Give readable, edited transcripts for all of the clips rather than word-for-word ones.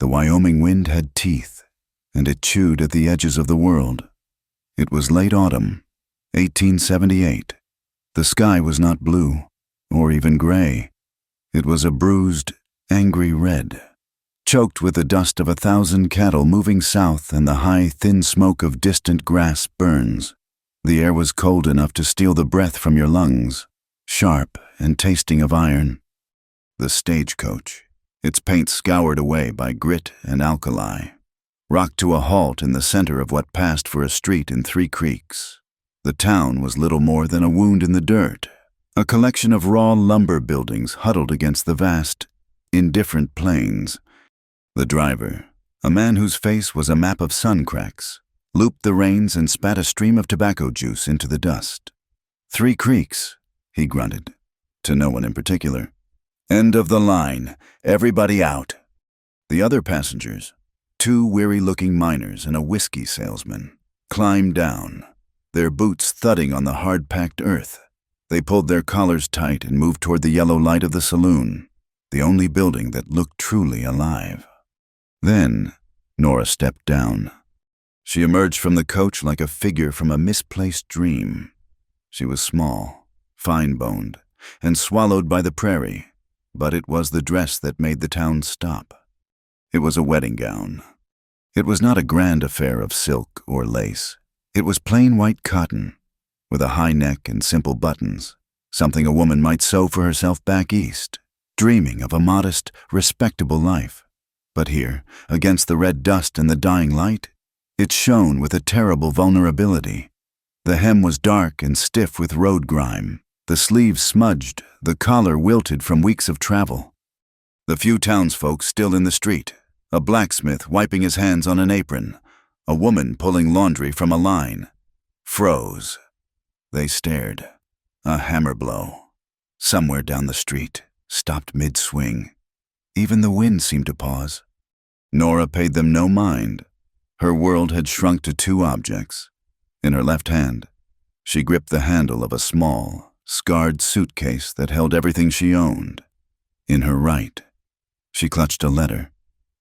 The Wyoming wind had teeth, and it chewed at the edges of the world. It was late autumn, 1878. The sky was not blue, or even gray. It was a bruised, angry red, choked with the dust of 1,000 cattle moving south and the high, thin smoke of distant grass burns. The air was cold enough to steal the breath from your lungs, sharp and tasting of iron. The stagecoach, its paint scoured away by grit and alkali, rocked to a halt in the center of what passed for a street in 3 Creeks. The town was little more than a wound in the dirt, a collection of raw lumber buildings huddled against the vast, indifferent plains. The driver, a man whose face was a map of sun cracks, looped the reins and spat a stream of tobacco juice into the dust. 3 Creeks, he grunted, to no one in particular. End of the line, everybody out. The other passengers, 2 weary-looking miners and a whiskey salesman, climbed down, their boots thudding on the hard-packed earth. They pulled their collars tight and moved toward the yellow light of the saloon, the only building that looked truly alive. Then, Nora stepped down. She emerged from the coach like a figure from a misplaced dream. She was small, fine-boned, and swallowed by the prairie, but it was the dress that made the town stop. It was a wedding gown. It was not a grand affair of silk or lace. It was plain white cotton, with a high neck and simple buttons, something a woman might sew for herself back east, dreaming of a modest, respectable life. But here, against the red dust and the dying light, it shone with a terrible vulnerability. The hem was dark and stiff with road grime, the sleeves smudged, the collar wilted from weeks of travel. The few townsfolk still in the street, a blacksmith wiping his hands on an apron, a woman pulling laundry from a line, froze. They stared. A hammer blow, somewhere down the street, stopped mid-swing. Even the wind seemed to pause. Nora paid them no mind. Her world had shrunk to 2 objects. In her left hand, she gripped the handle of a small, scarred suitcase that held everything she owned. In her right, she clutched a letter,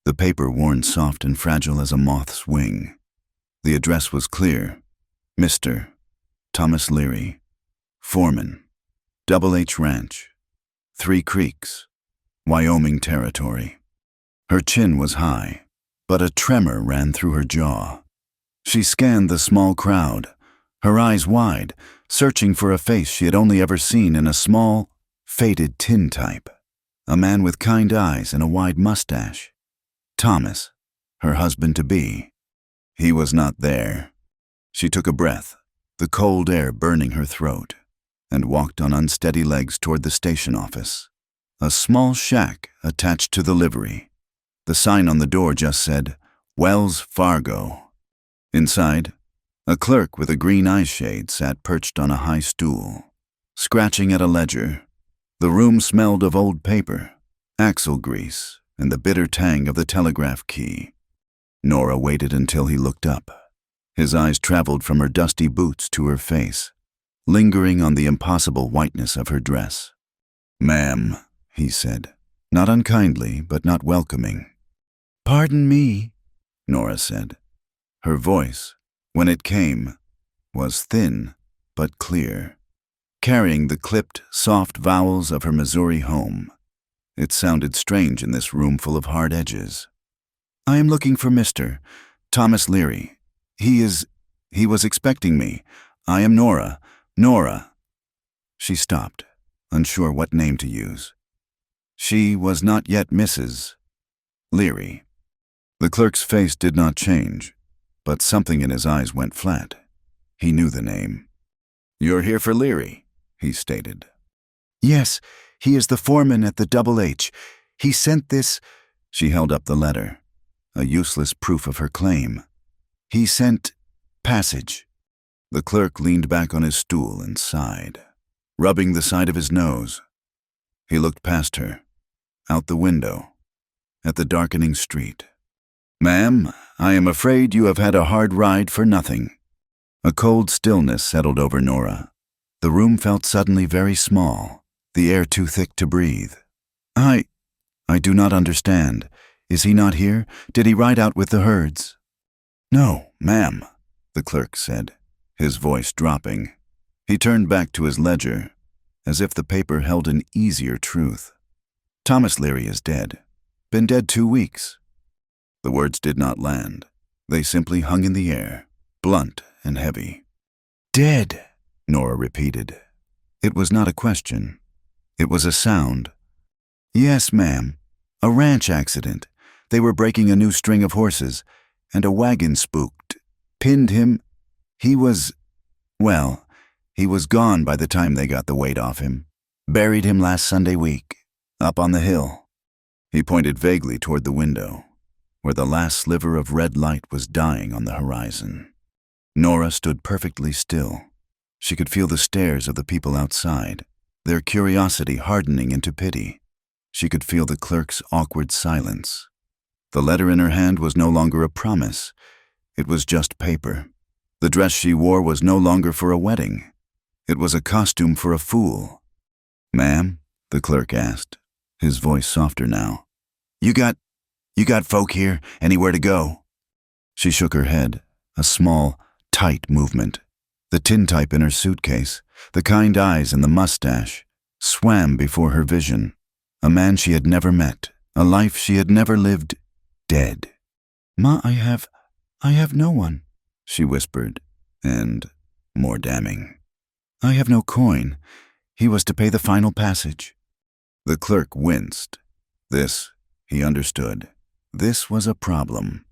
the paper worn soft and fragile as a moth's wing. The address was clear: Mr. Thomas Leary, Foreman, Double H Ranch, 3 Creeks, Wyoming Territory. Her chin was high, but a tremor ran through her jaw. She scanned the small crowd, her eyes wide, searching for a face she had only ever seen in a small, faded tintype. A man with kind eyes and a wide mustache. Thomas, her husband-to-be. He was not there. She took a breath, the cold air burning her throat, and walked on unsteady legs toward the station office. A small shack attached to the livery. The sign on the door just said, Wells Fargo. Inside, a clerk with a green eye shade sat perched on a high stool, scratching at a ledger. The room smelled of old paper, axle grease, and the bitter tang of the telegraph key. Nora waited until he looked up. His eyes traveled from her dusty boots to her face, lingering on the impossible whiteness of her dress. "Ma'am," he said, not unkindly, but not welcoming. "Pardon me," Nora said. Her voice, when it came, was thin but clear, carrying the clipped, soft vowels of her Missouri home. It sounded strange in this room full of hard edges. "I am looking for Mr. Thomas Leary. He was expecting me. I am Nora. Nora." She stopped, unsure what name to use. She was not yet Mrs. Leary. The clerk's face did not change, but something in his eyes went flat. He knew the name. "You're here for Leary," he stated. "Yes, he is the foreman at the Double H. He sent this—" She held up the letter, a useless proof of her claim. "He sent passage." The clerk leaned back on his stool and sighed, rubbing the side of his nose. He looked past her, out the window, at the darkening street. "Ma'am, I am afraid you have had a hard ride for nothing." A cold stillness settled over Nora. The room felt suddenly very small, the air too thick to breathe. I do not understand. Is he not here? Did he ride out with the herds?" "No, ma'am," the clerk said, his voice dropping. He turned back to his ledger, as if the paper held an easier truth. "Thomas Leary is dead. Been dead 2 weeks." The words did not land. They simply hung in the air, blunt and heavy. "Dead," Nora repeated. It was not a question. It was a sound. "Yes, ma'am. A ranch accident. They were breaking a new string of horses, and a wagon spooked. Pinned him. He was gone by the time they got the weight off him. Buried him last Sunday week, up on the hill." He pointed vaguely toward the window, where the last sliver of red light was dying on the horizon. Nora stood perfectly still. She could feel the stares of the people outside, their curiosity hardening into pity. She could feel the clerk's awkward silence. The letter in her hand was no longer a promise. It was just paper. The dress she wore was no longer for a wedding. It was a costume for a fool. "Ma'am?" the clerk asked, his voice softer now. You got folk here? Anywhere to go?" She shook her head, a small, tight movement. The tintype in her suitcase, the kind eyes and the mustache, swam before her vision. A man she had never met, a life she had never lived, dead. "Ma, I have no one," she whispered, and, more damning, "I have no coin. He was to pay the final passage." The clerk winced. This, he understood. This was a problem.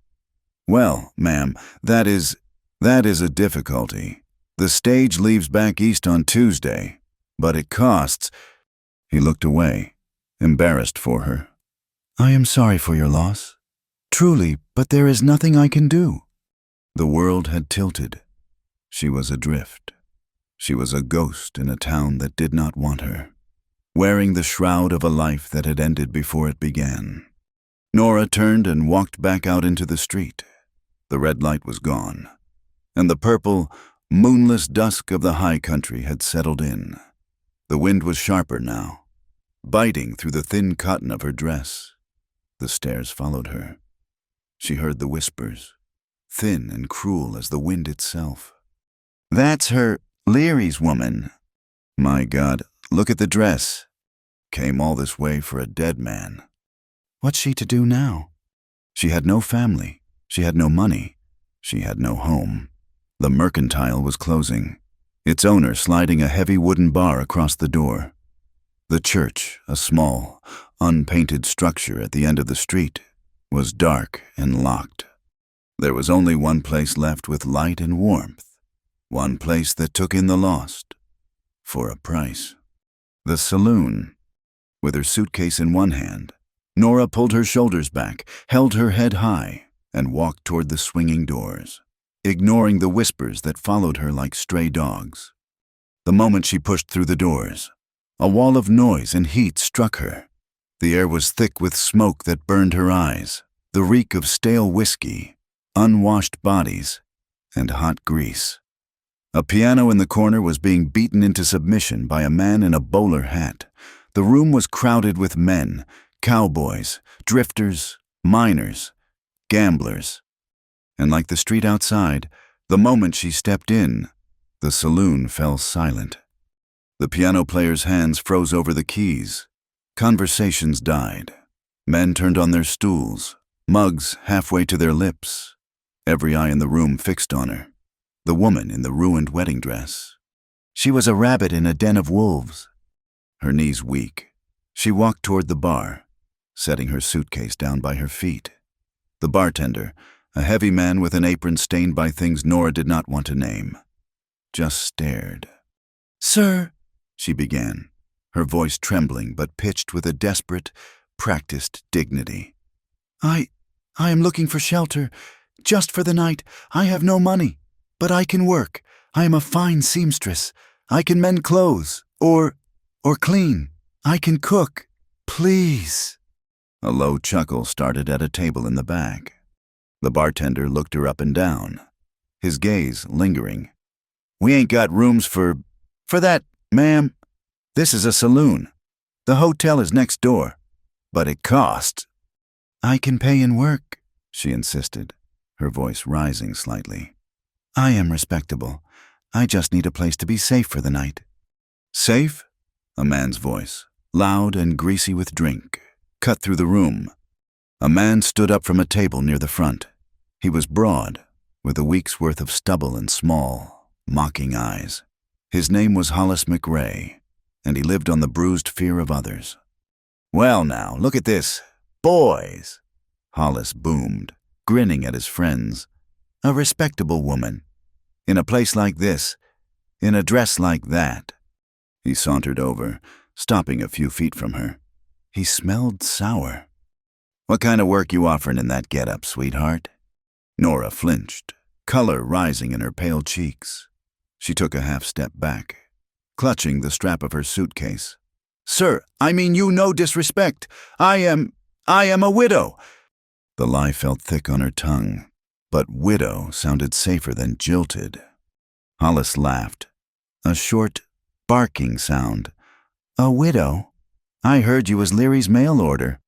"Well, ma'am, that is a difficulty. The stage leaves back east on Tuesday, but it costs—" He looked away, embarrassed for her. "I am sorry for your loss. Truly, but there is nothing I can do." The world had tilted. She was adrift. She was a ghost in a town that did not want her, wearing the shroud of a life that had ended before it began. Nora turned and walked back out into the street. The red light was gone, and the purple, moonless dusk of the high country had settled in. The wind was sharper now, biting through the thin cotton of her dress. The stares followed her. She heard the whispers, thin and cruel as the wind itself. "That's her, Leary's woman. My God, look at the dress. Came all this way for a dead man. What's she to do now? She had no family. She had no money. She had no home. The mercantile was closing, its owner sliding a heavy wooden bar across the door. The church, a small, unpainted structure at the end of the street, was dark and locked. There was only one place left with light and warmth, one place that took in the lost, for a price. The saloon. With her suitcase in one hand, Nora pulled her shoulders back, held her head high, and walked toward the swinging doors, ignoring the whispers that followed her like stray dogs. The moment she pushed through the doors, a wall of noise and heat struck her. The air was thick with smoke that burned her eyes, the reek of stale whiskey, unwashed bodies, and hot grease. A piano in the corner was being beaten into submission by a man in a bowler hat. The room was crowded with men, cowboys, drifters, miners, gamblers. And like the street outside, the moment she stepped in, the saloon fell silent. The piano player's hands froze over the keys. Conversations died. Men turned on their stools, mugs halfway to their lips. Every eye in the room fixed on her, the woman in the ruined wedding dress. She was a rabbit in a den of wolves. Her knees weak, she walked toward the bar, setting her suitcase down by her feet. The bartender, a heavy man with an apron stained by things Nora did not want to name, just stared. "Sir," she began, her voice trembling but pitched with a desperate, practiced dignity. I am looking for shelter, just for the night. I have no money, but I can work. I am a fine seamstress. I can mend clothes, or clean. I can cook. Please." A low chuckle started at a table in the back. The bartender looked her up and down, his gaze lingering. "We ain't got rooms for that, ma'am. This is a saloon. The hotel is next door, but it costs." I can pay in work, she insisted, her voice rising slightly. I am respectable. I just need a place to be safe for the night. Safe? A man's voice, loud and greasy with drink, cut through the room. A man stood up from a table near the front. He was broad, with a week's worth of stubble and small, mocking eyes. His name was Hollis McRae, and he lived on the bruised fear of others. Well now, look at this. Boys! Hollis boomed, grinning at his friends. A respectable woman. In a place like this, in a dress like that. He sauntered over, stopping a few feet from her. He smelled sour. What kind of work you offering in that get-up, sweetheart? Nora flinched, color rising in her pale cheeks. She took a half-step back, clutching the strap of her suitcase. Sir, I mean you no disrespect. I am a widow. The lie felt thick on her tongue, but widow sounded safer than jilted. Hollis laughed, a short, barking sound. A widow? I heard you was Leary's mail order.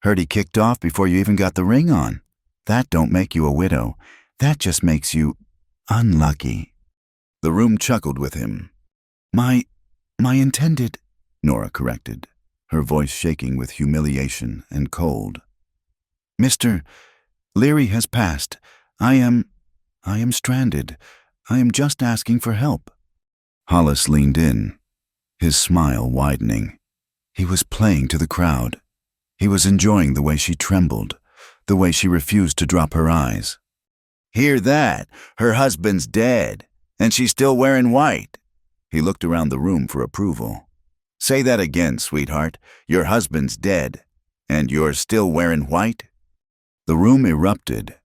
Heard he kicked off before you even got the ring on. That don't make you a widow. That just makes you unlucky. The room chuckled with him. My intended, Nora corrected, her voice shaking with humiliation and cold. Mr. Leary has passed. I am stranded. I am just asking for help. Hollis leaned in, his smile widening. He was playing to the crowd. He was enjoying the way she trembled, the way she refused to drop her eyes. Hear that? Her husband's dead, and she's still wearing white. He looked around the room for approval. Say that again, sweetheart. Your husband's dead, and you're still wearing white? The room erupted.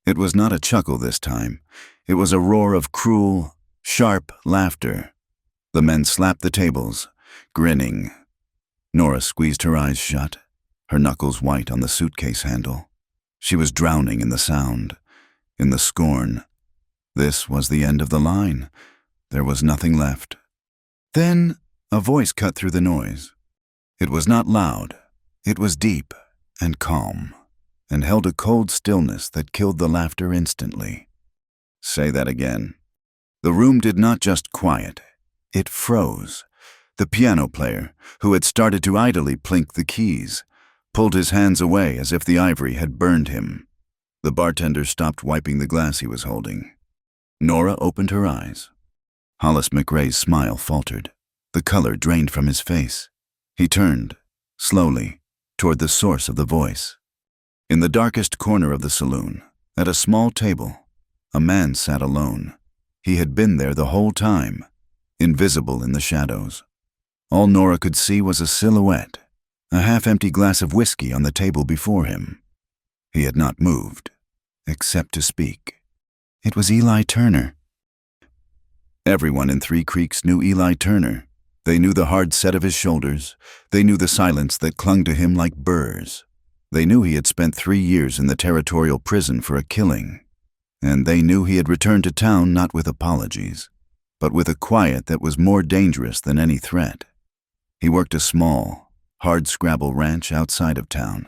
It was not a chuckle this time. It was a roar of cruel, sharp laughter. The men slapped the tables, grinning. Nora squeezed her eyes shut, her knuckles white on the suitcase handle. She was drowning in the sound, in the scorn. This was the end of the line. There was nothing left. Then a voice cut through the noise. It was not loud. It was deep and calm, and held a cold stillness that killed the laughter instantly. Say that again. The room did not just quiet. It froze. The piano player, who had started to idly plink the keys, pulled his hands away as if the ivory had burned him. The bartender stopped wiping the glass he was holding. Nora opened her eyes. Hollis McRae's smile faltered. The color drained from his face. He turned, slowly, toward the source of the voice. In the darkest corner of the saloon, at a small table, a man sat alone. He had been there the whole time, invisible in the shadows. All Nora could see was a silhouette, a half-empty glass of whiskey on the table before him. He had not moved, except to speak. It was Eli Turner. Everyone in Three Creeks knew Eli Turner. They knew the hard set of his shoulders. They knew the silence that clung to him like burrs. They knew he had spent 3 years in the territorial prison for a killing. And they knew he had returned to town not with apologies, but with a quiet that was more dangerous than any threat. He worked a small, hard-scrabble ranch outside of town,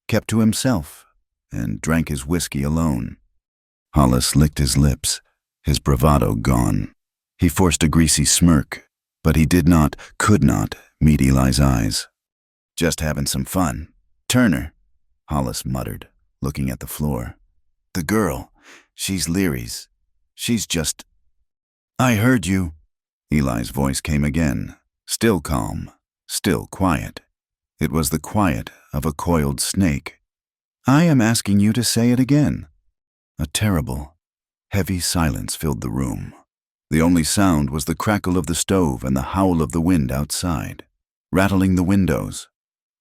kept to himself, and drank his whiskey alone. Hollis licked his lips, his bravado gone. He forced a greasy smirk, but he could not meet Eli's eyes. Just having some fun. Turner, Hollis muttered, looking at the floor. The girl, she's Leary's. She's just... I heard you. Eli's voice came again, still calm, still quiet. It was the quiet of a coiled snake. I am asking you to say it again. A terrible, heavy silence filled the room. The only sound was the crackle of the stove and the howl of the wind outside, rattling the windows.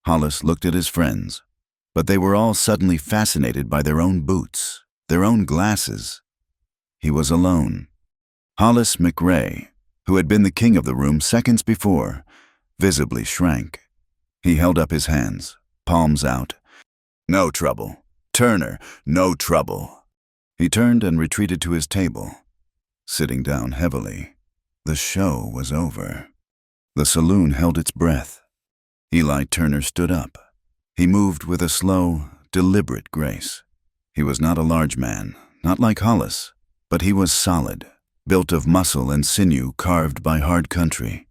Hollis looked at his friends, but they were all suddenly fascinated by their own boots, their own glasses. He was alone. Hollis McRae, who had been the king of the room seconds before, visibly shrank. He held up his hands, palms out. No trouble. Turner, no trouble. He turned and retreated to his table, sitting down heavily. The show was over. The saloon held its breath. Eli Turner stood up. He moved with a slow, deliberate grace. He was not a large man, not like Hollis, but he was solid, built of muscle and sinew carved by hard country.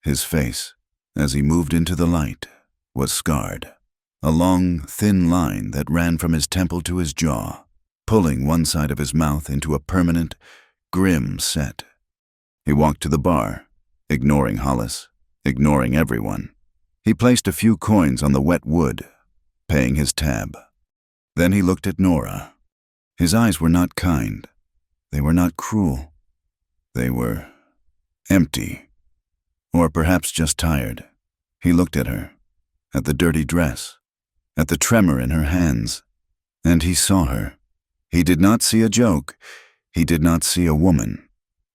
His face, as he moved into the light, was scarred, a long, thin line that ran from his temple to his jaw, pulling one side of his mouth into a permanent, grim set. He walked to the bar, ignoring Hollis, ignoring everyone. He placed a few coins on the wet wood, paying his tab. Then he looked at Nora. His eyes were not kind. They were not cruel. They were empty, or perhaps just tired. He looked at her, at the dirty dress, at the tremor in her hands, and he saw her. He did not see a joke. He did not see a woman.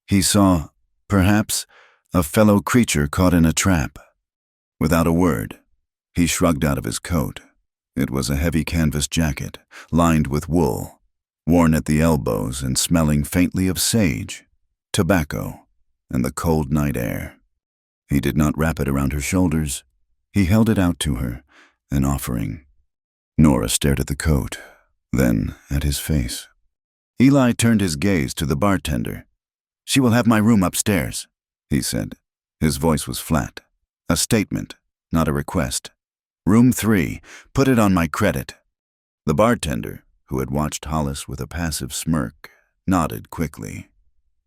He saw, perhaps, a fellow creature caught in a trap. Without a word, he shrugged out of his coat. It was a heavy canvas jacket, lined with wool, worn at the elbows and smelling faintly of sage, tobacco, and the cold night air. He did not wrap it around her shoulders. He held it out to her, an offering. Nora stared at the coat, then at his face. Eli turned his gaze to the bartender. "She will have my room upstairs," he said. His voice was flat. A statement, not a request. "Room 3, put it on my credit." The bartender, who had watched Hollis with a passive smirk, nodded quickly.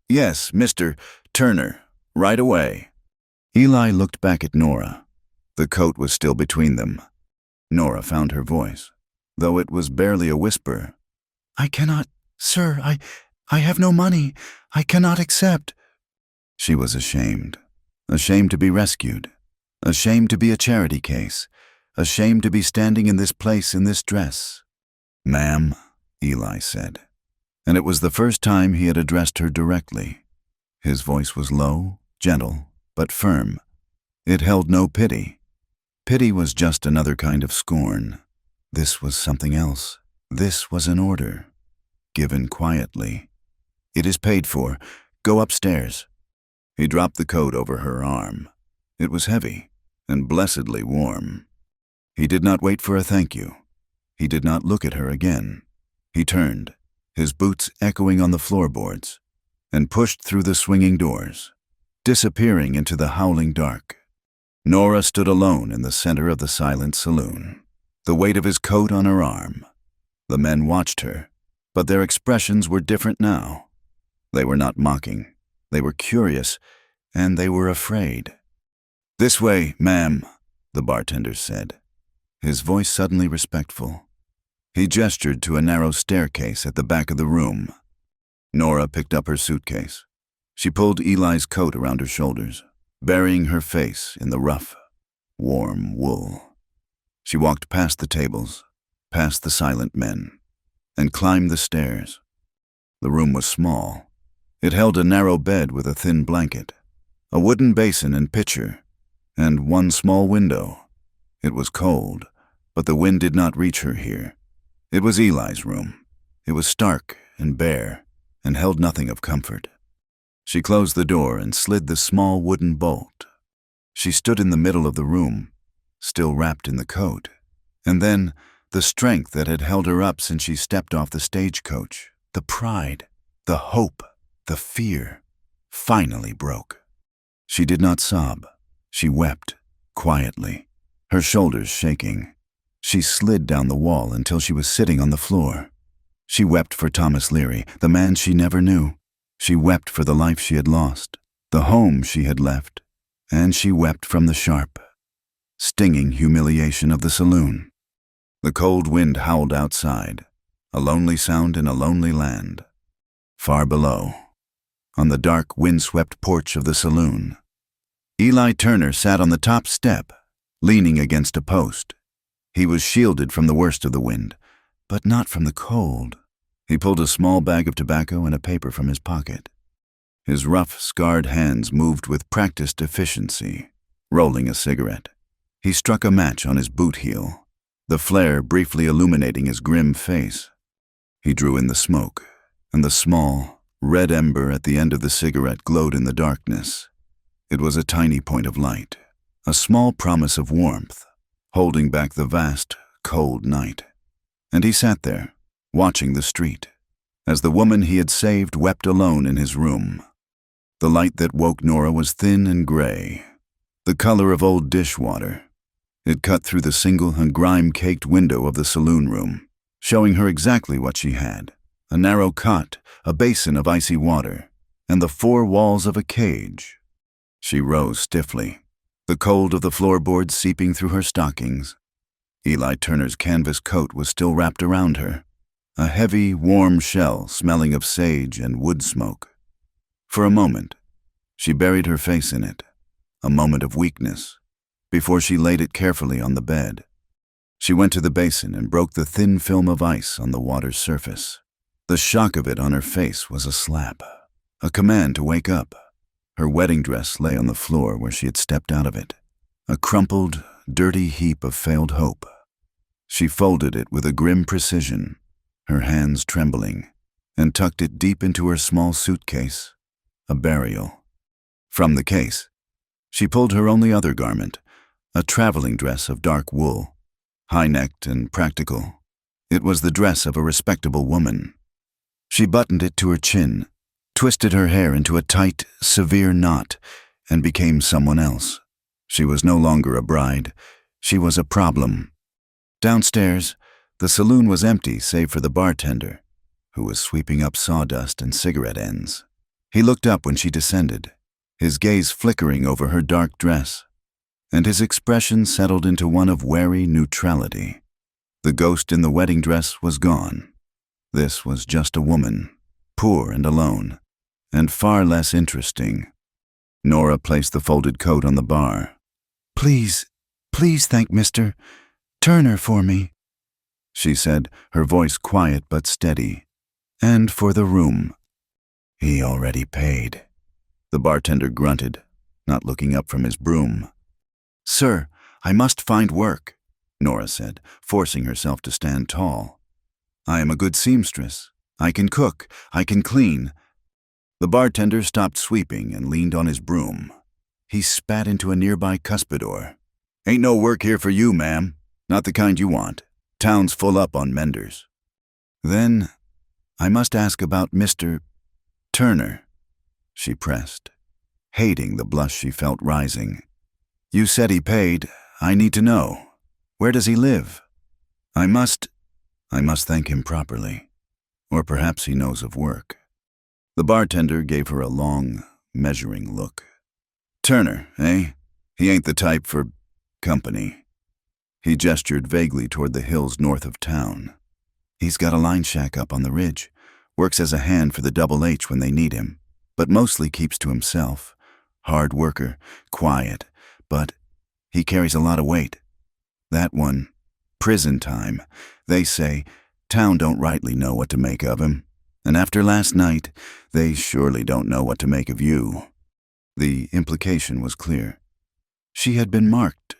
"Yes, Mr. Turner, right away." Eli looked back at Nora. The coat was still between them. Nora found her voice, though it was barely a whisper. "I cannot, sir, I have no money. I cannot accept." She was ashamed. Ashamed to be rescued. Ashamed to be a charity case. Ashamed to be standing in this place in this dress. "Ma'am," Eli said. And it was the first time he had addressed her directly. His voice was low, gentle, but firm. It held no pity. Pity was just another kind of scorn. This was something else. This was an order, given quietly. "It is paid for. Go upstairs." He dropped the coat over her arm. It was heavy and blessedly warm. He did not wait for a thank you. He did not look at her again. He turned, his boots echoing on the floorboards, and pushed through the swinging doors, disappearing into the howling dark. Nora stood alone in the center of the silent saloon, the weight of his coat on her arm. The men watched her, but their expressions were different now. They were not mocking. They were curious, and they were afraid. "This way, ma'am," the bartender said, his voice suddenly respectful. He gestured to a narrow staircase at the back of the room. Nora picked up her suitcase. She pulled Eli's coat around her shoulders, burying her face in the rough, warm wool. She walked past the tables, past the silent men, and climbed the stairs. The room was small. It held a narrow bed with a thin blanket, a wooden basin and pitcher, and one small window. It was cold, but the wind did not reach her here. It was Eli's room. It was stark and bare, and held nothing of comfort. She closed the door and slid the small wooden bolt. She stood in the middle of the room, still wrapped in the coat, and then the strength that had held her up since she stepped off the stagecoach, the pride, the hope, the fear, finally broke. She did not sob. She wept, quietly, her shoulders shaking. She slid down the wall until she was sitting on the floor. She wept for Thomas Leary, the man she never knew. She wept for the life she had lost, the home she had left, and she wept from the sharp, stinging humiliation of the saloon. The cold wind howled outside, a lonely sound in a lonely land. Far below, on the dark, wind-swept porch of the saloon, Eli Turner sat on the top step, leaning against a post. He was shielded from the worst of the wind, but not from the cold. He pulled a small bag of tobacco and a paper from his pocket. His rough, scarred hands moved with practiced efficiency, rolling a cigarette. He struck a match on his boot heel, the flare briefly illuminating his grim face. He drew in the smoke, and the small, red ember at the end of the cigarette glowed in the darkness. It was a tiny point of light, a small promise of warmth, holding back the vast, cold night. and he sat there, watching the street, as the woman he had saved wept alone in his room. The light that woke Nora was thin and gray, the color of old dishwater. It cut through the single and grime-caked window of the saloon room, showing her exactly what she had: a narrow cot, a basin of icy water, and the four walls of a cage. She rose stiffly, the cold of the floorboards seeping through her stockings. Eli Turner's canvas coat was still wrapped around her, a heavy, warm shell smelling of sage and wood smoke. For a moment, she buried her face in it, a moment of weakness, before she laid it carefully on the bed. She went to the basin and broke the thin film of ice on the water's surface. The shock of it on her face was a slap, a command to wake up. Her wedding dress lay on the floor where she had stepped out of it, a crumpled, dirty heap of failed hope. She folded it with a grim precision, her hands trembling, and tucked it deep into her small suitcase, a burial. From the case, she pulled her only other garment, a traveling dress of dark wool, high-necked and practical. It was the dress of a respectable woman. She buttoned it to her chin, twisted her hair into a tight, severe knot, and became someone else. She was no longer a bride. She was a problem. Downstairs, the saloon was empty save for the bartender, who was sweeping up sawdust and cigarette ends. He looked up when she descended, his gaze flickering over her dark dress, and his expression settled into one of wary neutrality. The ghost in the wedding dress was gone. This was just a woman, poor and alone, and far less interesting. Nora placed the folded coat on the bar. Please thank Mr. Turner for me," she said, her voice quiet but steady. "And for the room." "He already paid," the bartender grunted, not looking up from his broom. "Sir, I must find work," Nora said, forcing herself to stand tall. "I am a good seamstress. I can cook. I can clean." The bartender stopped sweeping and leaned on his broom. He spat into a nearby cuspidor. "Ain't no work here for you, ma'am. Not the kind you want. Town's full up on menders." "Then I must ask about Mr. Turner," she pressed, hating the blush she felt rising. "You said he paid. I need to know. Where does he live? I must thank him properly. Or perhaps he knows of work." The bartender gave her a long, measuring look. "Turner, eh? He ain't the type for company." He gestured vaguely toward the hills north of town. "He's got a line shack up on the ridge, works as a hand for the Double H when they need him, but mostly keeps to himself. Hard worker, quiet, but he carries a lot of weight. That one, prison time, they say. Town don't rightly know what to make of him, and after last night, they surely don't know what to make of you." The implication was clear. She had been marked.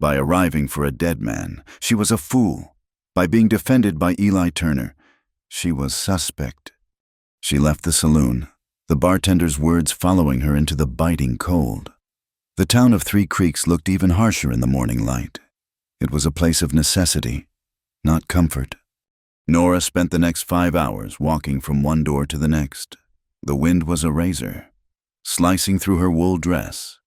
By arriving for a dead man, she was a fool. By being defended by Eli Turner, she was suspect. She left the saloon, the bartender's words following her into the biting cold. The town of Three Creeks looked even harsher in the morning light. It was a place of necessity, not comfort. Nora spent the next 5 hours walking from one door to the next. The wind was a razor, slicing through her wool dress,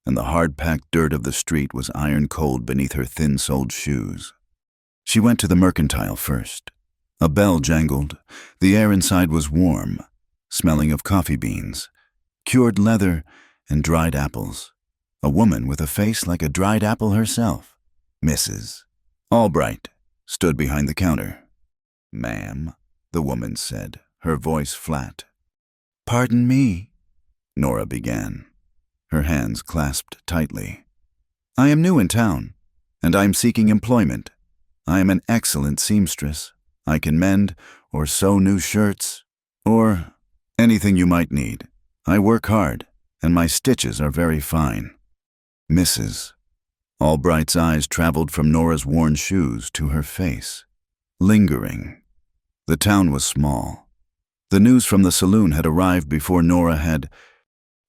and the hard-packed dirt of the street was iron-cold beneath her thin-soled shoes. She went to the mercantile first. A bell jangled. The air inside was warm, smelling of coffee beans, cured leather, and dried apples. A woman with a face like a dried apple herself, Mrs. Albright, stood behind the counter. "Ma'am," the woman said, her voice flat. "Pardon me," Nora began, her hands clasped tightly. "I am new in town, and I am seeking employment. I am an excellent seamstress. I can mend or sew new shirts, or anything you might need. I work hard, and my stitches are very fine." Mrs. Albright's eyes traveled from Nora's worn shoes to her face, lingering. The town was small. The news from the saloon had arrived before Nora had.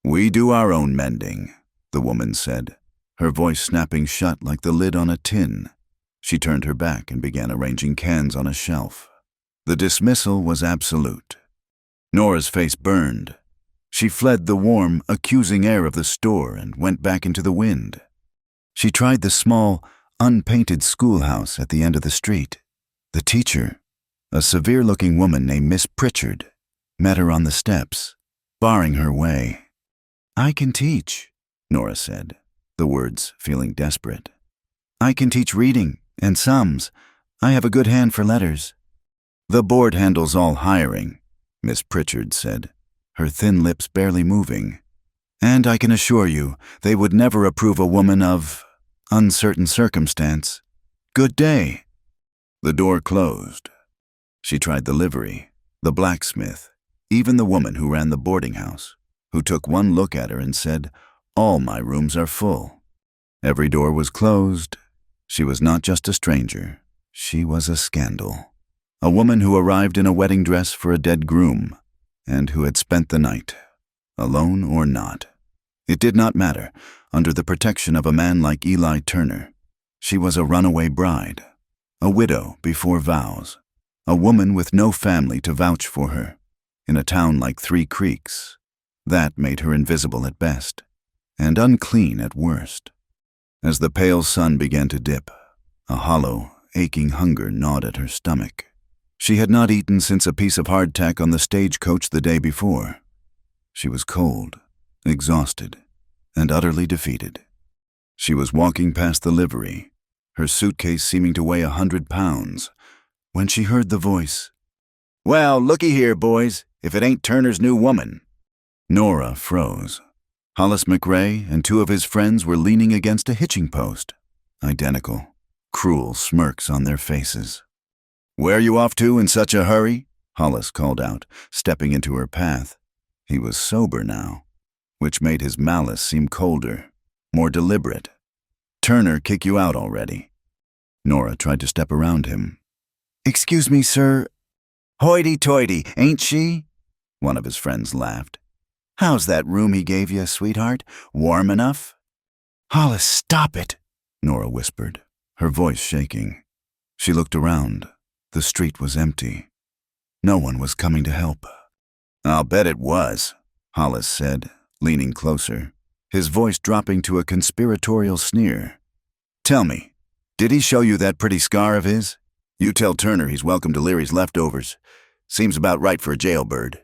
"We do our own mending," the woman said, her voice snapping shut like the lid on a tin. She turned her back and began arranging cans on a shelf. The dismissal was absolute. Nora's face burned. She fled the warm, accusing air of the store and went back into the wind. She tried the small, unpainted schoolhouse at the end of the street. The teacher, a severe-looking woman named Miss Pritchard, met her on the steps, barring her way. "I can teach," Nora said, the words feeling desperate. "I can teach reading and sums. I have a good hand for letters." "The board handles all hiring," Miss Pritchard said, her thin lips barely moving. "And I can assure you they would never approve a woman of uncertain circumstance. Good day." The door closed. She tried the livery, the blacksmith, even the woman who ran the boarding house, who took one look at her and said, "All my rooms are full." Every door was closed. She was not just a stranger. She was a scandal. A woman who arrived in a wedding dress for a dead groom, and who had spent the night, alone or not. It did not matter, under the protection of a man like Eli Turner. She was a runaway bride, a widow before vows, a woman with no family to vouch for her, in a town like Three Creeks. That made her invisible at best, and unclean at worst. As the pale sun began to dip, a hollow, aching hunger gnawed at her stomach. She had not eaten since a piece of hardtack on the stagecoach the day before. She was cold, exhausted, and utterly defeated. She was walking past the livery, her suitcase seeming to weigh 100 pounds, when she heard the voice. "Well, looky here, boys, if it ain't Turner's new woman." Nora froze. Hollis McRae and two of his friends were leaning against a hitching post, identical, cruel smirks on their faces. "Where you off to in such a hurry?" Hollis called out, stepping into her path. He was sober now, which made his malice seem colder, more deliberate. "Turner kick you out already?" Nora tried to step around him. "Excuse me, sir." "Hoity-toity, ain't she?" One of his friends laughed. "How's that room he gave you, sweetheart? Warm enough?" "Hollis, stop it," Nora whispered, her voice shaking. She looked around. The street was empty. No one was coming to help. "I'll bet it was," Hollis said, leaning closer, his voice dropping to a conspiratorial sneer. "Tell me, did he show you that pretty scar of his? You tell Turner he's welcome to Leary's leftovers. Seems about right for a jailbird."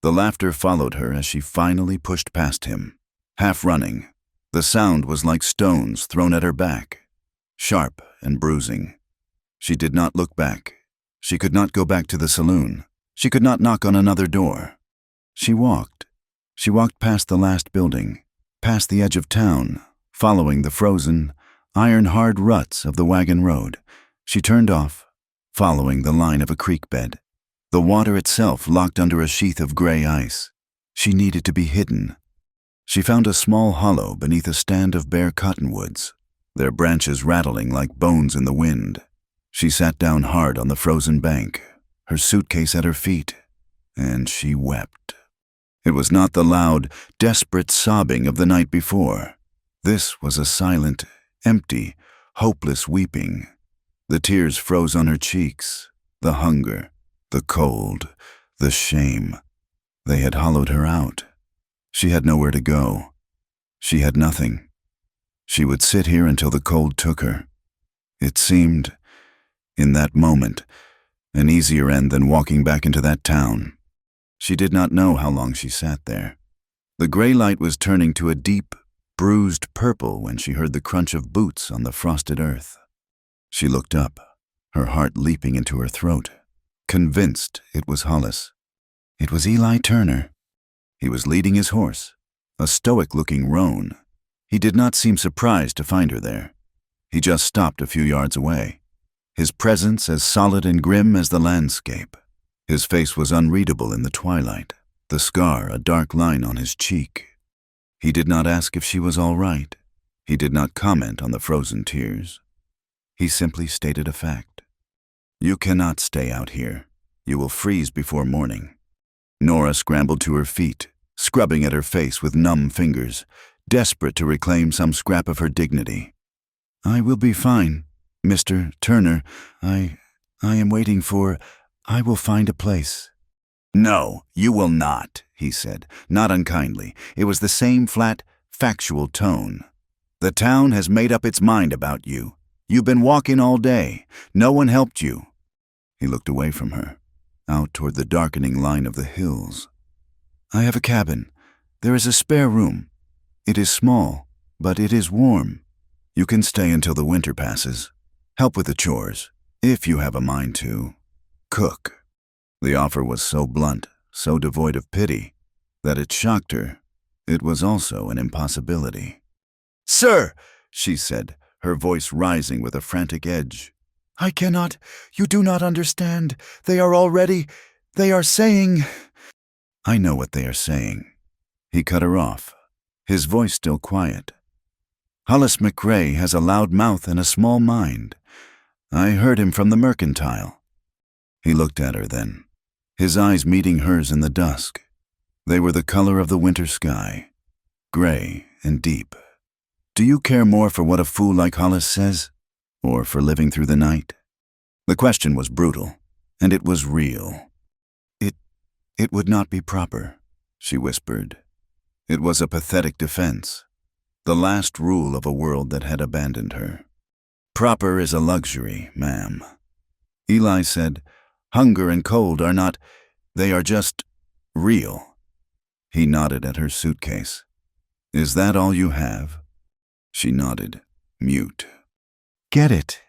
The laughter followed her as she finally pushed past him, half running. The sound was like stones thrown at her back, sharp and bruising. She did not look back. She could not go back to the saloon. She could not knock on another door. She walked. She walked past the last building, past the edge of town, following the frozen, iron-hard ruts of the wagon road. She turned off, following the line of a creek bed. The water itself locked under a sheath of gray ice. She needed to be hidden. She found a small hollow beneath a stand of bare cottonwoods, their branches rattling like bones in the wind. She sat down hard on the frozen bank, her suitcase at her feet, and she wept. It was not the loud, desperate sobbing of the night before. This was a silent, empty, hopeless weeping. The tears froze on her cheeks, the hunger, the cold, the shame. They had hollowed her out. She had nowhere to go. She had nothing. She would sit here until the cold took her. It seemed, in that moment, an easier end than walking back into that town. She did not know how long she sat there. The gray light was turning to a deep, bruised purple when she heard the crunch of boots on the frosted earth. She looked up, her heart leaping into her throat, convinced it was Hollis. It was Eli Turner. He was leading his horse, a stoic-looking roan. He did not seem surprised to find her there. He just stopped a few yards away, his presence as solid and grim as the landscape. His face was unreadable in the twilight, the scar a dark line on his cheek. He did not ask if she was all right. He did not comment on the frozen tears. He simply stated a fact. "You cannot stay out here. You will freeze before morning." Nora scrambled to her feet, scrubbing at her face with numb fingers, desperate to reclaim some scrap of her dignity. "I will be fine," Mr. Turner, I am waiting for... I will find a place. No, you will not, he said, not unkindly. It was the same flat, factual tone. The town has made up its mind about you. You've been walking all day. No one helped you. He looked away from her, out toward the darkening line of the hills. I have a cabin. There is a spare room. It is small, but it is warm. You can stay until the winter passes. Help with the chores, if you have a mind to. Cook. The offer was so blunt, so devoid of pity, that it shocked her. It was also an impossibility. Sir, she said, her voice rising with a frantic edge. I cannot. You do not understand. They are saying... I know what they are saying. He cut her off, his voice still quiet. Hollis McRae has a loud mouth and a small mind. I heard him from the mercantile. He looked at her then, his eyes meeting hers in the dusk. They were the color of the winter sky, gray and deep. Do you care more for what a fool like Hollis says, or for living through the night? The question was brutal, and it was real. It would not be proper, she whispered. It was a pathetic defense, the last rule of a world that had abandoned her. Proper is a luxury, ma'am. Eli said, hunger and cold are not, they are just real. He nodded at her suitcase. Is that all you have? She nodded, mute. Get it.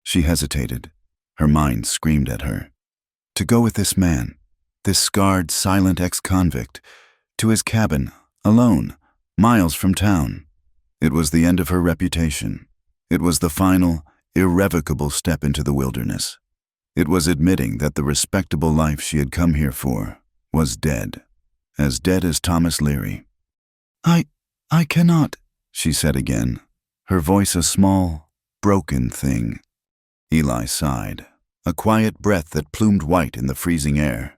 She hesitated. Her mind screamed at her. To go with this man, this scarred, silent ex-convict, to his cabin, alone, miles from town. It was the end of her reputation. It was the final, irrevocable step into the wilderness. It was admitting that the respectable life she had come here for was dead as Thomas Leary. I cannot, she said again, her voice a small, broken thing. Eli sighed, a quiet breath that plumed white in the freezing air.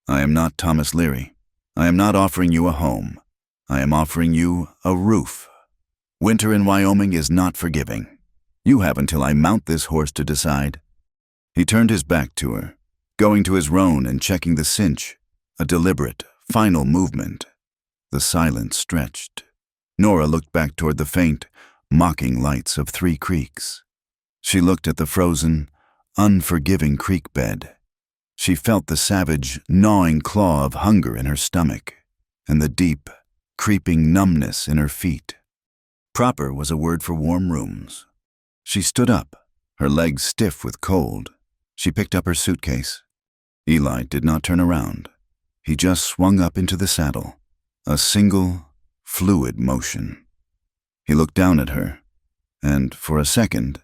I am not Thomas Leary. I am not offering you a home. I am offering you a roof. Winter in Wyoming is not forgiving. You have until I mount this horse to decide. He turned his back to her, going to his roan and checking the cinch, a deliberate, final movement. The silence stretched. Nora looked back toward the faint, mocking lights of Three Creeks. She looked at the frozen, unforgiving creek bed. She felt the savage, gnawing claw of hunger in her stomach, and the deep, creeping numbness in her feet. Proper was a word for warm rooms. She stood up, her legs stiff with cold. She picked up her suitcase. Eli did not turn around. He just swung up into the saddle, a single, fluid motion. He looked down at her, and for a second,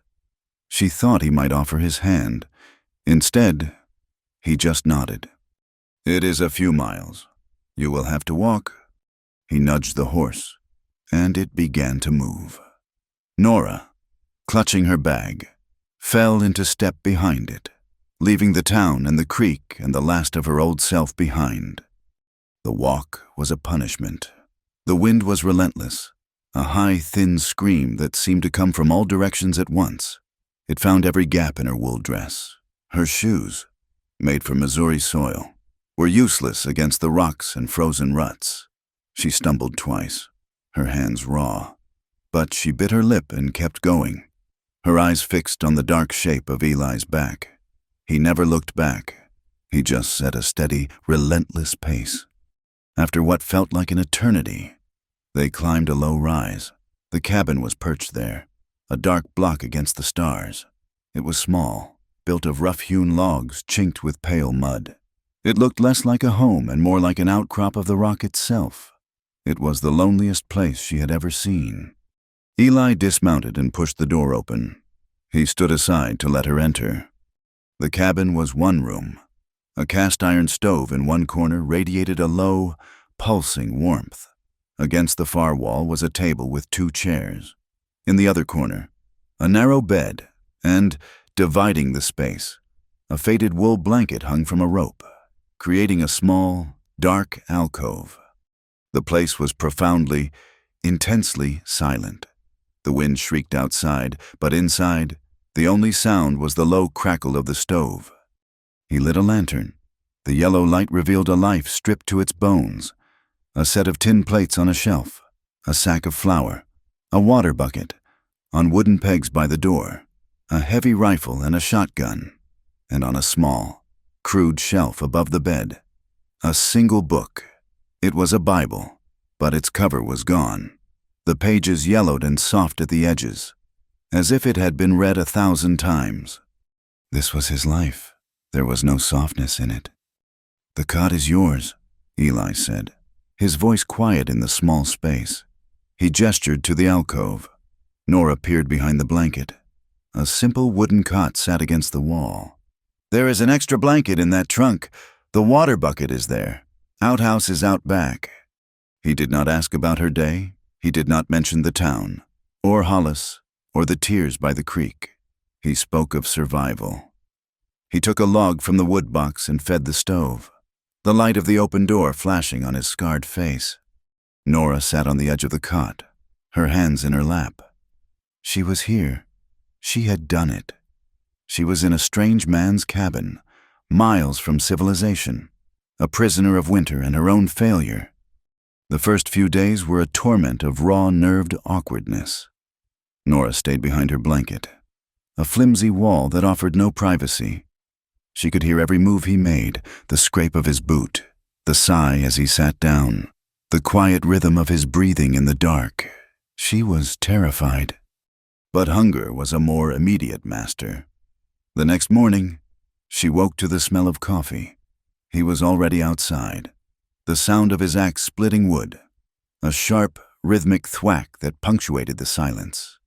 she thought he might offer his hand. Instead, he just nodded. It is a few miles. You will have to walk. He nudged the horse, and it began to move. Nora, clutching her bag, fell into step behind it, leaving the town and the creek and the last of her old self behind. The walk was a punishment. The wind was relentless, a high, thin scream that seemed to come from all directions at once. It found every gap in her wool dress. Her shoes, made from Missouri soil, were useless against the rocks and frozen ruts. She stumbled twice, her hands raw, but she bit her lip and kept going, her eyes fixed on the dark shape of Eli's back. He never looked back. He just set a steady, relentless pace. After what felt like an eternity, they climbed a low rise. The cabin was perched there, a dark block against the stars. It was small, built of rough-hewn logs chinked with pale mud. It looked less like a home and more like an outcrop of the rock itself. It was the loneliest place she had ever seen. Eli dismounted and pushed the door open. He stood aside to let her enter. The cabin was one room. A cast-iron stove in one corner radiated a low, pulsing warmth. Against the far wall was a table with 2 chairs. In the other corner, a narrow bed, and, dividing the space, a faded wool blanket hung from a rope, creating a small, dark alcove. The place was profoundly, intensely silent. The wind shrieked outside, but inside, The only sound was the low crackle of the stove. He lit a lantern. The yellow light revealed a life stripped to its bones. A set of tin plates on a shelf, a sack of flour, a water bucket, on wooden pegs by the door, a heavy rifle and a shotgun, and on a small, crude shelf above the bed, a single book. It was a Bible, but its cover was gone. The pages yellowed and soft at the edges, as if it had been read 1,000 times. This was his life. There was no softness in it. "The cot is yours," Eli said, his voice quiet in the small space. He gestured to the alcove. Nora peered behind the blanket. A simple wooden cot sat against the wall. "There is an extra blanket in that trunk. The water bucket is there. Outhouse is out back." He did not ask about her day. He did not mention the town, or Hollis, or the tears by the creek. He spoke of survival. He took a log from the wood box and fed the stove, the light of the open door flashing on his scarred face. Nora sat on the edge of the cot, her hands in her lap. She was here. She had done it. She was in a strange man's cabin, miles from civilization, a prisoner of winter and her own failure. The first few days were a torment of raw-nerved awkwardness. Nora stayed behind her blanket, a flimsy wall that offered no privacy. She could hear every move he made, the scrape of his boot, the sigh as he sat down, the quiet rhythm of his breathing in the dark. She was terrified. But hunger was a more immediate master. The next morning, she woke to the smell of coffee. He was already outside, the sound of his axe splitting wood, a sharp, rhythmic thwack that punctuated the silence.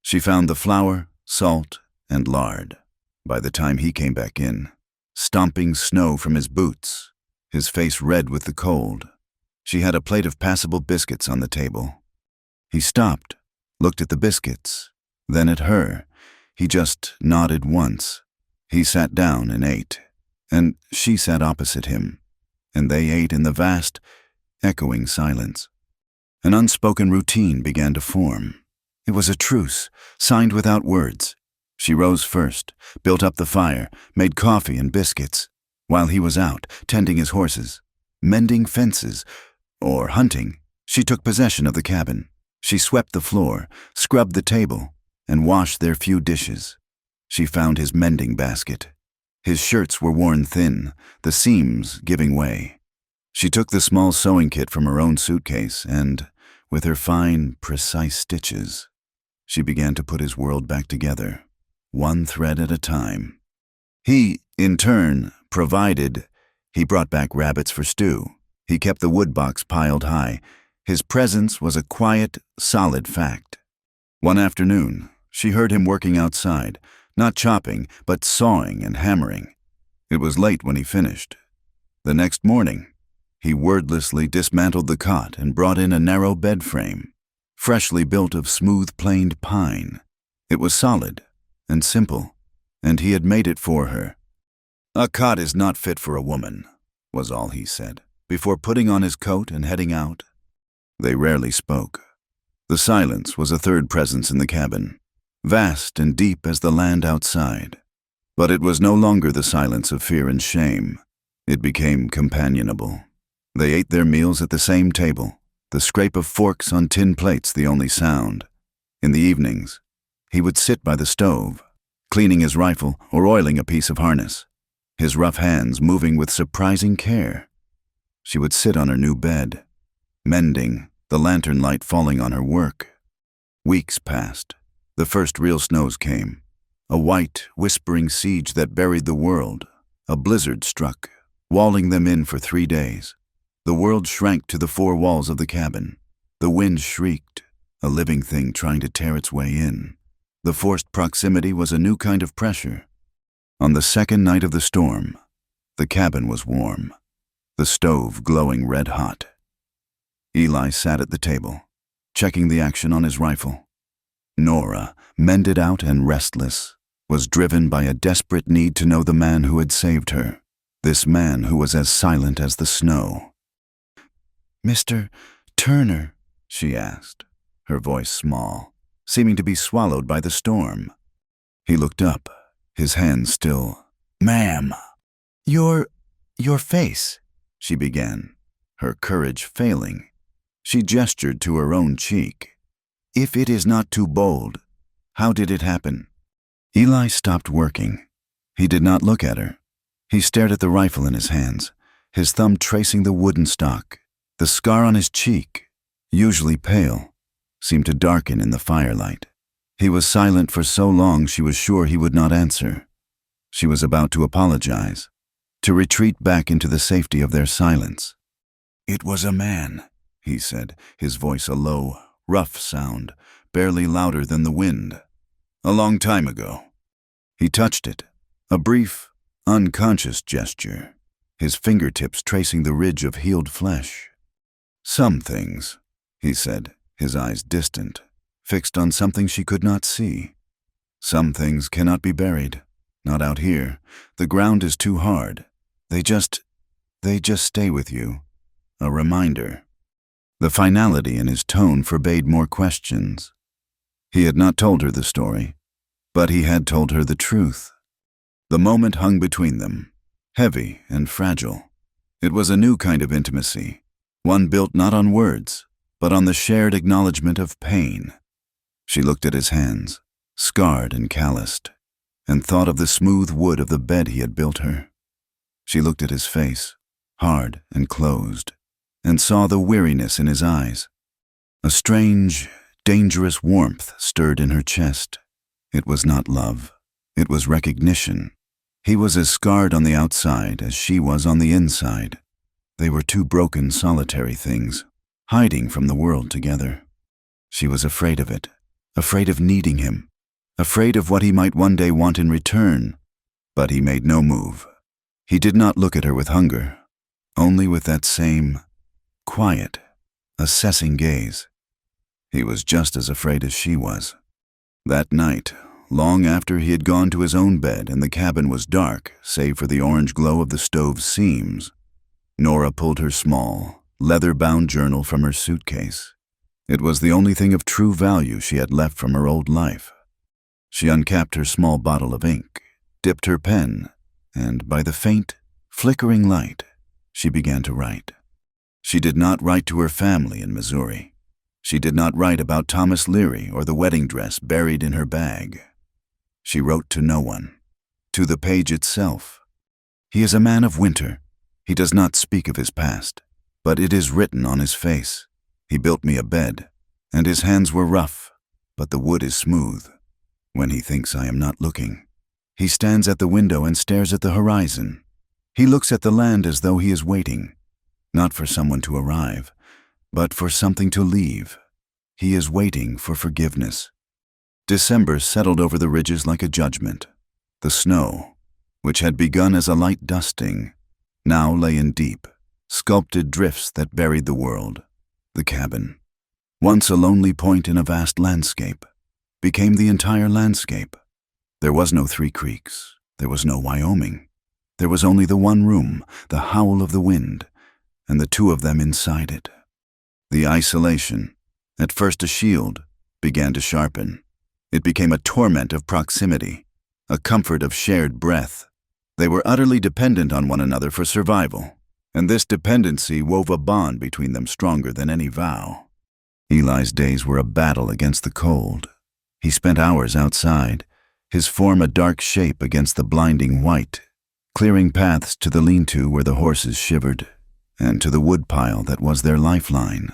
She found the flour, salt, and lard. By the time he came back in, stomping snow from his boots, his face red with the cold, she had a plate of passable biscuits on the table. He stopped, looked at the biscuits, then at her. He just nodded once. He sat down and ate, and she sat opposite him, and they ate in the vast, echoing silence. An unspoken routine began to form. It was a truce, signed without words. She rose first, built up the fire, made coffee and biscuits, while he was out, tending his horses, mending fences, or hunting. She took possession of the cabin. She swept the floor, scrubbed the table, and washed their few dishes. She found his mending basket. His shirts were worn thin, the seams giving way. She took the small sewing kit from her own suitcase and, with her fine, precise stitches, she began to put his world back together, one thread at a time. He, in turn, provided. He brought back rabbits for stew. He kept the wood box piled high. His presence was a quiet, solid fact. One afternoon, she heard him working outside, not chopping, but sawing and hammering. It was late when he finished. The next morning, he wordlessly dismantled the cot and brought in a narrow bed frame, freshly built of smooth-planed pine. It was solid and simple, and he had made it for her. "A cot is not fit for a woman," was all he said, before putting on his coat and heading out. They rarely spoke. The silence was a third presence in the cabin, vast and deep as the land outside. But it was no longer the silence of fear and shame. It became companionable. They ate their meals at the same table, the scrape of forks on tin plates the only sound. In the evenings, he would sit by the stove, cleaning his rifle or oiling a piece of harness, his rough hands moving with surprising care. She would sit on her new bed, mending, the lantern light falling on her work. Weeks passed. The first real snows came. A white, whispering siege that buried the world. A blizzard struck, walling them in for 3 days. The world shrank to the 4 walls of the cabin. The wind shrieked, a living thing trying to tear its way in. The forced proximity was a new kind of pressure. On the second night of the storm, the cabin was warm, the stove glowing red-hot. Eli sat at the table, checking the action on his rifle. Nora, mended out and restless, was driven by a desperate need to know the man who had saved her, this man who was as silent as the snow. "Mr. Turner," she asked, her voice small, seeming to be swallowed by the storm. He looked up, his hands still. "Ma'am." Your face," she began, her courage failing. She gestured to her own cheek. "If it is not too bold, how did it happen?" Eli stopped working. He did not look at her. He stared at the rifle in his hands, his thumb tracing the wooden stock. The scar on his cheek, usually pale, seemed to darken in the firelight. He was silent for so long she was sure he would not answer. She was about to apologize, to retreat back into the safety of their silence. "It was a man," he said, his voice a low, rough sound, barely louder than the wind. "A long time ago." He touched it, a brief, unconscious gesture, his fingertips tracing the ridge of healed flesh. "Some things," he said, his eyes distant, fixed on something she could not see. "Some things cannot be buried. Not out here. The ground is too hard. They just stay with you. A reminder." The finality in his tone forbade more questions. He had not told her the story, but he had told her the truth. The moment hung between them, heavy and fragile. It was a new kind of intimacy, one built not on words, but on the shared acknowledgement of pain. She looked at his hands, scarred and calloused, and thought of the smooth wood of the bed he had built her. She looked at his face, hard and closed, and saw the weariness in his eyes. A strange, dangerous warmth stirred in her chest. It was not love. It was recognition. He was as scarred on the outside as she was on the inside. They were two broken, solitary things, hiding from the world together. She was afraid of it, afraid of needing him, afraid of what he might one day want in return. But he made no move. He did not look at her with hunger, only with that same, quiet, assessing gaze. He was just as afraid as she was. That night, long after he had gone to his own bed and the cabin was dark, save for the orange glow of the stove's seams, Nora pulled her small, leather-bound journal from her suitcase. It was the only thing of true value she had left from her old life. She uncapped her small bottle of ink, dipped her pen, and by the faint, flickering light, she began to write. She did not write to her family in Missouri. She did not write about Thomas Leary or the wedding dress buried in her bag. She wrote to no one, to the page itself. He is a man of winter. He does not speak of his past, but it is written on his face. He built me a bed, and his hands were rough, but the wood is smooth. When he thinks I am not looking, he stands at the window and stares at the horizon. He looks at the land as though he is waiting, not for someone to arrive, but for something to leave. He is waiting for forgiveness. December settled over the ridges like a judgment. The snow, which had begun as a light dusting, now lay in deep, sculpted drifts that buried the world. The cabin, once a lonely point in a vast landscape, became the entire landscape. There was no Three Creeks. There was no Wyoming. There was only the one room, the howl of the wind, and the two of them inside it. The isolation, at first a shield, began to sharpen. It became a torment of proximity, a comfort of shared breath. They were utterly dependent on one another for survival, and this dependency wove a bond between them stronger than any vow. Eli's days were a battle against the cold. He spent hours outside, his form a dark shape against the blinding white, clearing paths to the lean-to where the horses shivered, and to the woodpile that was their lifeline.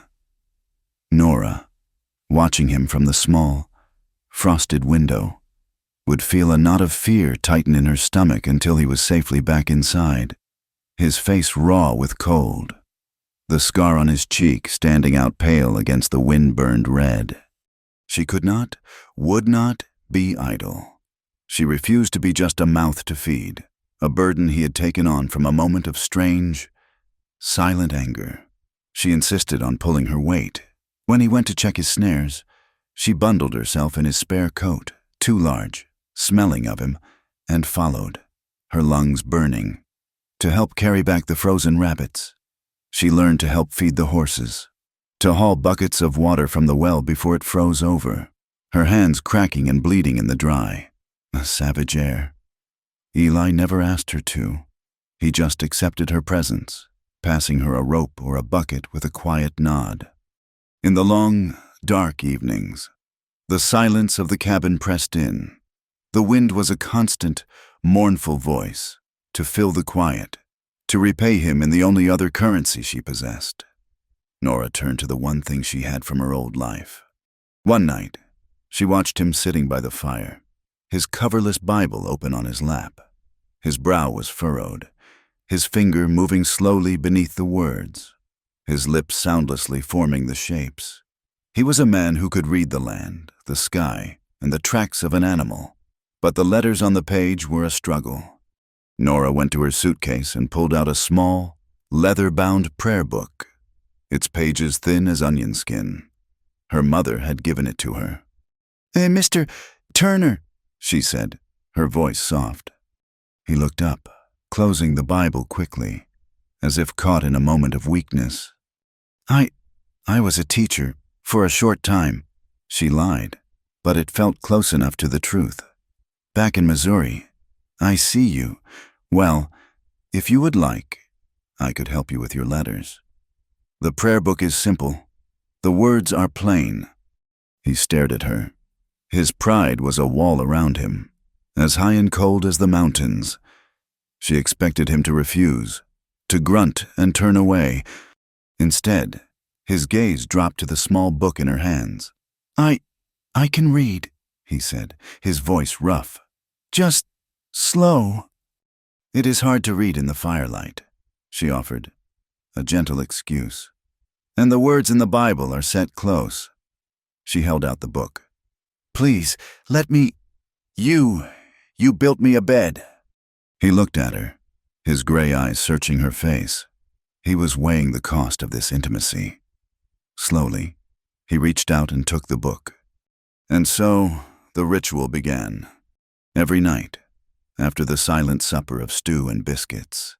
Nora, watching him from the small, frosted window, would feel a knot of fear tighten in her stomach until he was safely back inside, his face raw with cold, the scar on his cheek standing out pale against the wind-burned red. She could not, would not, be idle. She refused to be just a mouth to feed, a burden he had taken on from a moment of strange, silent anger. She insisted on pulling her weight. When he went to check his snares, she bundled herself in his spare coat, too large, smelling of him, and followed, her lungs burning, to help carry back the frozen rabbits. She learned to help feed the horses, to haul buckets of water from the well before it froze over, her hands cracking and bleeding in the dry. A savage air. Eli never asked her to. He just accepted her presence, passing her a rope or a bucket with a quiet nod. In the long, dark evenings, the silence of the cabin pressed in. The wind was a constant, mournful voice, to fill the quiet, to repay him in the only other currency she possessed. Nora turned to the one thing she had from her old life. One night, she watched him sitting by the fire, his coverless Bible open on his lap. His brow was furrowed, his finger moving slowly beneath the words, his lips soundlessly forming the shapes. He was a man who could read the land, the sky, and the tracks of an animal, but the letters on the page were a struggle. Nora went to her suitcase and pulled out a small, leather-bound prayer book, its pages thin as onion skin. Her mother had given it to her. "Mr. Turner," she said, her voice soft. He looked up, closing the Bible quickly, as if caught in a moment of weakness. I was a teacher, for a short time," she lied, but it felt close enough to the truth. "Back in Missouri. I see you. Well, if you would like, I could help you with your letters. The prayer book is simple. The words are plain." He stared at her. His pride was a wall around him, as high and cold as the mountains. She expected him to refuse, to grunt and turn away. Instead, his gaze dropped to the small book in her hands. I can read," he said, his voice rough. "Just slow." "It is hard to read in the firelight," she offered, a gentle excuse. "And the words in the Bible are set close." She held out the book. "Please, let me... You built me a bed." He looked at her, his gray eyes searching her face. He was weighing the cost of this intimacy. Slowly, he reached out and took the book. And so, the ritual began. Every night, after the silent supper of stew and biscuits,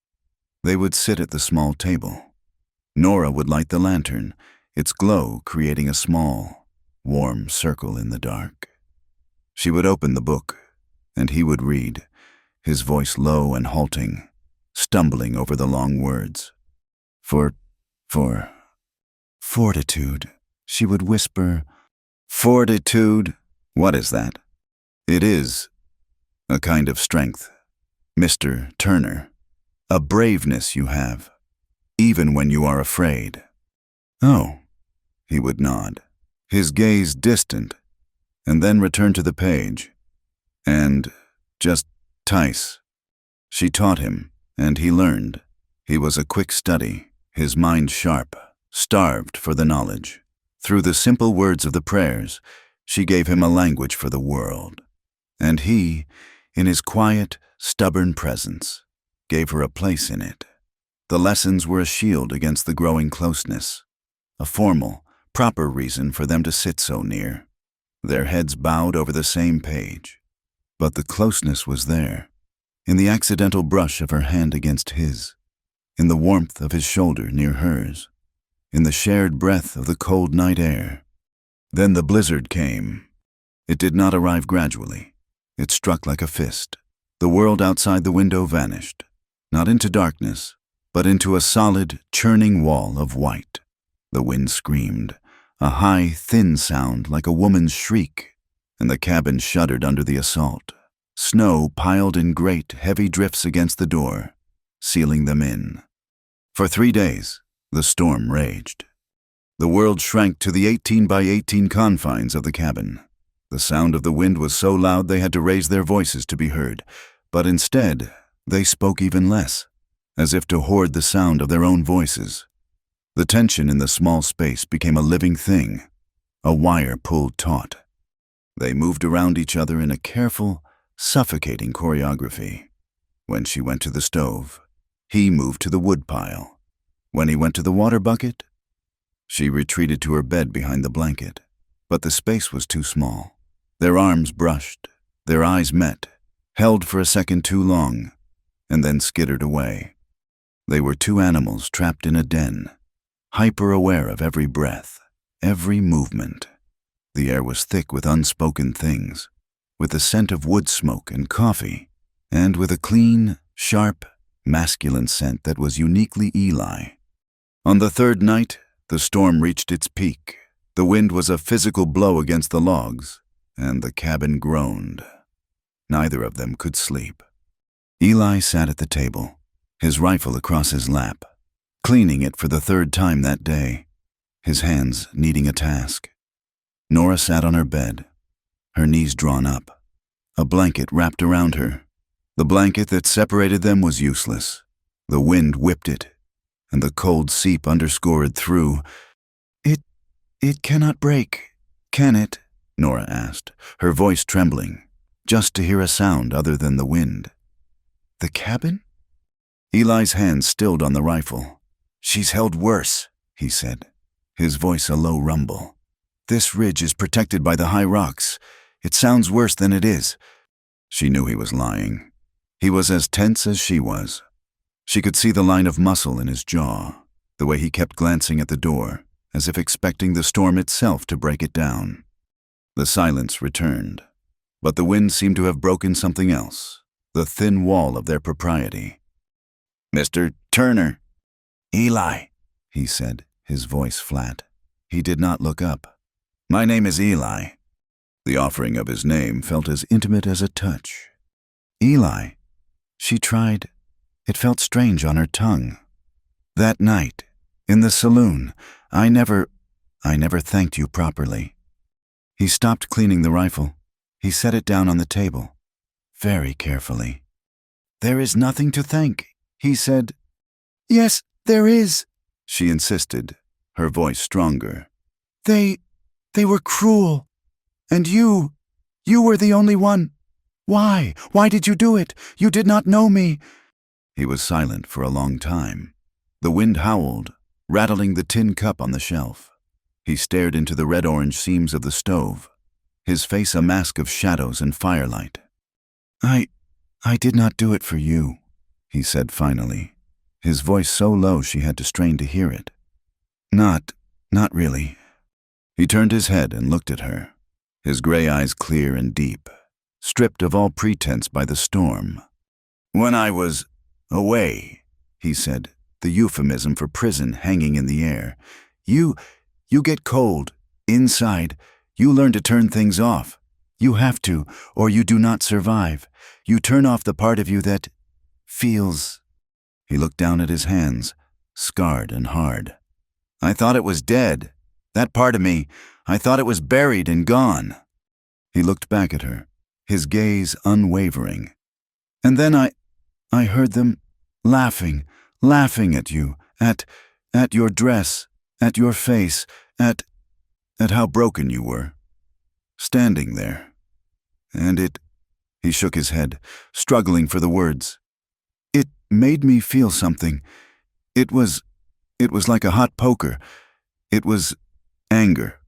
they would sit at the small table. Nora would light the lantern, its glow creating a small, warm circle in the dark. She would open the book, and he would read, his voice low and halting, stumbling over the long words. Fortitude, she would whisper. "Fortitude? What is that?" "It is a kind of strength, Mr. Turner. A braveness you have, even when you are afraid." "Oh," he would nod, his gaze distant, and then return to the page. "And just Tice." She taught him, and he learned. He was a quick study, his mind sharp, starved for the knowledge. Through the simple words of the prayers, she gave him a language for the world. And he, in his quiet, stubborn presence, gave her a place in it. The lessons were a shield against the growing closeness, a formal, proper reason for them to sit so near, their heads bowed over the same page. But the closeness was there, in the accidental brush of her hand against his, in the warmth of his shoulder near hers, in the shared breath of the cold night air. Then the blizzard came. It did not arrive gradually. It struck like a fist. The world outside the window vanished, not into darkness, but into a solid, churning wall of white. The wind screamed, a high, thin sound like a woman's shriek, and the cabin shuddered under the assault. Snow piled in great, heavy drifts against the door, sealing them in. For 3 days, the storm raged. The world shrank to the 18 by 18 confines of the cabin. The sound of the wind was so loud they had to raise their voices to be heard, but instead, they spoke even less, as if to hoard the sound of their own voices. The tension in the small space became a living thing, a wire pulled taut. They moved around each other in a careful, suffocating choreography. When she went to the stove, he moved to the woodpile. When he went to the water bucket, she retreated to her bed behind the blanket. But the space was too small. Their arms brushed, their eyes met, held for a second too long, and then skittered away. They were two animals trapped in a den, hyper-aware of every breath, every movement. The air was thick with unspoken things, with the scent of wood smoke and coffee, and with a clean, sharp, masculine scent that was uniquely Eli. On the third night, the storm reached its peak. The wind was a physical blow against the logs, and the cabin groaned. Neither of them could sleep. Eli sat at the table, his rifle across his lap, cleaning it for the third time that day, his hands needing a task. Nora sat on her bed, her knees drawn up, a blanket wrapped around her. The blanket that separated them was useless. The wind whipped it, and the cold seep underscored through. It cannot break, can it? Nora asked, her voice trembling, just to hear a sound other than the wind. The cabin? Eli's hand stilled on the rifle. She's held worse, he said, his voice a low rumble. This ridge is protected by the high rocks. It sounds worse than it is. She knew he was lying. He was as tense as she was. She could see the line of muscle in his jaw, the way he kept glancing at the door, as if expecting the storm itself to break it down. The silence returned, but the wind seemed to have broken something else, the thin wall of their propriety. "Mr. Turner." "Eli," he said, his voice flat. He did not look up. "My name is Eli." The offering of his name felt as intimate as a touch. Eli. She tried. It felt strange on her tongue. "That night, in the saloon, I never thanked you properly." He stopped cleaning the rifle. He set it down on the table, very carefully. "There is nothing to thank," he said. "Yes, there is," she insisted, her voice stronger. They were cruel. And you were the only one. Why? Why did you do it? You did not know me." He was silent for a long time. The wind howled, rattling the tin cup on the shelf. He stared into the red-orange seams of the stove, his face a mask of shadows and firelight. I did not do it for you," he said finally, his voice so low she had to strain to hear it. Not really." He turned his head and looked at her, his gray eyes clear and deep, stripped of all pretense by the storm. "When I was away," he said, the euphemism for prison hanging in the air, You get cold, inside. You learn to turn things off. You have to, or you do not survive. You turn off the part of you that feels." He looked down at his hands, scarred and hard. "I thought it was dead. That part of me, I thought it was buried and gone." He looked back at her, his gaze unwavering. "And then I heard them laughing at you, at your dress, at your face, at how broken you were. Standing there. And he shook his head, struggling for the words. "It made me feel something. It was like a hot poker. It was anger.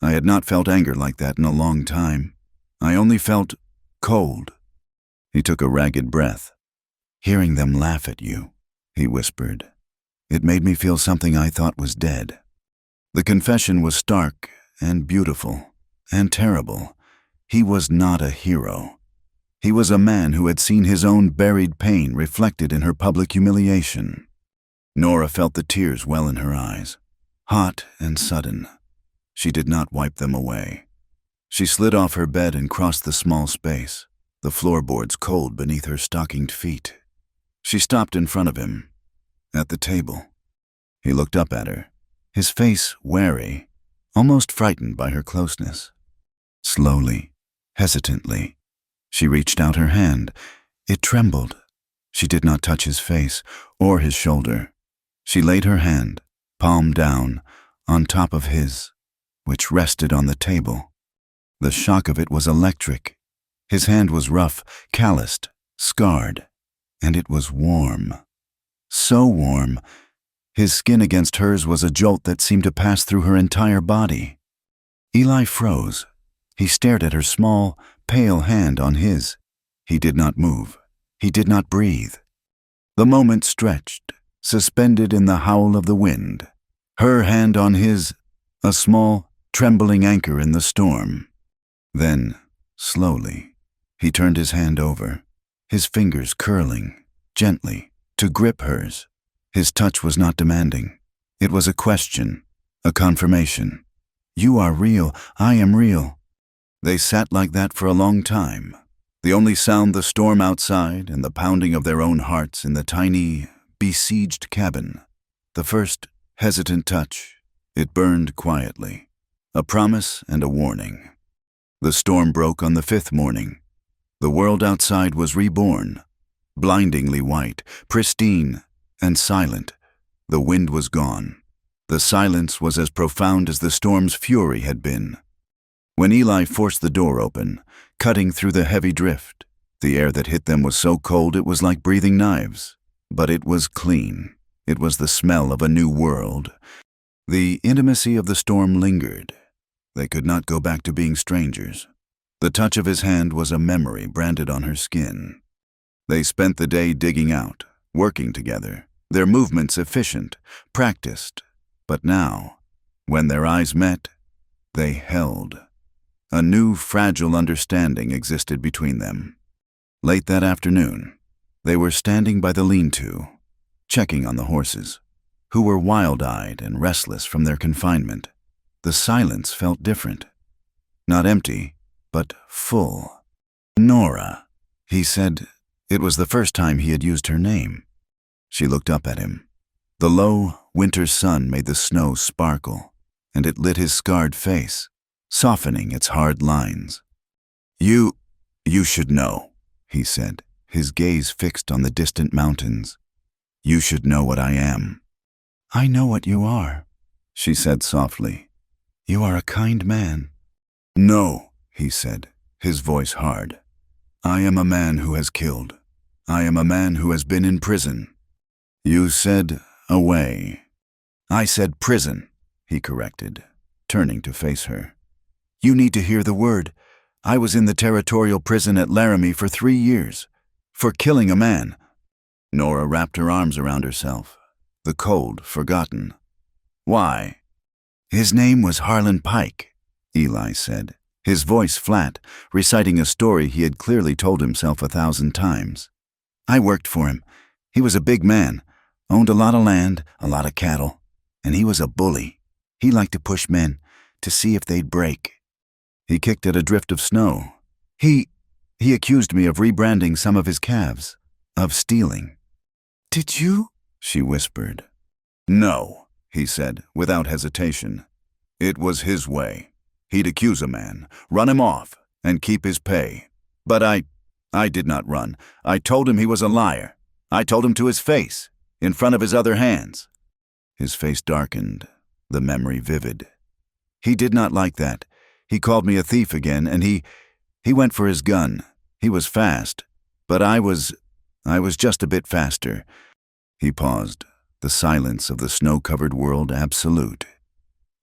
I had not felt anger like that in a long time. I only felt cold." He took a ragged breath. "Hearing them laugh at you," he whispered. "It made me feel something I thought was dead." The confession was stark and beautiful and terrible. He was not a hero. He was a man who had seen his own buried pain reflected in her public humiliation. Nora felt the tears well in her eyes, hot and sudden. She did not wipe them away. She slid off her bed and crossed the small space, the floorboards cold beneath her stockinged feet. She stopped in front of him, at the table. He looked up at her, his face wary, almost frightened by her closeness. Slowly, hesitantly, she reached out her hand. It trembled. She did not touch his face or his shoulder. She laid her hand, palm down, on top of his, which rested on the table. The shock of it was electric. His hand was rough, calloused, scarred, and it was warm. So warm. His skin against hers was a jolt that seemed to pass through her entire body. Eli froze. He stared at her small, pale hand on his. He did not move. He did not breathe. The moment stretched, suspended in the howl of the wind. Her hand on his, a small, trembling anchor in the storm. Then, Slowly, he turned his hand over, his fingers curling, gently, to grip hers. His touch was not demanding. It was a question, a confirmation. You are real, I am real. They sat like that for a long time, the only sound the storm outside and the pounding of their own hearts in the tiny, besieged cabin. The first hesitant touch, it burned quietly, a promise and a warning. The storm broke on the fifth morning. The world outside was reborn, blindingly white, pristine, and silent. The wind was gone. The silence was as profound as the storm's fury had been. When Eli forced the door open, cutting through the heavy drift, the air that hit them was so cold it was like breathing knives. But it was clean. It was the smell of a new world. The intimacy of the storm lingered. They could not go back to being strangers. The touch of his hand was a memory branded on her skin. They spent the day digging out, working together, their movements efficient, practiced. But now, when their eyes met, they held. A new, fragile understanding existed between them. Late that afternoon, they were standing by the lean-to, checking on the horses, who were wild-eyed and restless from their confinement. The silence felt different. Not empty, but full. Nora, he said. It was the first time he had used her name. She looked up at him. The low, winter sun made the snow sparkle, and it lit his scarred face, softening its hard lines. You should know, he said, his gaze fixed on the distant mountains. You should know what I am. I know what you are, she said softly. You are a kind man. No, he said, his voice hard. I am a man who has killed. I am a man who has been in prison. You said away. I said prison, he corrected, turning to face her. You need to hear the word. I was in the territorial prison at Laramie for 3 years, for killing a man. Nora wrapped her arms around herself, the cold forgotten. Why? His name was Harlan Pike, Eli said, his voice flat, reciting a story he had clearly told himself 1,000 times. I worked for him. He was a big man, owned a lot of land, a lot of cattle, and he was a bully. He liked to push men, to see if they'd break. He kicked at a drift of snow. He accused me of rebranding some of his calves, of stealing. Did you? She whispered. No, he said, without hesitation. It was his way. He'd accuse a man, run him off, and keep his pay. But I did not run. I told him he was a liar. I told him to his face, in front of his other hands. His face darkened, the memory vivid. He did not like that. He called me a thief again, and he went for his gun. He was fast, but I was just a bit faster. He paused, the silence of the snow-covered world absolute.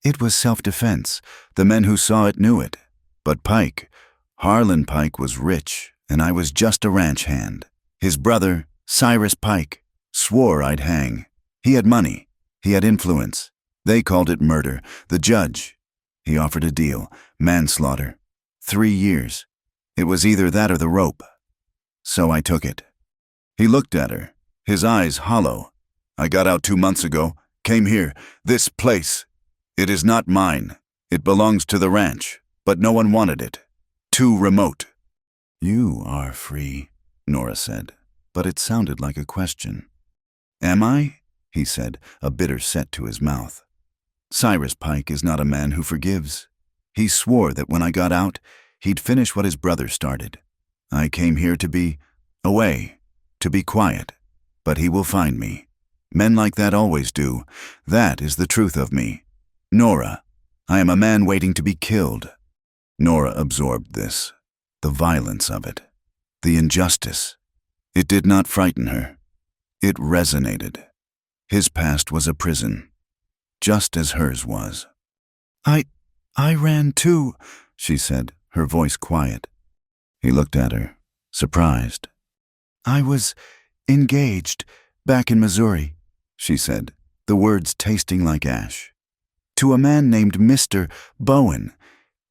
It was self-defense. The men who saw it knew it. But Pike, Harlan Pike, was rich, and I was just a ranch hand. His brother, Cyrus Pike, swore I'd hang. He had money. He had influence. They called it murder. The judge, he offered a deal, manslaughter, 3 years. It was either that or the rope. So I took it. He looked at her, his eyes hollow. I got out 2 months ago, came here, this place. It is not mine. It belongs to the ranch, but no one wanted it. Too remote. You are free, Nora said, but it sounded like a question. Am I? He said, a bitter set to his mouth. Cyrus Pike is not a man who forgives. He swore that when I got out, he'd finish what his brother started. I came here to be away, to be quiet, but he will find me. Men like that always do. That is the truth of me. Nora, I am a man waiting to be killed. Nora absorbed this, the violence of it, the injustice. It did not frighten her. It resonated. His past was a prison, just as hers was. I ran too, she said, her voice quiet. He looked at her, surprised. I was engaged back in Missouri, she said, the words tasting like ash. To a man named Mr. Bowen.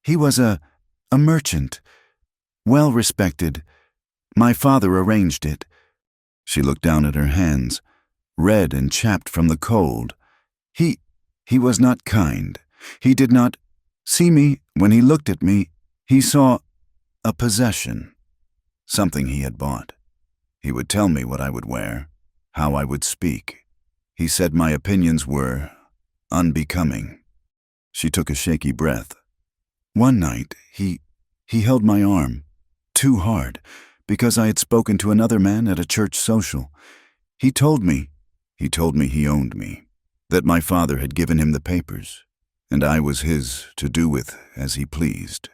He was a merchant. Well respected. My father arranged it." She looked down at her hands, red and chapped from the cold. He was not kind. He did not see me. When he looked at me, he saw a possession, something he had bought. He would tell me what I would wear, how I would speak. He said my opinions were unbecoming. She took a shaky breath. One night, he held my arm, too hard, because I had spoken to another man at a church social. He told me he owned me, that my father had given him the papers, and I was his to do with as he pleased.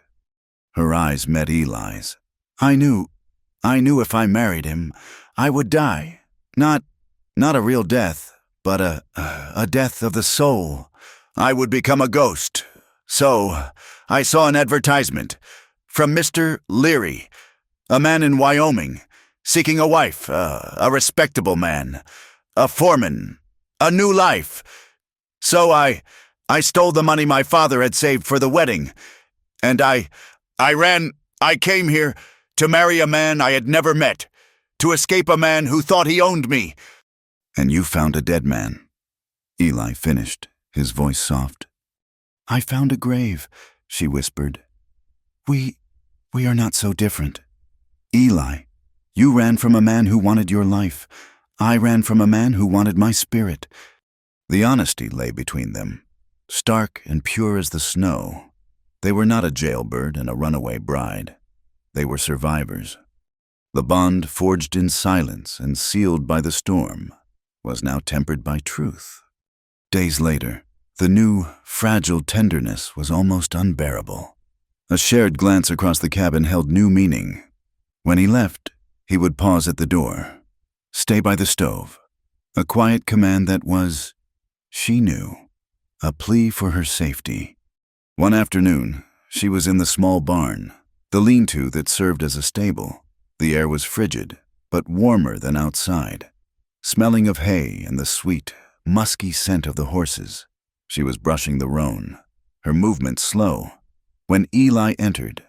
Her eyes met Eli's. I knew if I married him, I would die. Not a real death, but a death of the soul. I would become a ghost. So, I saw an advertisement from Mr. Leary, a man in Wyoming, seeking a wife, a respectable man, a foreman, a new life. So I stole the money my father had saved for the wedding, and I came here to marry a man I had never met, to escape a man who thought he owned me." "And you found a dead man," Eli finished, his voice soft. "I found a grave," she whispered. We are not so different. Eli, you ran from a man who wanted your life. I ran from a man who wanted my spirit." The honesty lay between them, stark and pure as the snow. They were not a jailbird and a runaway bride. They were survivors. The bond forged in silence and sealed by the storm was now tempered by truth. Days later, the new, fragile tenderness was almost unbearable. A shared glance across the cabin held new meaning. When he left, he would pause at the door. Stay by the stove. A quiet command that was, she knew, a plea for her safety. One afternoon, she was in the small barn, the lean-to that served as a stable. The air was frigid, but warmer than outside, smelling of hay and the sweet, musky scent of the horses. She was brushing the roan, her movements slow, when Eli entered.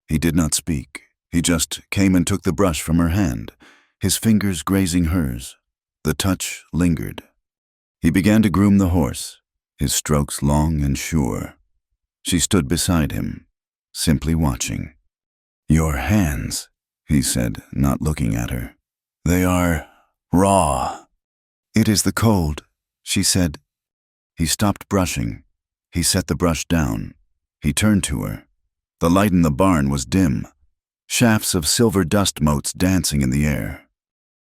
He did not speak. He just came and took the brush from her hand, his fingers grazing hers. The touch lingered. He began to groom the horse, his strokes long and sure. She stood beside him, simply watching. "Your hands," he said, not looking at her. "They are raw." "It is the cold," she said. He stopped brushing. He set the brush down. He turned to her. The light in the barn was dim, shafts of silver dust motes dancing in the air.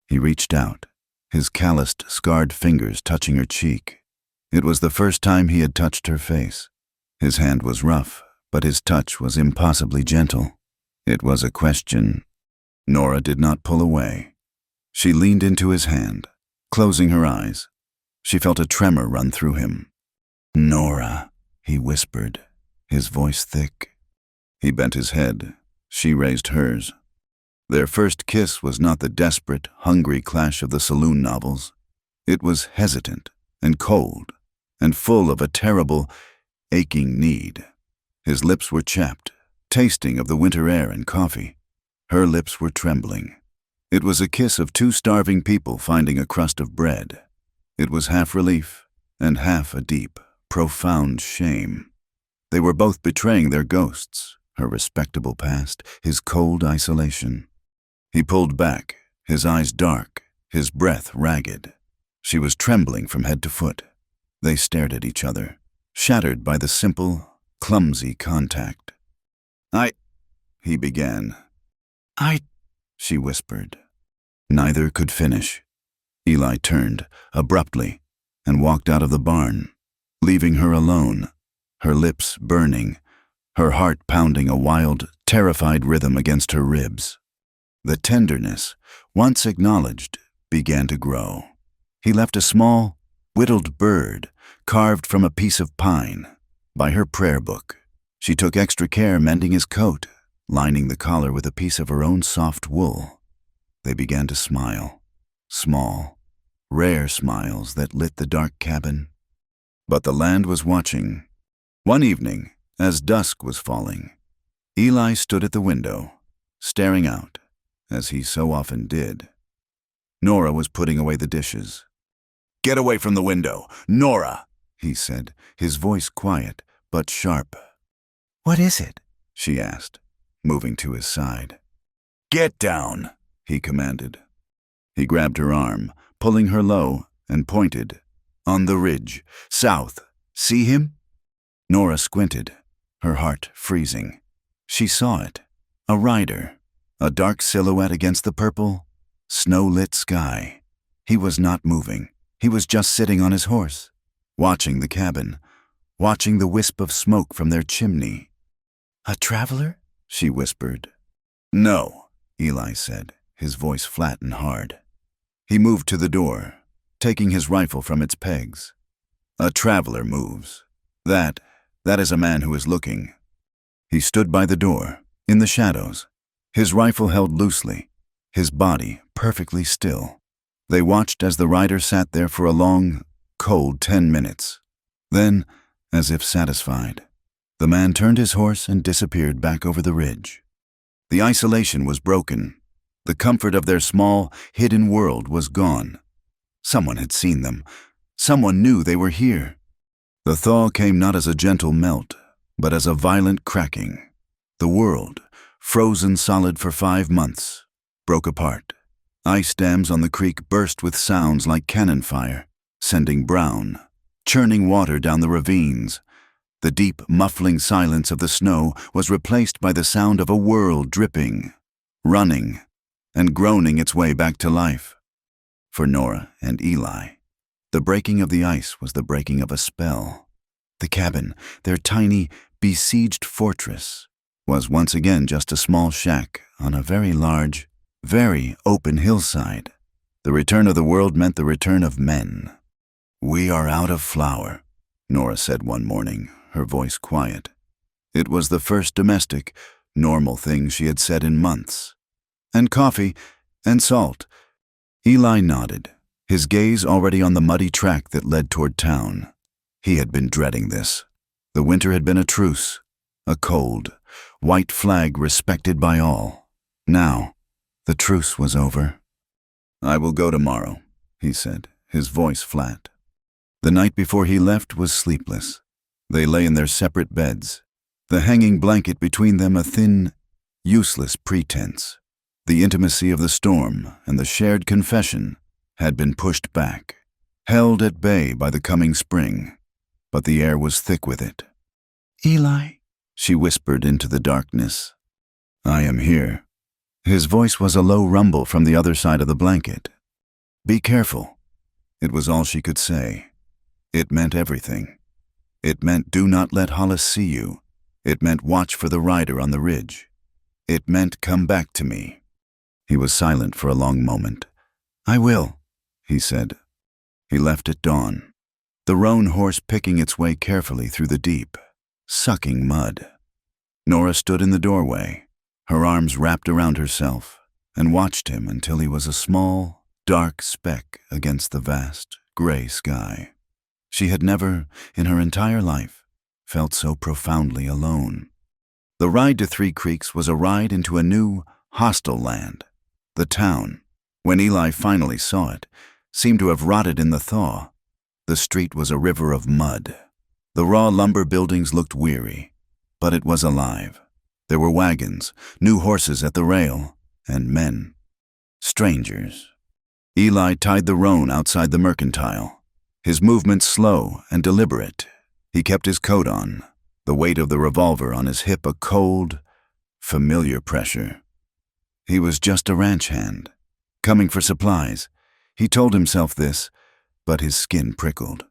He reached out, his calloused, scarred fingers touching her cheek. It was the first time he had touched her face. His hand was rough, but his touch was impossibly gentle. It was a question. Nora did not pull away. She leaned into his hand, closing her eyes. She felt a tremor run through him. "Nora," he whispered, his voice thick. He bent his head. She raised hers. Their first kiss was not the desperate, hungry clash of the saloon novels. It was hesitant and cold and full of a terrible, aching need. His lips were chapped, tasting of the winter air and coffee. Her lips were trembling. It was a kiss of two starving people finding a crust of bread. It was half relief and half a deep, profound shame. They were both betraying their ghosts, her respectable past, his cold isolation. He pulled back, his eyes dark, his breath ragged. She was trembling from head to foot. They stared at each other, shattered by the simple, clumsy contact. He began. She whispered. Neither could finish. Eli turned, abruptly, and walked out of the barn, leaving her alone, her lips burning, her heart pounding a wild, terrified rhythm against her ribs. The tenderness, once acknowledged, began to grow. He left a small, whittled bird, carved from a piece of pine, by her prayer book. She took extra care mending his coat, lining the collar with a piece of her own soft wool. They began to smile, small, rare smiles that lit the dark cabin. But the land was watching. One evening, as dusk was falling, Eli stood at the window, staring out, as he so often did. Nora was putting away the dishes. "Get away from the window, Nora," he said, his voice quiet but sharp. "What is it?" she asked, moving to his side. "Get down," he commanded. He grabbed her arm, pulling her low, and pointed. "On the ridge, south. See him?" Nora squinted, her heart freezing. She saw it. A rider, a dark silhouette against the purple, snow-lit sky. He was not moving. He was just sitting on his horse, watching the cabin, watching the wisp of smoke from their chimney. "A traveler?" she whispered. "No," Eli said, his voice flat and hard. He moved to the door, taking his rifle from its pegs. "A traveler moves. That is a man who is looking." He stood by the door, in the shadows, his rifle held loosely, his body perfectly still. They watched as the rider sat there for a long, cold 10 minutes. Then, as if satisfied, the man turned his horse and disappeared back over the ridge. The isolation was broken. The comfort of their small, hidden world was gone. Someone had seen them. Someone knew they were here. The thaw came not as a gentle melt, but as a violent cracking. The world, frozen solid for 5 months, broke apart. Ice dams on the creek burst with sounds like cannon fire, sending brown, churning water down the ravines. The deep, muffling silence of the snow was replaced by the sound of a world dripping, running, and groaning its way back to life. For Nora and Eli, the breaking of the ice was the breaking of a spell. The cabin, their tiny, besieged fortress, was once again just a small shack on a very large, very open hillside. The return of the world meant the return of men. "We are out of flour," Nora said one morning, her voice quiet. It was the first domestic, normal thing she had said in months. "And coffee, and salt." Eli nodded, his gaze already on the muddy track that led toward town. He had been dreading this. The winter had been a truce, a cold, white flag respected by all. Now, the truce was over. "I will go tomorrow," he said, his voice flat. The night before he left was sleepless. They lay in their separate beds, the hanging blanket between them a thin, useless pretense. The intimacy of the storm and the shared confession had been pushed back, held at bay by the coming spring, but the air was thick with it. "Eli," she whispered into the darkness. "I am here." His voice was a low rumble from the other side of the blanket. "Be careful." It was all she could say. It meant everything. It meant do not let Hollis see you. It meant watch for the rider on the ridge. It meant come back to me. He was silent for a long moment. "I will," he said. He left at dawn, the roan horse picking its way carefully through the deep, sucking mud. Nora stood in the doorway, her arms wrapped around herself, and watched him until he was a small, dark speck against the vast, gray sky. She had never, in her entire life, felt so profoundly alone. The ride to Three Creeks was a ride into a new, hostile land. The town, when Eli finally saw it, seemed to have rotted in the thaw. The street was a river of mud. The raw lumber buildings looked weary, but it was alive. There were wagons, new horses at the rail, and men. Strangers. Eli tied the roan outside the mercantile, his movements slow and deliberate. He kept his coat on, the weight of the revolver on his hip a cold, familiar pressure. He was just a ranch hand, coming for supplies. He told himself this, but his skin prickled.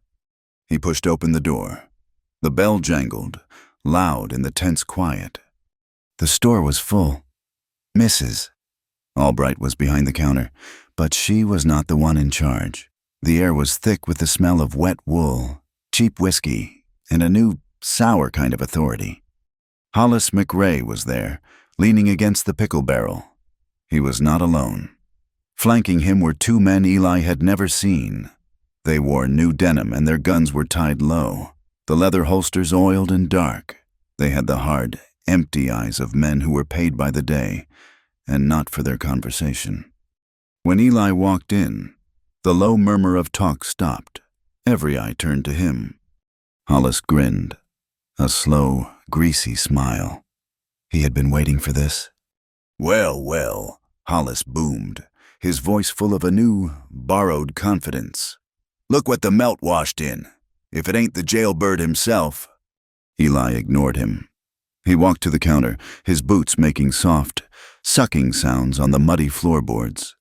He pushed open the door. The bell jangled, loud in the tense quiet. The store was full. Mrs. Albright was behind the counter, but she was not the one in charge. The air was thick with the smell of wet wool, cheap whiskey, and a new, sour kind of authority. Hollis McRae was there, leaning against the pickle barrel. He was not alone. Flanking him were 2 men Eli had never seen. They wore new denim and their guns were tied low, the leather holsters oiled and dark. They had the hard, empty eyes of men who were paid by the day, and not for their conversation. When Eli walked in, the low murmur of talk stopped. Every eye turned to him. Hollis grinned, a slow, greasy smile. He had been waiting for this. "Well, well," Hollis boomed, his voice full of a new, borrowed confidence. "Look what the melt washed in. If it ain't the jailbird himself." Eli ignored him. He walked to the counter, his boots making soft, sucking sounds on the muddy floorboards.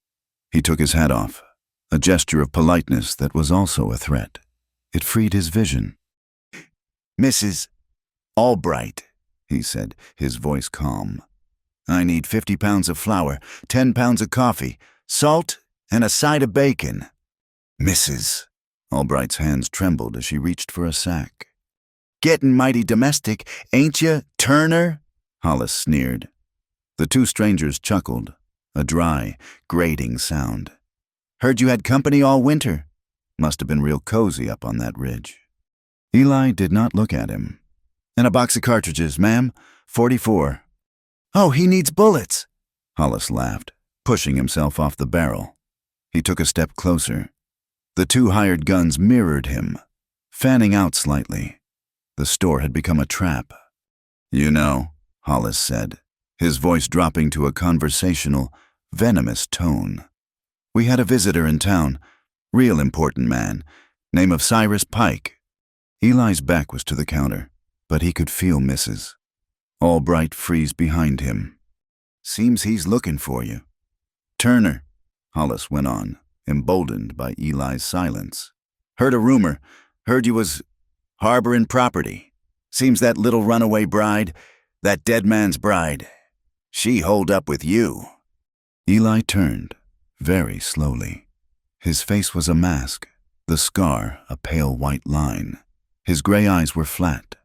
He took his hat off, a gesture of politeness that was also a threat. It freed his vision. "Mrs. Albright," he said, his voice calm. "I need 50 pounds of flour, 10 pounds of coffee, salt, and a side of bacon." "Mrs." Albright's hands trembled as she reached for a sack. "Gettin' mighty domestic, ain't you, Turner?" Hollis sneered. The two strangers chuckled, a dry, grating sound. "Heard you had company all winter." Must have been real cozy up on that ridge. Eli did not look at him. "And a box of cartridges, ma'am, 44. "Oh, he needs bullets." Hollis laughed, pushing himself off the barrel. He took a step closer. The two hired guns mirrored him, fanning out slightly. The store had become a trap. "You know," Hollis said, his voice dropping to a conversational, venomous tone. "We had a visitor in town, real important man, name of Cyrus Pike." Eli's back was to the counter, but he could feel Mrs. Albright freeze behind him. "Seems he's looking for you." "Turner," Hollis went on, emboldened by Eli's silence. "Heard a rumor. Heard you was harboring property. Seems that little runaway bride, that dead man's bride, she holed up with you." Eli turned, very slowly. His face was a mask, the scar a pale white line. His gray eyes were flat,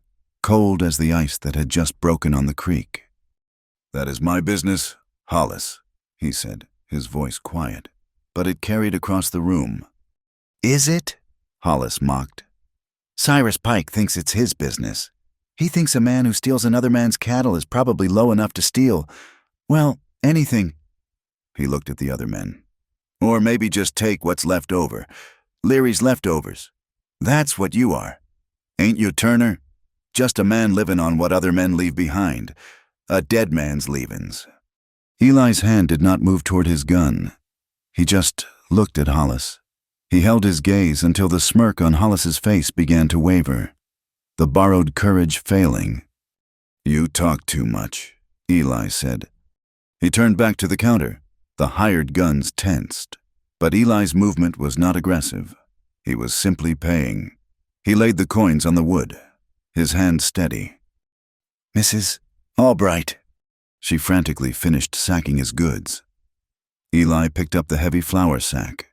cold as the ice that had just broken on the creek. "That is my business, Hollis," he said, his voice quiet, but it carried across the room. "Is it?" Hollis mocked. "Cyrus Pike thinks it's his business. He thinks a man who steals another man's cattle is probably low enough to steal, well, anything." He looked at the other men. "Or maybe just take what's left over. Leary's leftovers. That's what you are. Ain't you, Turner? Just a man living on what other men leave behind. A dead man's leavin's." Eli's hand did not move toward his gun. He just looked at Hollis. He held his gaze until the smirk on Hollis's face began to waver, the borrowed courage failing. "You talk too much," Eli said. He turned back to the counter. The hired guns tensed. But Eli's movement was not aggressive. He was simply paying. He laid the coins on the wood, his hand steady. "Mrs. Albright." She frantically finished sacking his goods. Eli picked up the heavy flour sack,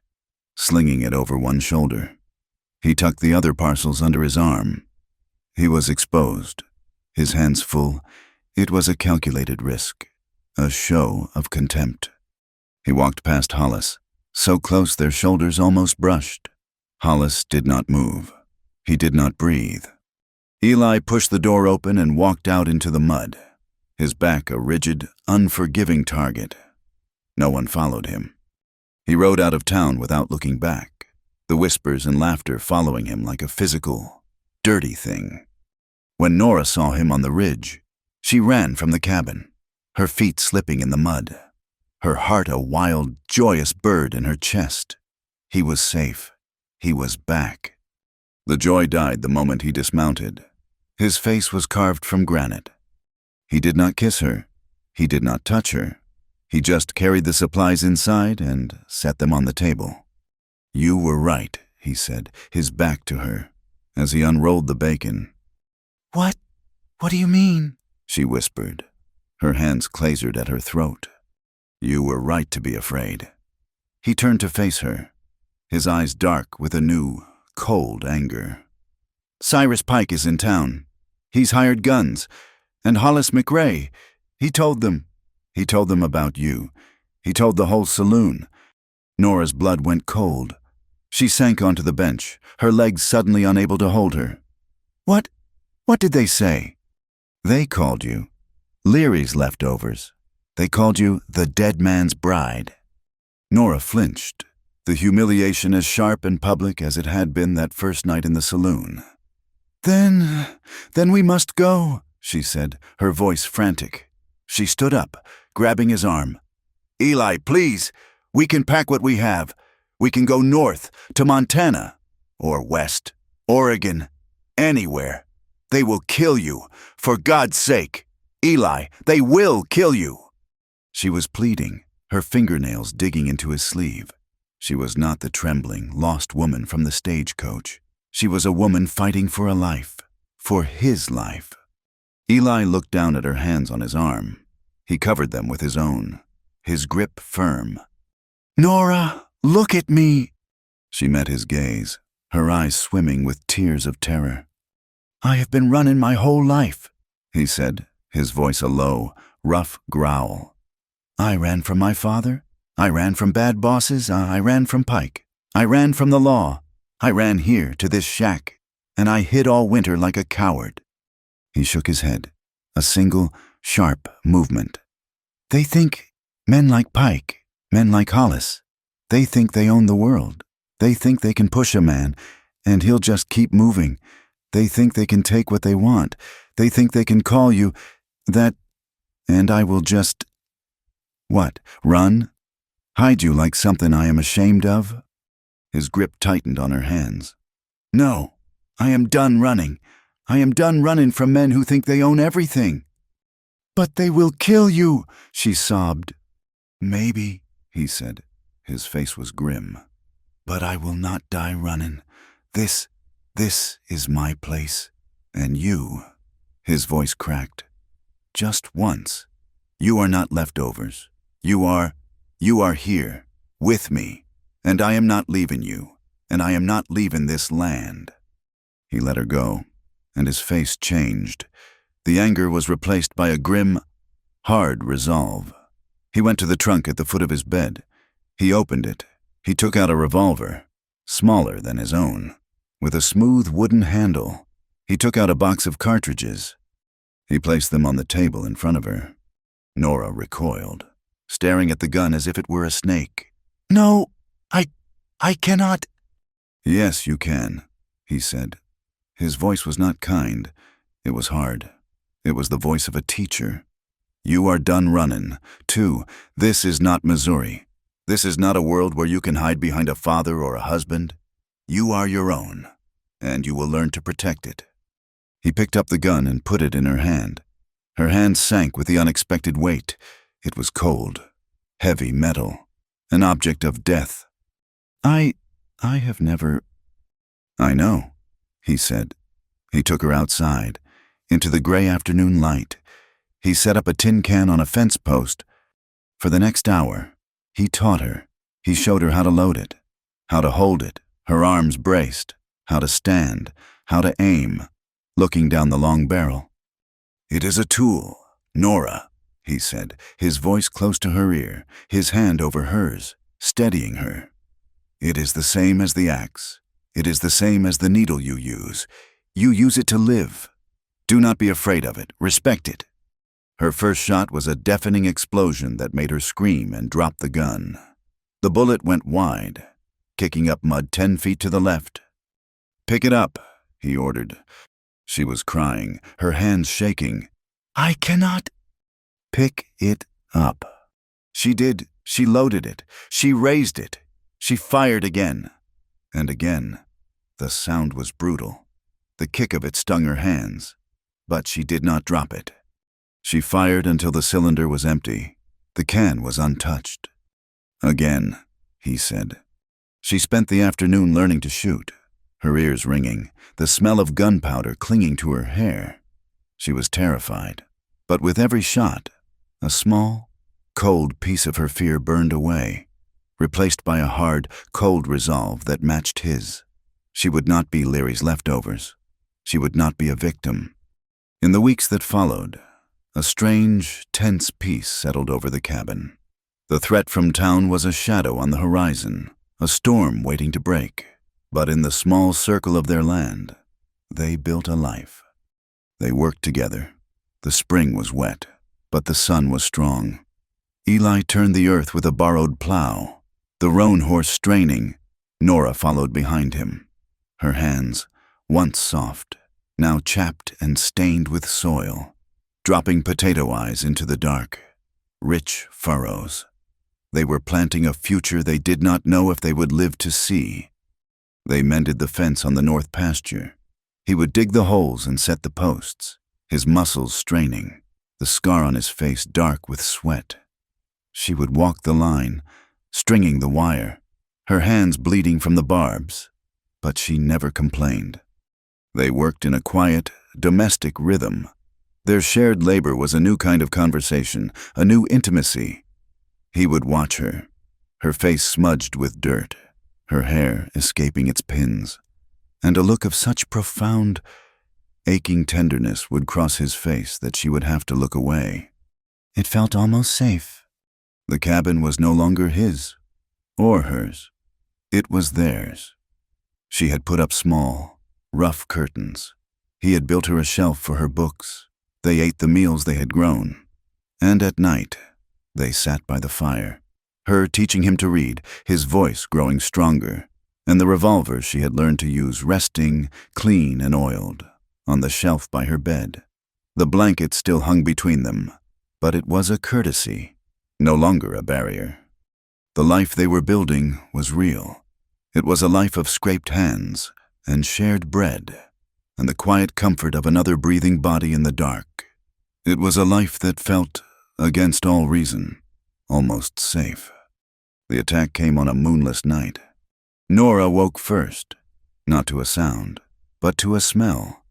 slinging it over one shoulder. He tucked the other parcels under his arm. He was exposed, his hands full. It was a calculated risk, a show of contempt. He walked past Hollis, so close their shoulders almost brushed. Hollis did not move. He did not breathe. Eli pushed the door open and walked out into the mud, his back a rigid, unforgiving target. No one followed him. He rode out of town without looking back, the whispers and laughter following him like a physical, dirty thing. When Nora saw him on the ridge, she ran from the cabin, her feet slipping in the mud, her heart a wild, joyous bird in her chest. He was safe. He was back. The joy died the moment he dismounted. His face was carved from granite. He did not kiss her. He did not touch her. He just carried the supplies inside and set them on the table. "You were right," he said, his back to her, as he unrolled the bacon. What? What do you mean?" She whispered, her hands clazered at her throat. "You were right to be afraid." He turned to face her, his eyes dark with a new, cold anger. "Cyrus Pike is in town. He's hired guns. And Hollis McRae, he told them about you. He told the whole saloon." Nora's blood went cold. She sank onto the bench, her legs suddenly unable to hold her. What did they say?" "They called you Leary's leftovers." They called you the dead man's bride. Nora flinched, the humiliation as sharp and public as it had been that first night in the saloon. Then we must go, she said, her voice frantic. She stood up, grabbing his arm. Eli, please, we can pack what we have. We can go north, to Montana, or west, Oregon, anywhere. They will kill you, for God's sake. Eli, they will kill you. She was pleading, her fingernails digging into his sleeve. She was not the trembling, lost woman from the stagecoach. She was a woman fighting for a life, for his life. Eli looked down at her hands on his arm. He covered them with his own, his grip firm. Nora, look at me. She met his gaze, her eyes swimming with tears of terror. I have been running my whole life, he said, his voice a low, rough growl. I ran from my father. I ran from bad bosses. I ran from Pike. I ran from the law. I ran here to this shack, and I hid all winter like a coward. He shook his head, a single, sharp movement. They think men like Pike, men like Hollis, they think they own the world. They think they can push a man, and he'll just keep moving. They think they can take what they want. They think they can call you that, and I will just... What, run? Hide you like something I am ashamed of? His grip tightened on her hands. No, I am done running. I am done running from men who think they own everything. But they will kill you, she sobbed. Maybe, he said. His face was grim. But I will not die running. This is my place. And you, his voice cracked. Just once. You are not leftovers. You are here, with me, and I am not leaving you, and I am not leaving this land. He let her go, and his face changed. The anger was replaced by a grim, hard resolve. He went to the trunk at the foot of his bed. He opened it. He took out a revolver, smaller than his own, with a smooth wooden handle. He took out a box of cartridges. He placed them on the table in front of her. Nora recoiled, staring at the gun as if it were a snake. No, I cannot. Yes, you can, he said. His voice was not kind. It was hard. It was the voice of a teacher. You are done running. Too, this is not Missouri. This is not a world where you can hide behind a father or a husband. You are your own, and you will learn to protect it. He picked up the gun and put it in her hand. Her hand sank with the unexpected weight. It was cold, heavy metal, an object of death. I have never... I know, he said. He took her outside, into the gray afternoon light. He set up a tin can on a fence post. For the next hour, he taught her. He showed her how to load it, how to hold it, her arms braced, how to stand, how to aim, looking down the long barrel. It is a tool, Nora, he said, his voice close to her ear, his hand over hers, steadying her. It is the same as the axe. It is the same as the needle you use. You use it to live. Do not be afraid of it. Respect it. Her first shot was a deafening explosion that made her scream and drop the gun. The bullet went wide, kicking up mud 10 feet to the left. Pick it up, he ordered. She was crying, her hands shaking. I cannot. Pick it up. She did. She loaded it. She raised it. She fired again. And again. The sound was brutal. The kick of it stung her hands. But she did not drop it. She fired until the cylinder was empty. The can was untouched. Again, he said. She spent the afternoon learning to shoot, her ears ringing, the smell of gunpowder clinging to her hair. She was terrified, but with every shot, a small, cold piece of her fear burned away, replaced by a hard, cold resolve that matched his. She would not be Leary's leftovers. She would not be a victim. In the weeks that followed, a strange, tense peace settled over the cabin. The threat from town was a shadow on the horizon, a storm waiting to break. But in the small circle of their land, they built a life. They worked together. The spring was wet, but the sun was strong. Eli turned the earth with a borrowed plow, the roan horse straining. Nora followed behind him. Her hands, once soft, now chapped and stained with soil, dropping potato eyes into the dark, rich furrows. They were planting a future they did not know if they would live to see. They mended the fence on the north pasture. He would dig the holes and set the posts, his muscles straining, the scar on his face dark with sweat. She would walk the line, stringing the wire, her hands bleeding from the barbs, but she never complained. They worked in a quiet, domestic rhythm. Their shared labor was a new kind of conversation, a new intimacy. He would watch her, her face smudged with dirt, her hair escaping its pins, and a look of such profound, aching tenderness would cross his face that she would have to look away. It felt almost safe. The cabin was no longer his, or hers. It was theirs. She had put up small, rough curtains. He had built her a shelf for her books. They ate the meals they had grown. And at night, they sat by the fire, her teaching him to read, his voice growing stronger, and the revolver she had learned to use resting, clean and oiled, on the shelf by her bed. The blanket still hung between them, but it was a courtesy, no longer a barrier. The life they were building was real. It was a life of scraped hands and shared bread, and the quiet comfort of another breathing body in the dark. It was a life that felt, against all reason, almost safe. The attack came on a moonless night. Nora woke first, not to a sound, but to a smell,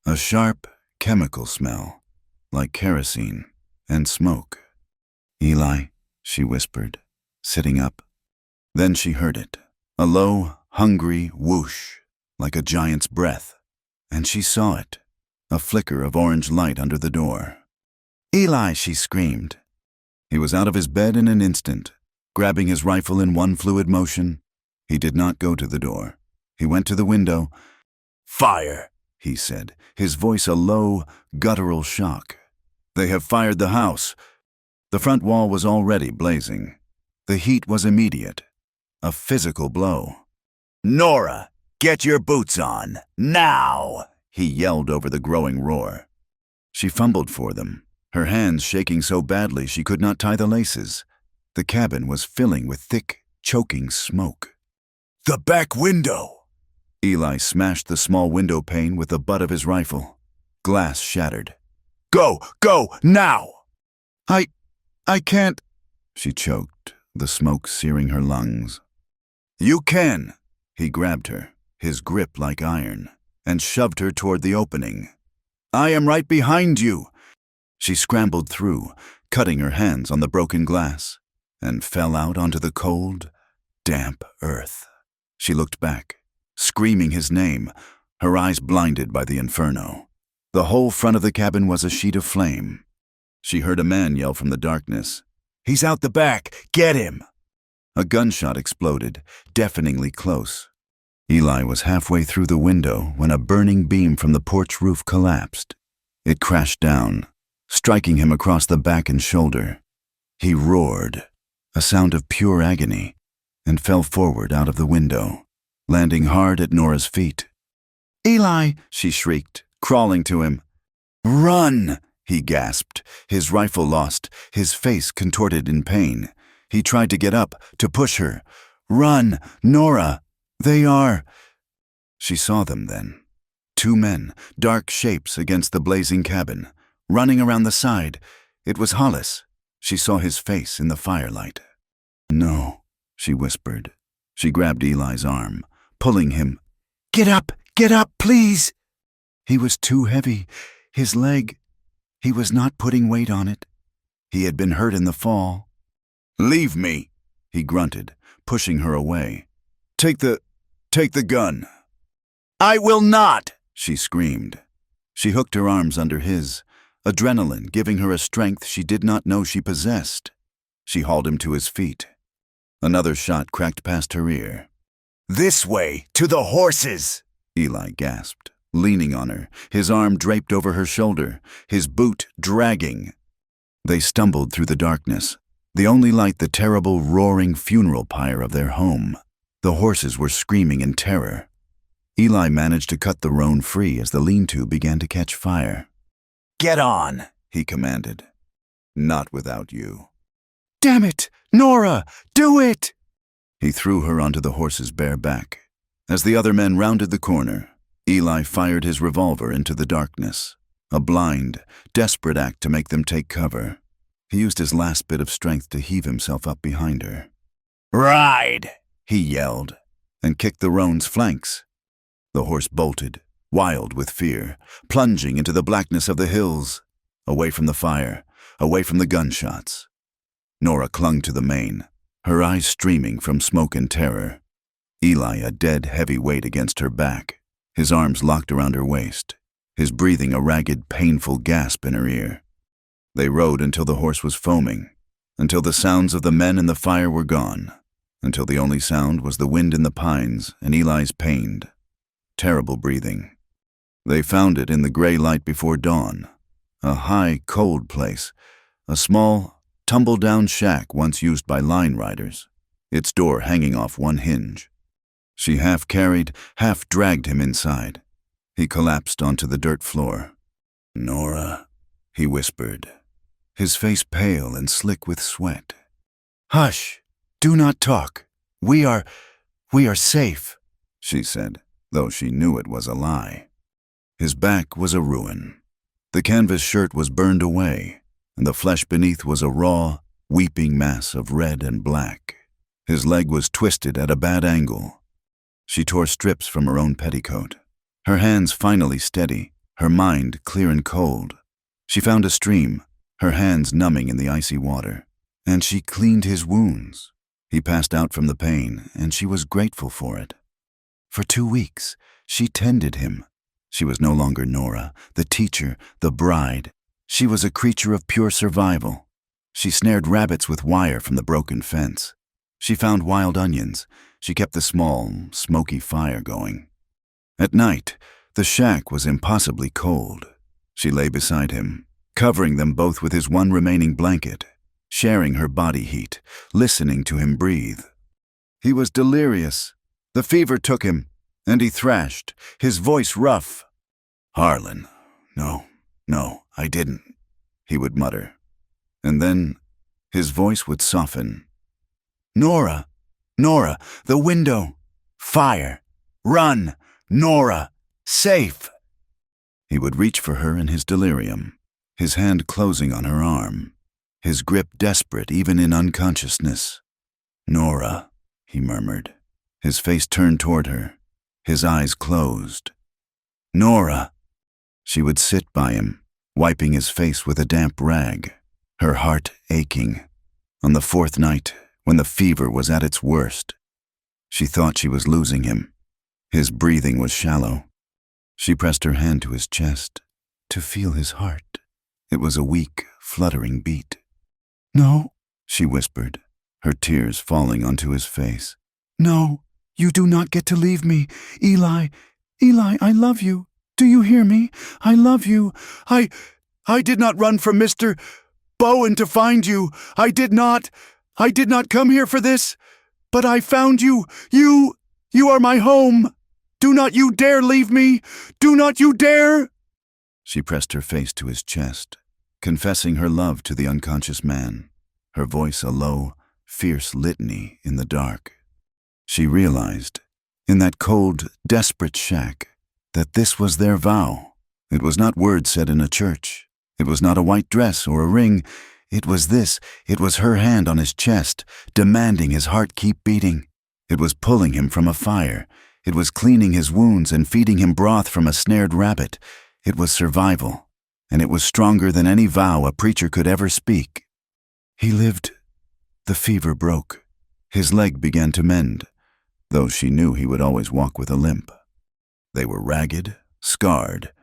a sharp, chemical smell, like kerosene and smoke. "Eli," she whispered, sitting up. Then she heard it, a low, hungry whoosh, like a giant's breath, and she saw it, a flicker of orange light under the door. "Eli," she screamed. He was out of his bed in an instant, grabbing his rifle in one fluid motion. He did not go to the door. He went to the window. "Fire," he said, his voice a low, guttural shock. "They have fired the house." The front wall was already blazing. The heat was immediate, a physical blow. "Nora, get your boots on, now!" he yelled over the growing roar. She fumbled for them, her hands shaking so badly she could not tie the laces. The cabin was filling with thick, choking smoke. "The back window!" Eli smashed the small window pane with the butt of his rifle. Glass shattered. "Go, now!" I can't," she choked, the smoke searing her lungs. "You can." He grabbed her, his grip like iron, and shoved her toward the opening. "I am right behind you." She scrambled through, cutting her hands on the broken glass, and fell out onto the cold, damp earth. She looked back, screaming his name, her eyes blinded by the inferno. The whole front of the cabin was a sheet of flame. She heard a man yell from the darkness, "He's out the back! Get him!" A gunshot exploded, deafeningly close. Eli was halfway through the window when a burning beam from the porch roof collapsed. It crashed down, striking him across the back and shoulder. He roared, a sound of pure agony, and fell forward out of the window, landing hard at Nora's feet. "Eli," she shrieked, crawling to him. "Run!" he gasped, his rifle lost, his face contorted in pain. He tried to get up, to push her. "Run, Nora! They are—" She saw them then. Two men, dark shapes against the blazing cabin, running around the side. It was Hollis. She saw his face in the firelight. "No," she whispered. She grabbed Eli's arm, pulling him. Get up, please!" He was too heavy. His leg, he was not putting weight on it. He had been hurt in the fall. "Leave me," he grunted, pushing her away. Take the gun." "I will not," she screamed. She hooked her arms under his, adrenaline giving her a strength she did not know she possessed. She hauled him to his feet. Another shot cracked past her ear. "This way, to the horses!" Eli gasped, leaning on her, his arm draped over her shoulder, his boot dragging. They stumbled through the darkness, The only light the terrible, roaring funeral pyre of their home. The horses were screaming in terror. Eli managed to cut the roan free as the lean-to began to catch fire. "Get on," he commanded. "Not without you." Damn it! Nora! Do it! He threw her onto the horse's bare back. As the other men rounded the corner, Eli fired his revolver into the darkness, a blind, desperate act to make them take cover. He used his last bit of strength to heave himself up behind her. "Ride!" he yelled, and kicked the roan's flanks. The horse bolted, wild with fear, plunging into the blackness of the hills, away from the fire, away from the gunshots. Nora clung to the mane, her eyes streaming from smoke and terror. Eli a dead, heavy weight against her back, his arms locked around her waist, his breathing a ragged, painful gasp in her ear. They rode until the horse was foaming, until the sounds of the men and the fire were gone, until the only sound was the wind in the pines and Eli's pained, terrible breathing. They found it in the gray light before dawn, a high, cold place, a small, tumble-down shack once used by line riders, its door hanging off one hinge. She half carried, half dragged him inside. He collapsed onto the dirt floor. "Nora," he whispered, his face pale and slick with sweat. Hush! Do not talk. We are safe, she said, though she knew it was a lie. His back was a ruin. The canvas shirt was burned away, and the flesh beneath was a raw, weeping mass of red and black. His leg was twisted at a bad angle. She tore strips from her own petticoat, her hands finally steady, her mind clear and cold. She found a stream, her hands numbing in the icy water, and she cleaned his wounds. He passed out from the pain, and she was grateful for it. For 2 weeks, she tended him. She was no longer Nora, the teacher, the bride. She was a creature of pure survival. She snared rabbits with wire from the broken fence. She found wild onions. She kept the small, smoky fire going. At night, the shack was impossibly cold. She lay beside him, covering them both with his one remaining blanket, sharing her body heat, listening to him breathe. He was delirious. The fever took him, and he thrashed, his voice rough. "Harlan, no, I didn't," he would mutter. And then his voice would soften. Nora, the window. Fire. Run, Nora, safe." He would reach for her in his delirium, his hand closing on her arm, his grip desperate even in unconsciousness. "Nora," he murmured, his face turned toward her, his eyes closed. "Nora." She would sit by him, wiping his face with a damp rag, her heart aching. On the 4th night, when the fever was at its worst, she thought she was losing him. His breathing was shallow. She pressed her hand to his chest to feel his heart. It was a weak, fluttering beat. No, she whispered, her tears falling onto his face. No, you do not get to leave me. Eli, I love you. Do you hear me? I love you. I did not run from Mr. Bowen to find you. I did not come here for this. But I found you. You are my home. Do not you dare leave me. Do not you dare. She pressed her face to his chest, confessing her love to the unconscious man, her voice a low, fierce litany in the dark. She realized, in that cold, desperate shack, that this was their vow. It was not words said in a church. It was not a white dress or a ring. It was this. It was her hand on his chest, demanding his heart keep beating. It was pulling him from a fire. It was cleaning his wounds and feeding him broth from a snared rabbit. It was survival, and it was stronger than any vow a preacher could ever speak. He lived. The fever broke. His leg began to mend, though she knew he would always walk with a limp. They were ragged, scarred,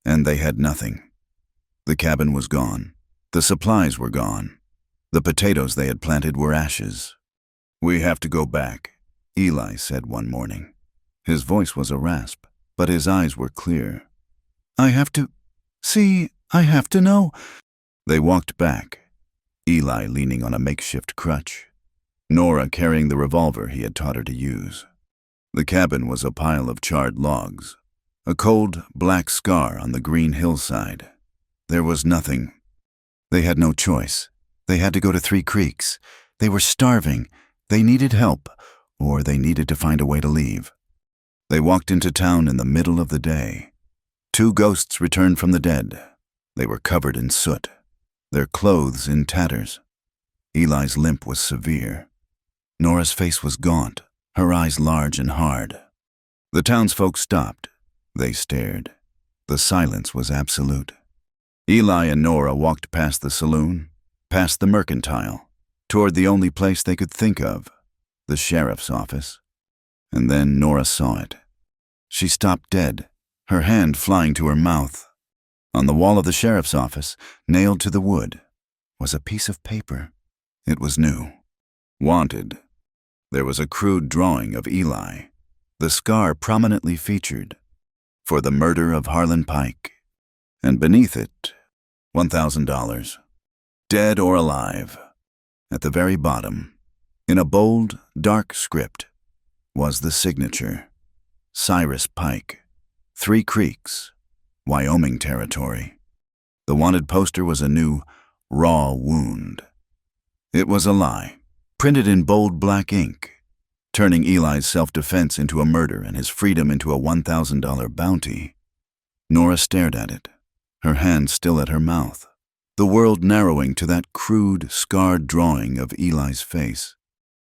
and they had nothing. The cabin was gone. The supplies were gone. The potatoes they had planted were ashes. "We have to go back," Eli said one morning. His voice was a rasp, but his eyes were clear. I have to know." They walked back. Eli leaning on a makeshift crutch, Nora carrying the revolver he had taught her to use. The cabin was a pile of charred logs, a cold, black scar on the green hillside. There was nothing. They had no choice. They had to go to Three Creeks. They were starving. They needed help, or they needed to find a way to leave. They walked into town in the middle of the day. 2 ghosts returned from the dead. They were covered in soot, their clothes in tatters. Eli's limp was severe. Nora's face was gaunt, her eyes large and hard. The townsfolk stopped. They stared. The silence was absolute. Eli and Nora walked past the saloon, past the mercantile, toward the only place they could think of, the sheriff's office. And then Nora saw it. She stopped dead, her hand flying to her mouth. On the wall of the sheriff's office, nailed to the wood, was a piece of paper. It was new. Wanted. There was a crude drawing of Eli, the scar prominently featured, for the murder of Harlan Pike. And beneath it, $1,000. Dead or alive. At the very bottom, in a bold, dark script, was the signature. Cyrus Pike, Three Creeks, Wyoming Territory. The wanted poster was a new, raw wound. It was a lie, printed in bold black ink, turning Eli's self-defense into a murder and his freedom into a $1,000 bounty. Nora stared at it, her hand still at her mouth, the world narrowing to that crude, scarred drawing of Eli's face.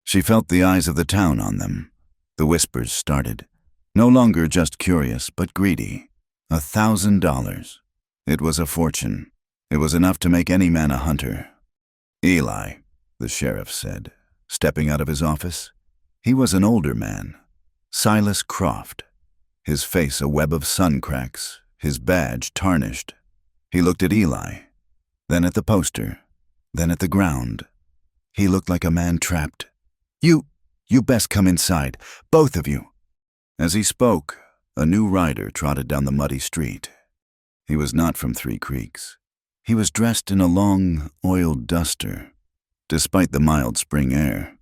She felt the eyes of the town on them. The whispers started, no longer just curious, but greedy. $1,000. It was a fortune. It was enough to make any man a hunter. Eli, the sheriff said, stepping out of his office. He was an older man, Silas Croft, his face a web of sun cracks, his badge tarnished. He looked at Eli, then at the poster, then at the ground. He looked like a man trapped. You best come inside, both of you." As he spoke, a new rider trotted down the muddy street. He was not from Three Creeks. He was dressed in a long, oiled duster, despite the mild spring air.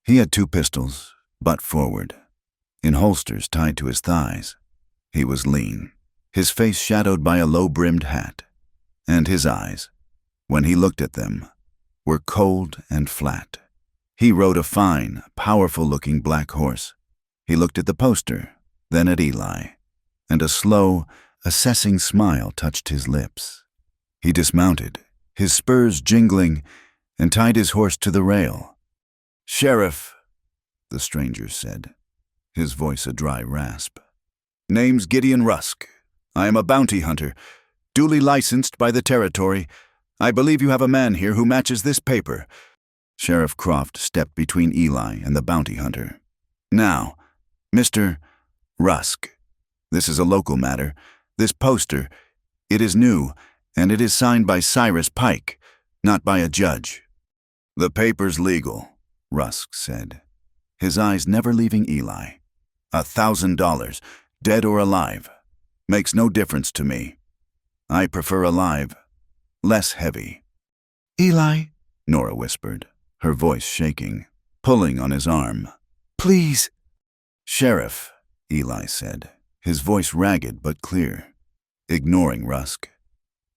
He had 2 pistols, butt forward, in holsters tied to his thighs. He was lean, his face shadowed by a low-brimmed hat, and his eyes, when he looked at them, were cold and flat. He rode a fine, powerful-looking black horse. He looked at the poster, then at Eli, and a slow, assessing smile touched his lips. He dismounted, his spurs jingling, and tied his horse to the rail. "Sheriff," the stranger said, his voice a dry rasp. "Name's Gideon Rusk. I am a bounty hunter, duly licensed by the territory. I believe you have a man here who matches this paper." Sheriff Croft stepped between Eli and the bounty hunter. "Now, Mr. Rusk, this is a local matter. This poster, it is new, and it is signed by Cyrus Pike, not by a judge." "The paper's legal," Rusk said, his eyes never leaving Eli. $1,000, dead or alive. Makes no difference to me. I prefer alive, less heavy." "Eli," Nora whispered, her voice shaking, pulling on his arm. "Please." "Sheriff," Eli said, his voice ragged but clear, ignoring Rusk.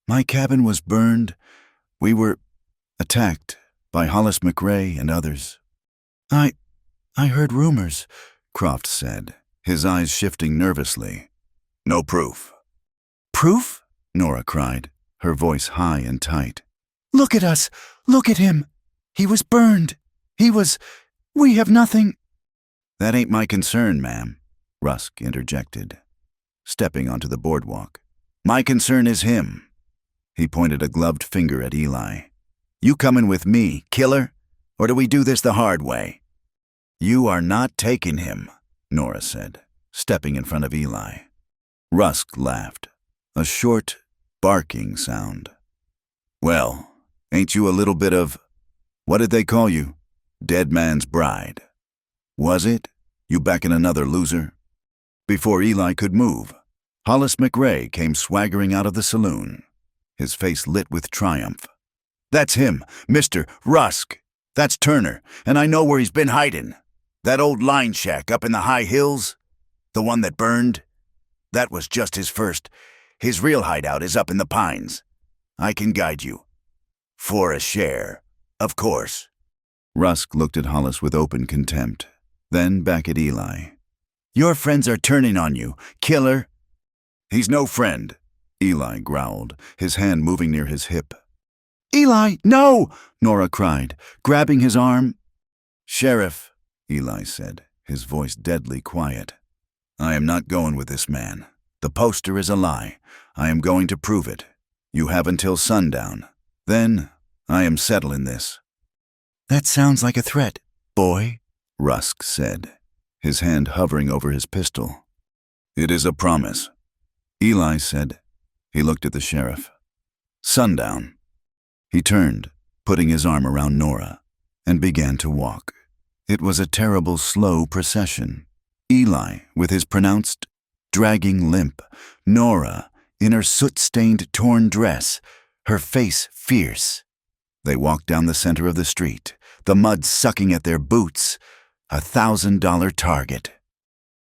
"My cabin was burned. We were attacked by Hollis McRae and others." I heard rumors," Croft said, his eyes shifting nervously. "No proof." "Proof?" Nora cried, her voice high and tight. "Look at us! Look at him! He was burned! We have nothing." "That ain't my concern, ma'am," Rusk interjected, stepping onto the boardwalk. "My concern is him." He pointed a gloved finger at Eli. "You coming with me, killer? Or do we do this the hard way?" "You are not taking him," Nora said, stepping in front of Eli. Rusk laughed, a short, barking sound. "Well, ain't you a little bit of, what did they call you? Dead man's bride. Was it? You backing another loser?" Before Eli could move, Hollis McRae came swaggering out of the saloon, his face lit with triumph. That's him, Mr. Rusk. That's Turner, and I know where he's been hiding. That old line shack up in the high hills, the one that burned, that was just his first. His real hideout is up in the pines. I can guide you. For a share, of course." Rusk looked at Hollis with open contempt, then back at Eli. "Your friends are turning on you, killer." "He's no friend," Eli growled, his hand moving near his hip. "Eli, no!" Nora cried, grabbing his arm. "Sheriff," Eli said, his voice deadly quiet, "I am not going with this man. The poster is a lie. I am going to prove it. You have until sundown. Then I am settling this." "That sounds like a threat, boy," Rusk said, his hand hovering over his pistol. "It is a promise," Eli said. He looked at the sheriff. "Sundown." He turned, putting his arm around Nora, and began to walk. It was a terrible, slow procession. Eli, with his pronounced, dragging limp. Nora, in her soot-stained, torn dress, her face fierce. They walked down the center of the street, the mud sucking at their boots, a $1,000 target.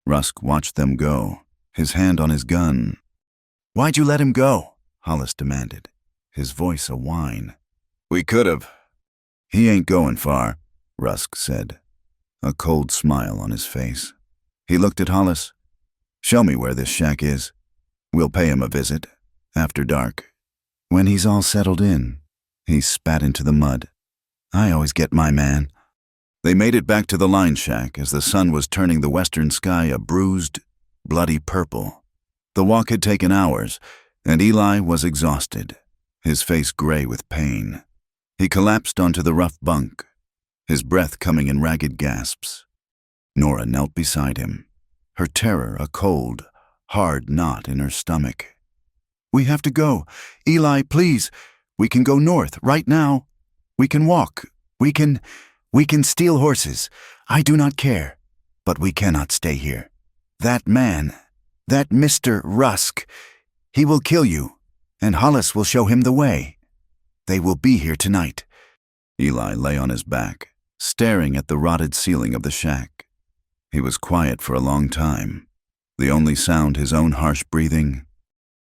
Rusk watched them go, his hand on his gun. "Why'd you let him go?" Hollis demanded, his voice a whine. "We could have." "He ain't going far," Rusk said, a cold smile on his face. He looked at Hollis. "Show me where this shack is. We'll pay him a visit, after dark. When he's all settled in." He spat into the mud. "I always get my man." They made it back to the line shack as the sun was turning the western sky a bruised, bloody purple. The walk had taken hours, and Eli was exhausted, his face gray with pain. He collapsed onto the rough bunk, his breath coming in ragged gasps. Nora knelt beside him, her terror a cold, hard knot in her stomach. "We have to go. Eli, please. We can go north, right now. We can walk. We can steal horses. I do not care. But we cannot stay here. That man, that Mr. Rusk, he will kill you, and Hollis will show him the way. They will be here tonight." Eli lay on his back, staring at the rotted ceiling of the shack. He was quiet for a long time, the only sound his own harsh breathing.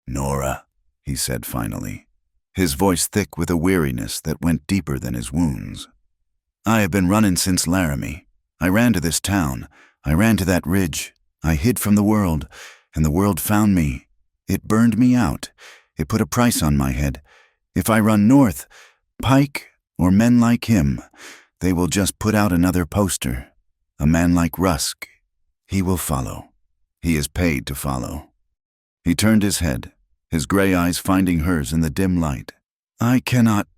"Nora," he said finally, his voice thick with a weariness that went deeper than his wounds. "I have been running since Laramie. I ran to this town. I ran to that ridge. I hid from the world, and the world found me. It burned me out. It put a price on my head. If I run north, Pike or men like him, they will just put out another poster. A man like Rusk, he will follow. He is paid to follow." He turned his head, his gray eyes finding hers in the dim light. I cannot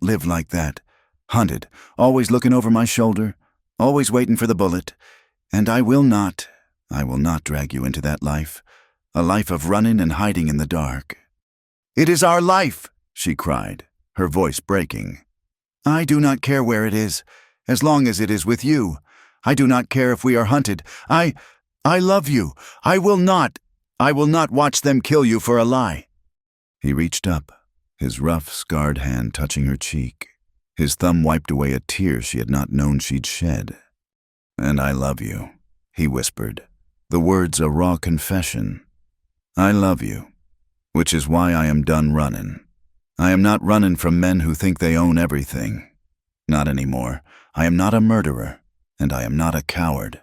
live like that. Hunted, always looking over my shoulder, always waiting for the bullet. And I will not drag you into that life, a life of running and hiding in the dark." "It is our life," she cried, her voice breaking. "I do not care where it is, as long as it is with you. I do not care if we are hunted. I love you. I will not watch them kill you for a lie." He reached up, his rough, scarred hand touching her cheek. His thumb wiped away a tear she had not known she'd shed. "And I love you," he whispered, the words a raw confession. "I love you, which is why I am done running. I am not running from men who think they own everything. Not anymore. I am not a murderer, and I am not a coward."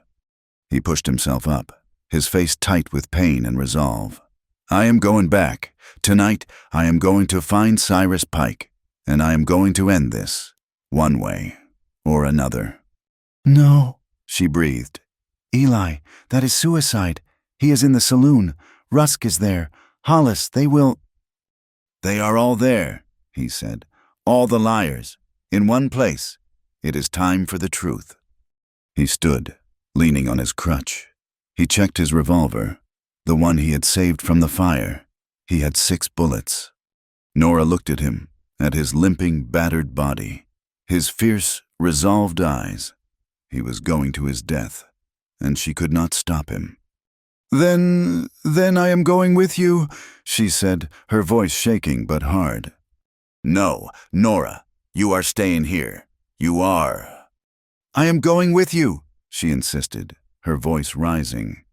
He pushed himself up, his face tight with pain and resolve. "I am going back. Tonight, I am going to find Cyrus Pike, and I am going to end this, one way or another." "No," she breathed. "Eli, that is suicide. He is in the saloon. Rusk is there. Hollis, they will—" "They are all there," he said. "All the liars. In one place. It is time for the truth." He stood, leaning on his crutch. He checked his revolver, the one he had saved from the fire. He had 6 bullets. Nora looked at him, at his limping, battered body, his fierce, resolved eyes. He was going to his death, and she could not stop him. Then I am going with you," she said, her voice shaking but hard. No, Nora, you are staying here. You are. I am going with you, she insisted, her voice rising.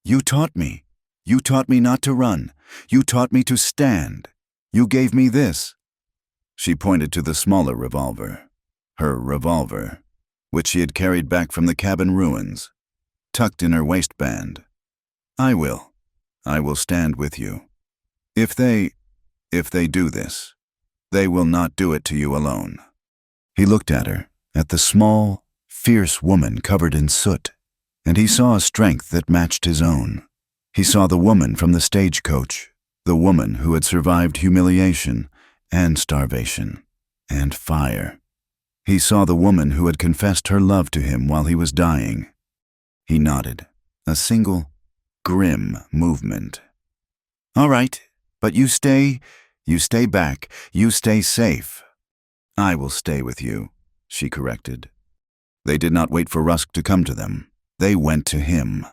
You taught me. You taught me not to run. You taught me to stand. You gave me this. She pointed to the smaller revolver. Her revolver, which she had carried back from the cabin ruins, tucked in her waistband. I will stand with you. If they do this, they will not do it to you alone. He looked at her, at the small, fierce woman covered in soot, and he saw a strength that matched his own. He saw the woman from the stagecoach, the woman who had survived humiliation and starvation and fire. He saw the woman who had confessed her love to him while he was dying. He nodded, a single, grim movement. All right, but you stay back, you stay safe. I will stay with you, she corrected. They did not wait for Rusk to come to them. They went to him.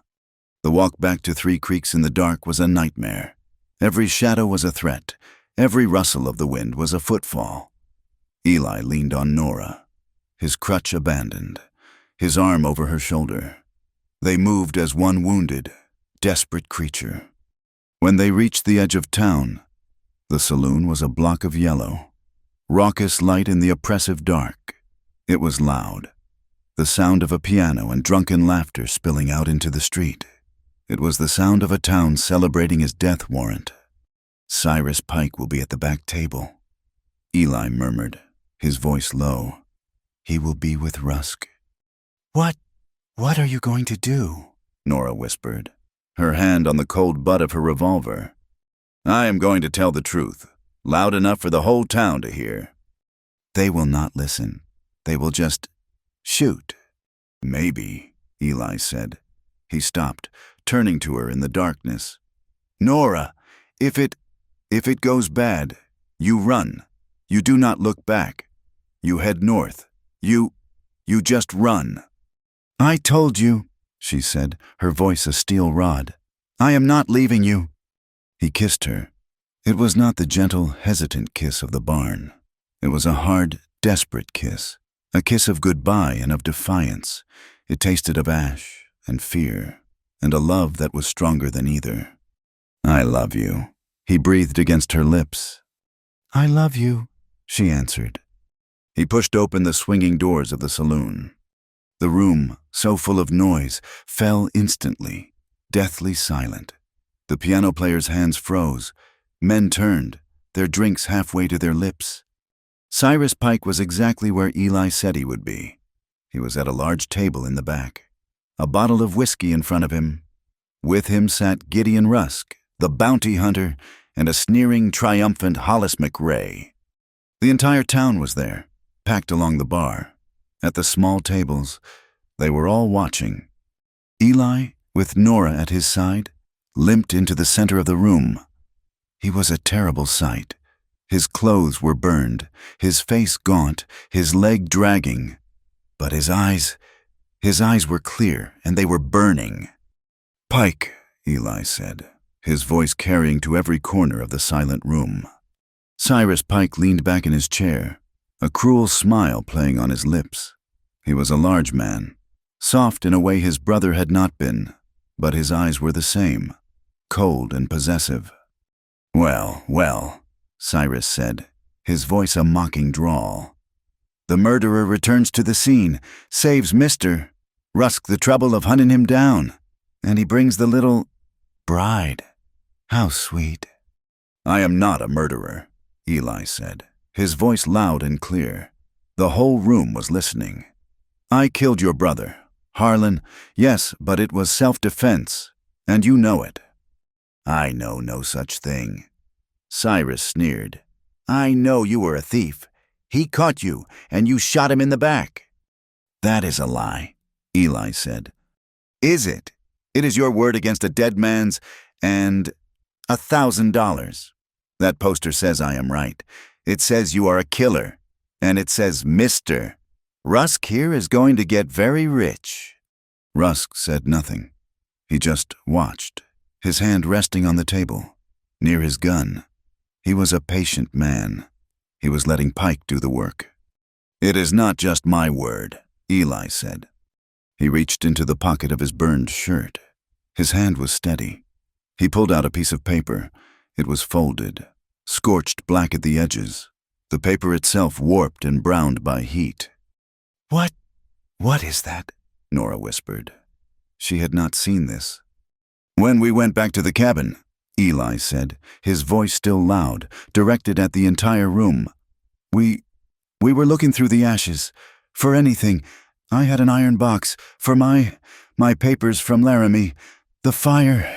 The walk back to Three Creeks in the dark was a nightmare. Every shadow was a threat. Every rustle of the wind was a footfall. Eli leaned on Nora, his crutch abandoned, his arm over her shoulder. They moved as one wounded, desperate creature. When they reached the edge of town, the saloon was a block of yellow, raucous light in the oppressive dark. It was loud, the sound of a piano and drunken laughter spilling out into the street. It was the sound of a town celebrating his death warrant. Cyrus Pike will be at the back table, Eli murmured, his voice low. He will be with Rusk. What are you going to do? Nora whispered, her hand on the cold butt of her revolver. I am going to tell the truth, loud enough for the whole town to hear. They will not listen. They will just shoot. Maybe, Eli said. He stopped, turning to her in the darkness. Nora, if it goes bad, you run. You do not look back. You head north. You just run. I told you, she said, her voice a steel rod. I am not leaving you. He kissed her. It was not the gentle, hesitant kiss of the barn. It was a hard, desperate kiss, a kiss of goodbye and of defiance. It tasted of ash and fear, and a love that was stronger than either. I love you, he breathed against her lips. I love you, she answered. He pushed open the swinging doors of the saloon. The room, so full of noise, fell instantly, deathly silent. The piano player's hands froze. Men turned, their drinks halfway to their lips. Cyrus Pike was exactly where Eli said he would be. He was at a large table in the back, a bottle of whiskey in front of him. With him sat Gideon Rusk, the bounty hunter, and a sneering, triumphant Hollis McRae. The entire town was there, packed along the bar. At the small tables, they were all watching. Eli, with Nora at his side, limped into the center of the room. He was a terrible sight. His clothes were burned, his face gaunt, his leg dragging. But his eyes were clear, and they were burning. Pike, Eli said, his voice carrying to every corner of the silent room. Cyrus Pike leaned back in his chair, a cruel smile playing on his lips. He was a large man, soft in a way his brother had not been, but his eyes were the same, cold and possessive. Well, well, Cyrus said, his voice a mocking drawl. The murderer returns to the scene, saves Mr. Rusk the trouble of hunting him down, and he brings the little bride. How sweet. I am not a murderer, Eli said, his voice loud and clear. The whole room was listening. I killed your brother, Harlan, yes, but it was self-defense, and you know it. I know no such thing. Cyrus sneered. I know you were a thief. He caught you, and you shot him in the back. That is a lie, Eli said. Is it? It is your word against a dead man's, and $1,000. That poster says I am right. It says you are a killer, and it says Mr. Rusk here is going to get very rich. Rusk said nothing. He just watched, his hand resting on the table, near his gun. He was a patient man. He was letting Pike do the work. "It is not just my word," Eli said. He reached into the pocket of his burned shirt. His hand was steady. He pulled out a piece of paper. It was folded, scorched black at the edges, the paper itself warped and browned by heat. What is that?" Nora whispered. She had not seen this. "When we went back to the cabin," Eli said, his voice still loud, directed at the entire room. We were looking through the ashes. For anything. I had an iron box. For my papers from Laramie. The fire,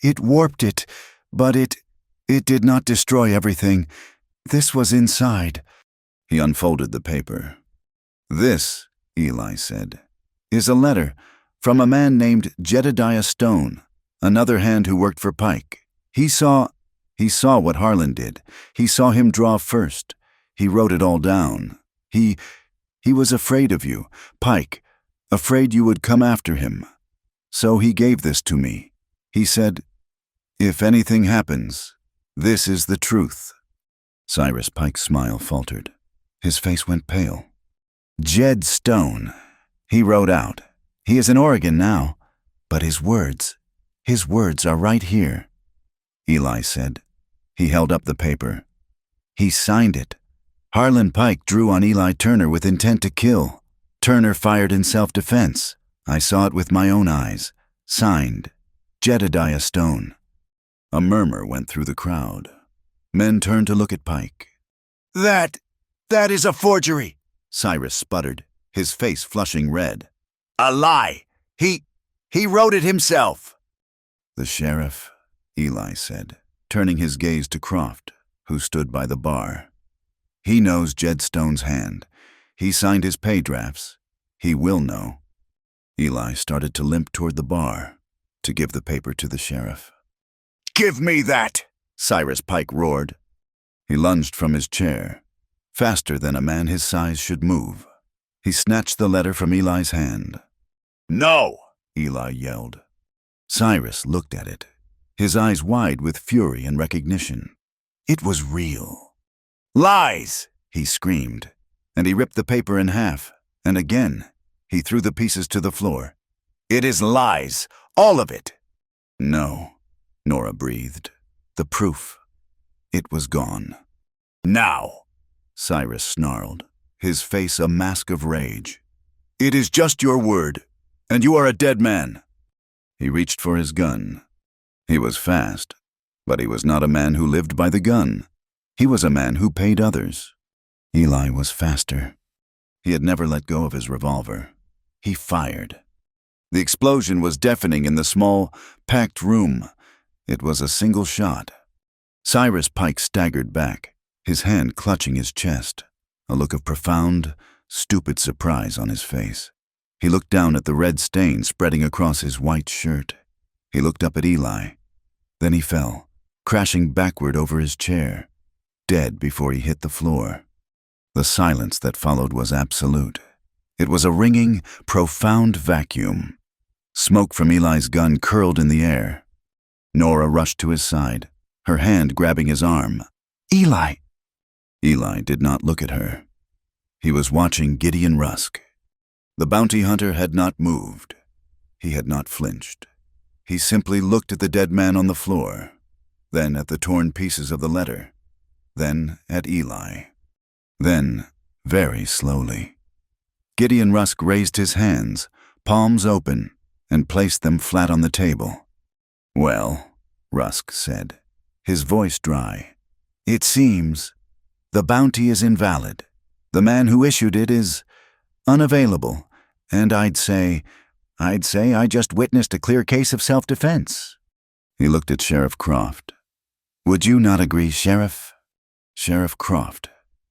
it warped it, but it did not destroy everything. This was inside." He unfolded the paper. "This," Eli said, "is a letter from a man named Jedediah Stone, another hand who worked for Pike. He saw what Harlan did. He saw him draw first. He wrote it all down. He was afraid of you, Pike, afraid you would come after him. So he gave this to me. He said, 'If anything happens, this is the truth.'" Cyrus Pike's smile faltered. His face went pale. "Jed Stone," he wrote out. "He is in Oregon now, but his words are right here." Eli said. He held up the paper. "He signed it. Harlan Pike drew on Eli Turner with intent to kill. Turner fired in self-defense. I saw it with my own eyes. Signed, Jedediah Stone." A murmur went through the crowd. Men turned to look at Pike. That is a forgery," Cyrus sputtered, his face flushing red. "A lie. He wrote it himself." "The sheriff," Eli said, turning his gaze to Croft, who stood by the bar. "He knows Jed Stone's hand. He signed his pay drafts. He will know." Eli started to limp toward the bar, to give the paper to the sheriff. "Give me that!" Cyrus Pike roared. He lunged from his chair, faster than a man his size should move. He snatched the letter from Eli's hand. "No!" Eli yelled. Cyrus looked at it, his eyes wide with fury and recognition. It was real. "Lies!" he screamed, and he ripped the paper in half, and again he threw the pieces to the floor. "It is lies, all of it." "No," Nora breathed. "The proof. It was gone." "Now," Cyrus snarled, his face a mask of rage. "It is just your word, and you are a dead man." He reached for his gun. He was fast, but he was not a man who lived by the gun. He was a man who paid others. Eli was faster. He had never let go of his revolver. He fired. The explosion was deafening in the small, packed room. It was a single shot. Cyrus Pike staggered back, his hand clutching his chest, a look of profound, stupid surprise on his face. He looked down at the red stain spreading across his white shirt. He looked up at Eli. Then he fell, crashing backward over his chair, dead before he hit the floor. The silence that followed was absolute. It was a ringing, profound vacuum. Smoke from Eli's gun curled in the air. Nora rushed to his side, her hand grabbing his arm. "Eli!" Eli did not look at her. He was watching Gideon Rusk. The bounty hunter had not moved. He had not flinched. He simply looked at the dead man on the floor, then at the torn pieces of the letter, then at Eli. Then, very slowly, Gideon Rusk raised his hands, palms open, and placed them flat on the table. "Well," Rusk said, his voice dry, "it seems the bounty is invalid. The man who issued it is unavailable, and I'd say I just witnessed a clear case of self-defense." He looked at Sheriff Croft. "Would you not agree, Sheriff?" Sheriff Croft,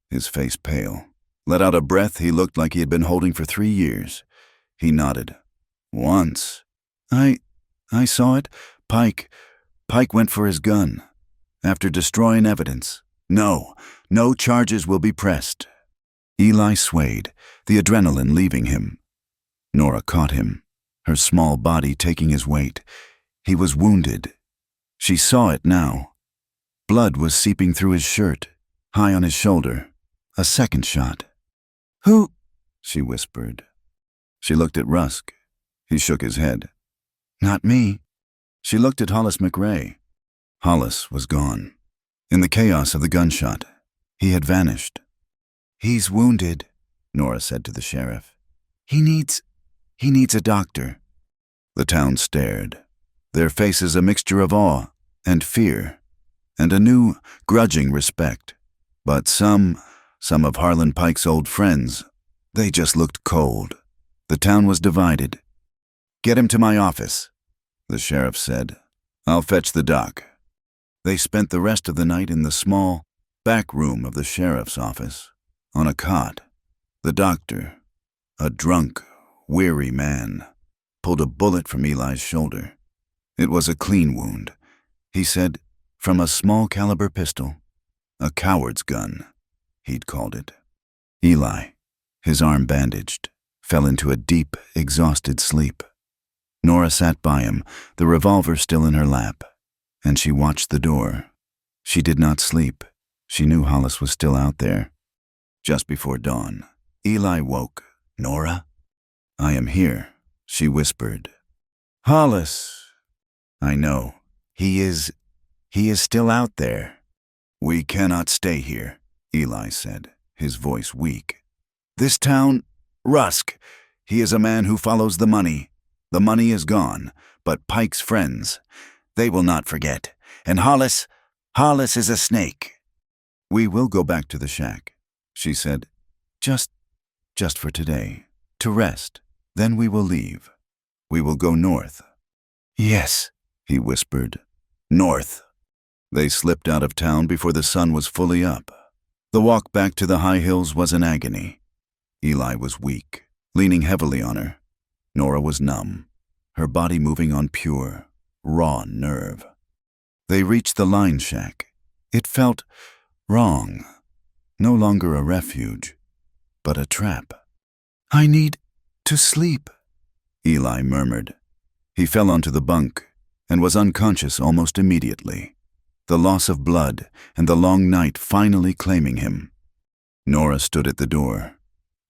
his face pale, let out a breath he looked like he had been holding for 3 years. He nodded. "Once. I saw it. Pike went for his gun. After destroying evidence. No charges will be pressed." Eli swayed, the adrenaline leaving him. Nora caught him, her small body taking his weight. He was wounded. She saw it now. Blood was seeping through his shirt, high on his shoulder, A second shot. Who? She whispered. She looked at Rusk. He shook his head. Not me. She looked at Hollis McRae. Hollis was gone. In the chaos of the gunshot, he had vanished. He's wounded, Nora said to the sheriff. He needs a doctor. The town stared, their faces a mixture of awe and fear, and a new, grudging respect. But some of Harlan Pike's old friends, they just looked cold. The town was divided. Get him to my office, the sheriff said. I'll fetch the doc. They spent the rest of the night in the small, back room of the sheriff's office, on a cot. The doctor, a drunk, weary man, pulled a bullet from Eli's shoulder. It was a clean wound, he said, from a small caliber pistol. A coward's gun, he'd called it. Eli, his arm bandaged, fell into a deep, exhausted sleep. Nora sat by him, the revolver still in her lap, and she watched the door. She did not sleep. She knew Hollis was still out there. Just before dawn, Eli woke. Nora? I am here, she whispered. Hollis. I know. He is still out there. We cannot stay here, Eli said, his voice weak. This town, Rusk, he is a man who follows the money. The money is gone, but Pike's friends, they will not forget. And Hollis is a snake. We will go back to the shack, she said. Just for today, to rest. Then we will leave. We will go north. Yes, he whispered. North. They slipped out of town before the sun was fully up. The walk back to the high hills was an agony. Eli was weak, leaning heavily on her. Nora was numb, her body moving on pure, raw nerve. They reached the line shack. It felt wrong. No longer a refuge, but a trap. I need to sleep, Eli murmured. He fell onto the bunk and was unconscious almost immediately, the loss of blood and the long night finally claiming him. Nora stood at the door.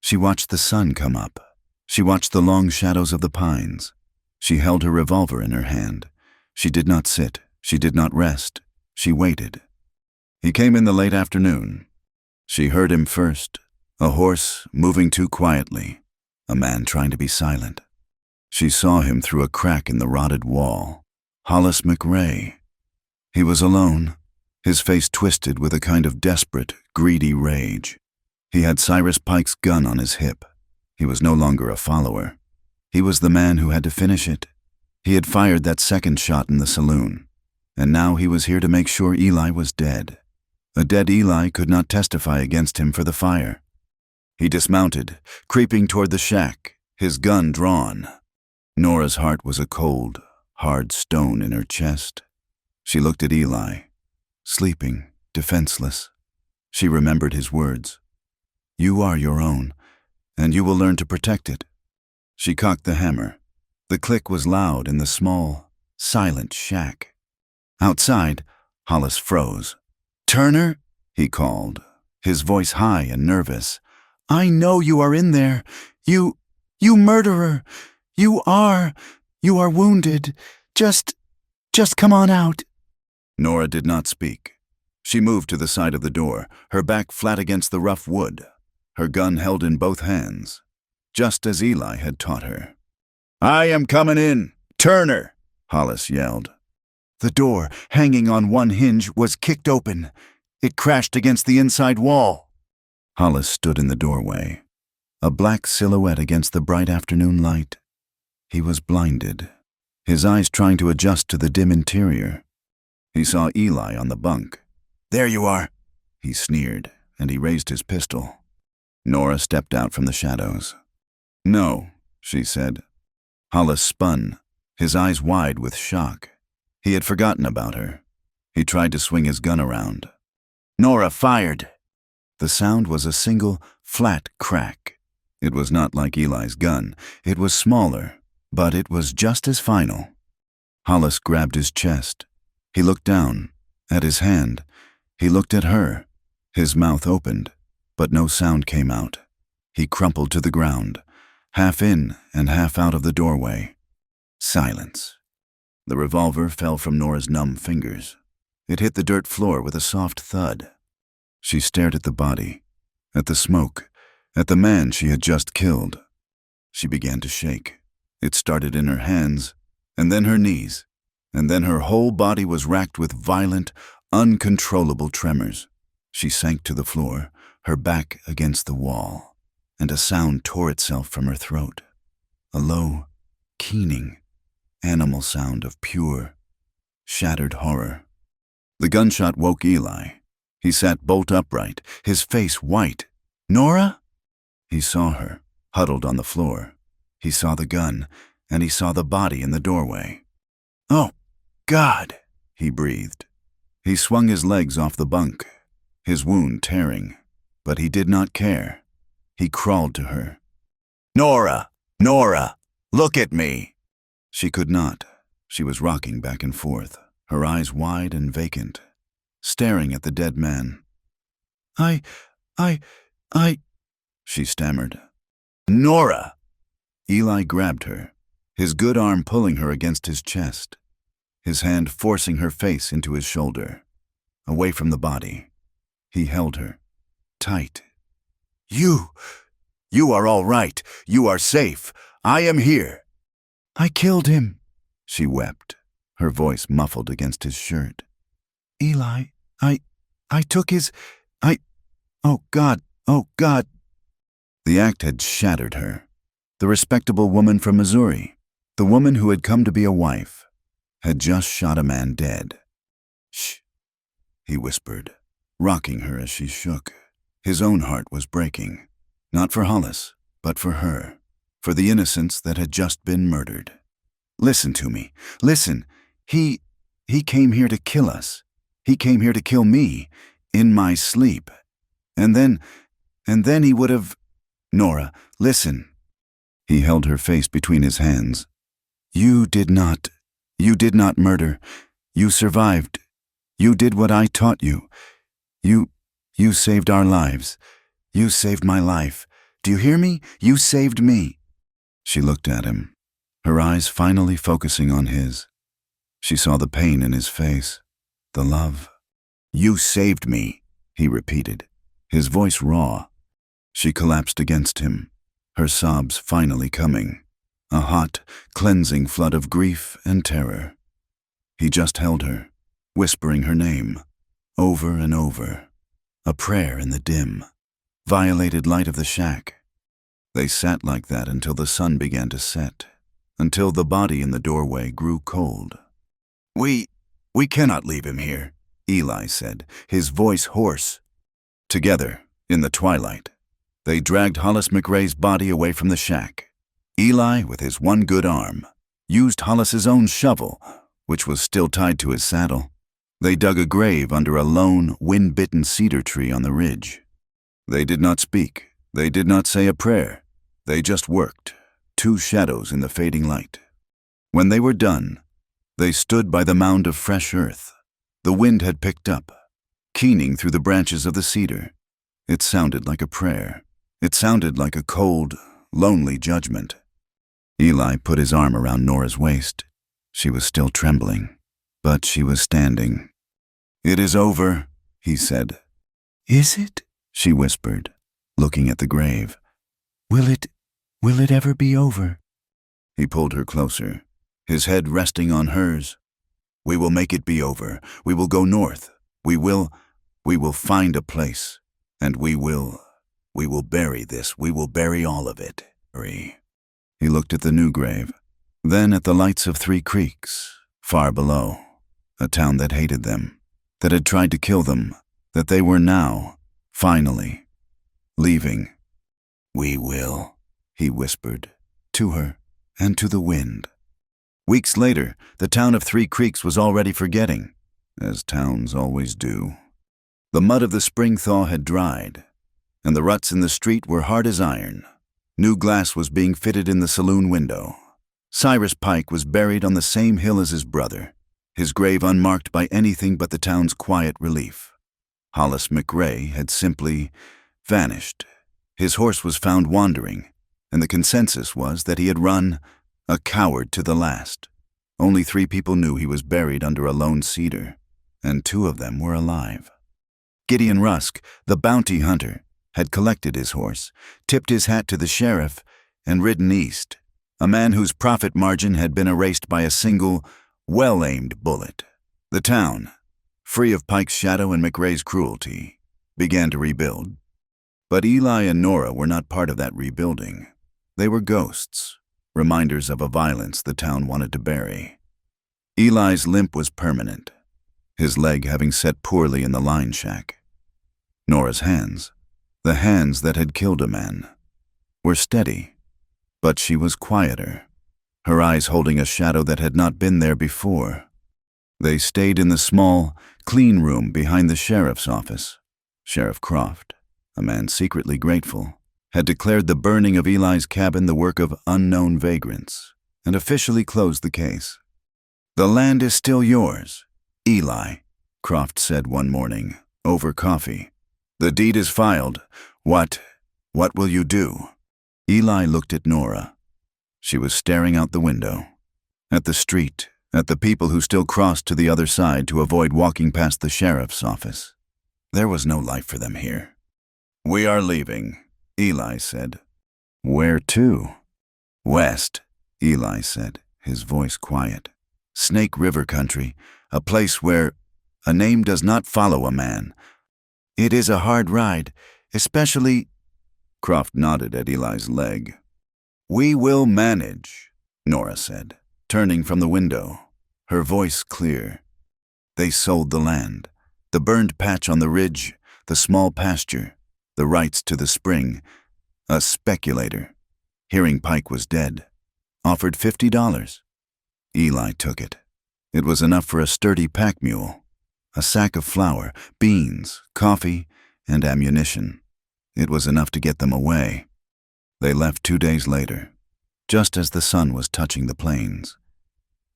She watched the sun come up. She watched the long shadows of the pines. She held her revolver in her hand. She did not sit. She did not rest. She waited. He came in the late afternoon. She heard him first, a horse moving too quietly, a man trying to be silent. She saw him through a crack in the rotted wall. Hollis McRae. He was alone, his face twisted with a kind of desperate, greedy rage. He had Cyrus Pike's gun on his hip. He was no longer a follower. He was the man who had to finish it. He had fired that second shot in the saloon, and now he was here to make sure Eli was dead. A dead Eli could not testify against him for the fire. He dismounted, creeping toward the shack, his gun drawn. Nora's heart was a cold, hard stone in her chest. She looked at Eli, sleeping, defenseless. She remembered his words. You are your own, and you will learn to protect it. She cocked the hammer. The click was loud in the small, silent shack. Outside, Hollis froze. Turner, he called, his voice high and nervous. I know you are in there. You murderer. You are wounded. Just come on out. Nora did not speak. She moved to the side of the door, her back flat against the rough wood, her gun held in both hands, just as Eli had taught her. I am coming in, Turner, Hollis yelled. The door, hanging on one hinge, was kicked open. It crashed against the inside wall. Hollis stood in the doorway, a black silhouette against the bright afternoon light. He was blinded, his eyes trying to adjust to the dim interior. He saw Eli on the bunk. There you are, he sneered, and he raised his pistol. Nora stepped out from the shadows. No, she said. Hollis spun, his eyes wide with shock. He had forgotten about her. He tried to swing his gun around. Nora fired. The sound was a single, flat crack. It was not like Eli's gun. It was smaller, but it was just as final. Hollis grabbed his chest. He looked down, at his hand. He looked at her. His mouth opened. but no sound came out. He crumpled to the ground, half in and half out of the doorway. Silence. The revolver fell from Nora's numb fingers. It hit the dirt floor with a soft thud. She stared at the body, at the smoke, at the man she had just killed. She began to shake. It started in her hands, and then her knees, and then her whole body was racked with violent, uncontrollable tremors. She sank to the floor, her back against the wall, and a sound tore itself from her throat. A low, keening, animal sound of pure, shattered horror. The gunshot woke Eli. He sat bolt upright, his face white. "Nora?" He saw her, huddled on the floor. He saw the gun, and he saw the body in the doorway. "Oh, God," he breathed. He swung his legs off the bunk, his wound tearing, but he did not care. He crawled to her. "Nora! Nora! Look at me!" She could not. She was rocking back and forth, her eyes wide and vacant, staring at the dead man. I, she stammered. "Nora!" Eli grabbed her, his good arm pulling her against his chest, his hand forcing her face into his shoulder, away from the body. He held her, tight. You are all right. You are safe. I am here." "I killed him," she wept, her voice muffled against his shirt. "Eli, I took his, oh God. The act had shattered her. The respectable woman from Missouri, the woman who had come to be a wife, had just shot a man dead. "Shh," he whispered, rocking her as she shook. His own heart was breaking, not for Hollis, but for her, for the innocents that had just been murdered. "Listen to me. Listen. He came here to kill us. He came here to kill me, in my sleep. And then he would have... Nora, listen." He held her face between his hands. You did not murder. You survived. You did what I taught you. You saved our lives. You saved my life. Do you hear me? You saved me." She looked at him, her eyes finally focusing on his. She saw the pain in his face, the love. "You saved me," he repeated, his voice raw. She collapsed against him, her sobs finally coming, a hot, cleansing flood of grief and terror. He just held her, whispering her name, over and over, a prayer in the dim, violated light of the shack. They sat like that until the sun began to set, until the body in the doorway grew cold. We cannot leave him here," Eli said, his voice hoarse. Together, in the twilight, they dragged Hollis McRae's body away from the shack. Eli, with his one good arm, used Hollis's own shovel, which was still tied to his saddle. They dug a grave under a lone, wind-bitten cedar tree on the ridge. They did not speak. They did not say a prayer. They just worked, two shadows in the fading light. When they were done, they stood by the mound of fresh earth. The wind had picked up, keening through the branches of the cedar. It sounded like a prayer. It sounded like a cold, lonely judgment. Eli put his arm around Nora's waist. She was still trembling, but she was standing. "It is over," he said. "Is it?" she whispered, looking at the grave. Will it ever be over?" He pulled her closer, his head resting on hers. "We will make it be over. We will go north. We will find a place, and we will bury this. We will bury all of it." He looked at the new grave, then at the lights of Three Creeks, far below, a town that hated them, that had tried to kill them, that they were now, finally, leaving. "We will," he whispered, to her and to the wind. Weeks later, the town of Three Creeks was already forgetting, as towns always do. The mud of the spring thaw had dried, and the ruts in the street were hard as iron. New glass was being fitted in the saloon window. Cyrus Pike was buried on the same hill as his brother, his grave unmarked by anything but the town's quiet relief. Hollis McRae had simply vanished. His horse was found wandering, and the consensus was that he had run a coward to the last. Only 3 people knew he was buried under a lone cedar, and 2 of them were alive. Gideon Rusk, the bounty hunter, had collected his horse, tipped his hat to the sheriff, and ridden east, a man whose profit margin had been erased by a single, well-aimed bullet. The town, free of Pike's shadow and McRae's cruelty, began to rebuild. But Eli and Nora were not part of that rebuilding. They were ghosts, reminders of a violence the town wanted to bury. Eli's limp was permanent, his leg having set poorly in the line shack. Nora's hands, the hands that had killed a man, were steady, but she was quieter, her eyes holding a shadow that had not been there before. They stayed in the small, clean room behind the sheriff's office. Sheriff Croft, a man secretly grateful, had declared the burning of Eli's cabin the work of unknown vagrants, and officially closed the case. "The land is still yours, Eli," Croft said one morning, over coffee. "The deed is filed. What will you do?" Eli looked at Nora. She was staring out the window, at the street, at the people who still crossed to the other side to avoid walking past the sheriff's office. There was no life for them here. "We are leaving," Eli said. "Where to?" "West," Eli said, his voice quiet. "Snake River country, a place where a name does not follow a man. It is a hard ride, especially—" Croft nodded at Eli's leg. "We will manage," Nora said, turning from the window, her voice clear. They sold the land, the burned patch on the ridge, the small pasture, the rights to the spring. A speculator, hearing Pike was dead, offered $50. Eli took it. It was enough for a sturdy pack mule, a sack of flour, beans, coffee, and ammunition. It was enough to get them away. They left 2 days later, just as the sun was touching the plains.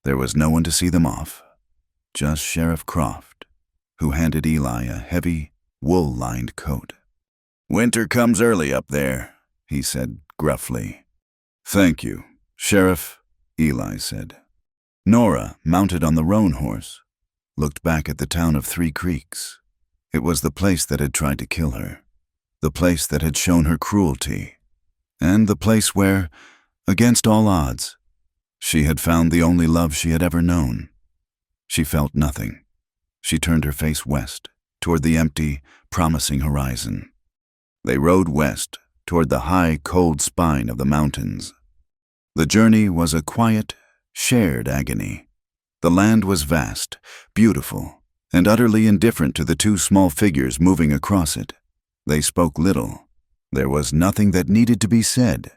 There was no one to see them off, just Sheriff Croft, who handed Eli a heavy, wool-lined coat. "Winter comes early up there," he said gruffly. "Thank you, Sheriff," Eli said. Nora, mounted on the roan horse, looked back at the town of 3 Creeks. It was the place that had tried to kill her, the place that had shown her cruelty, and the place where, against all odds, she had found the only love she had ever known. She felt nothing. She turned her face west, toward the empty, promising horizon. They rode west, toward the high, cold spine of the mountains. The journey was a quiet, shared agony. The land was vast, beautiful, and utterly indifferent to the 2 small figures moving across it. They spoke little. There was nothing that needed to be said.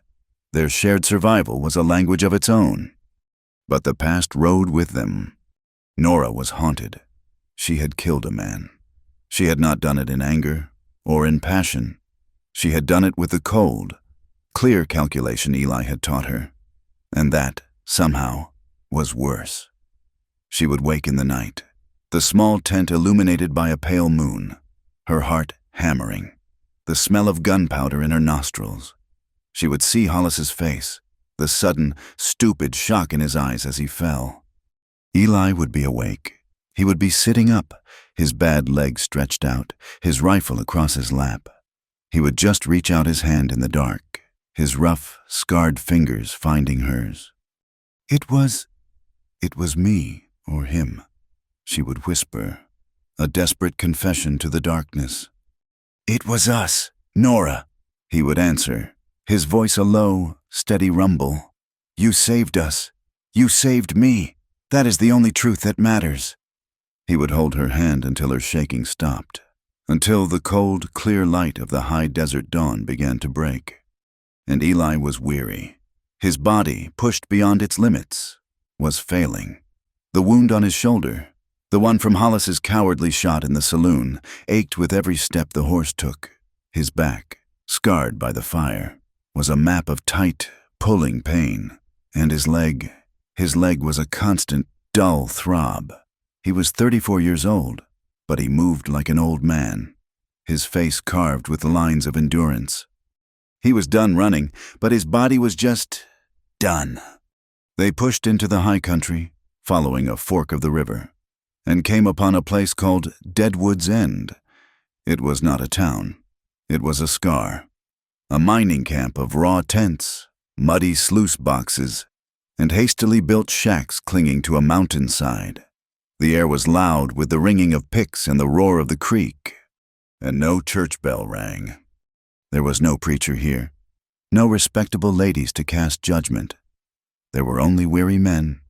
Their shared survival was a language of its own. But the past rode with them. Nora was haunted. She had killed a man. She had not done it in anger or in passion. She had done it with the cold, clear calculation Eli had taught her. And that, somehow, was worse. She would wake in the night, the small tent illuminated by a pale moon, her heart hammering, the smell of gunpowder in her nostrils. She would see Hollis's face, the sudden, stupid shock in his eyes as he fell. Eli would be awake. He would be sitting up, his bad leg stretched out, his rifle across his lap. He would just reach out his hand in the dark, his rough, scarred fingers finding hers. It was me or him," she would whisper, a desperate confession to the darkness. "It was us, Nora," he would answer, his voice a low, steady rumble. "You saved us. You saved me. That is the only truth that matters." He would hold her hand until her shaking stopped, until the cold, clear light of the high desert dawn began to break. And Eli was weary. His body, pushed beyond its limits, was failing. The wound on his shoulder, the one from Hollis's cowardly shot in the saloon, ached with every step the horse took. His back, scarred by the fire, was a map of tight, pulling pain, and his leg was a constant, dull throb. He was 34 years old, but he moved like an old man. his face carved with lines of endurance. He was done running, but his body was just done. They pushed into the high country, following a fork of the river, and came upon a place called Deadwood's End. It was not a town. It was a scar, a mining camp of raw tents, muddy sluice boxes, and hastily built shacks clinging to a mountainside. The air was loud with the ringing of picks and the roar of the creek, and no church bell rang. There was no preacher here, no respectable ladies to cast judgment. There were only weary men,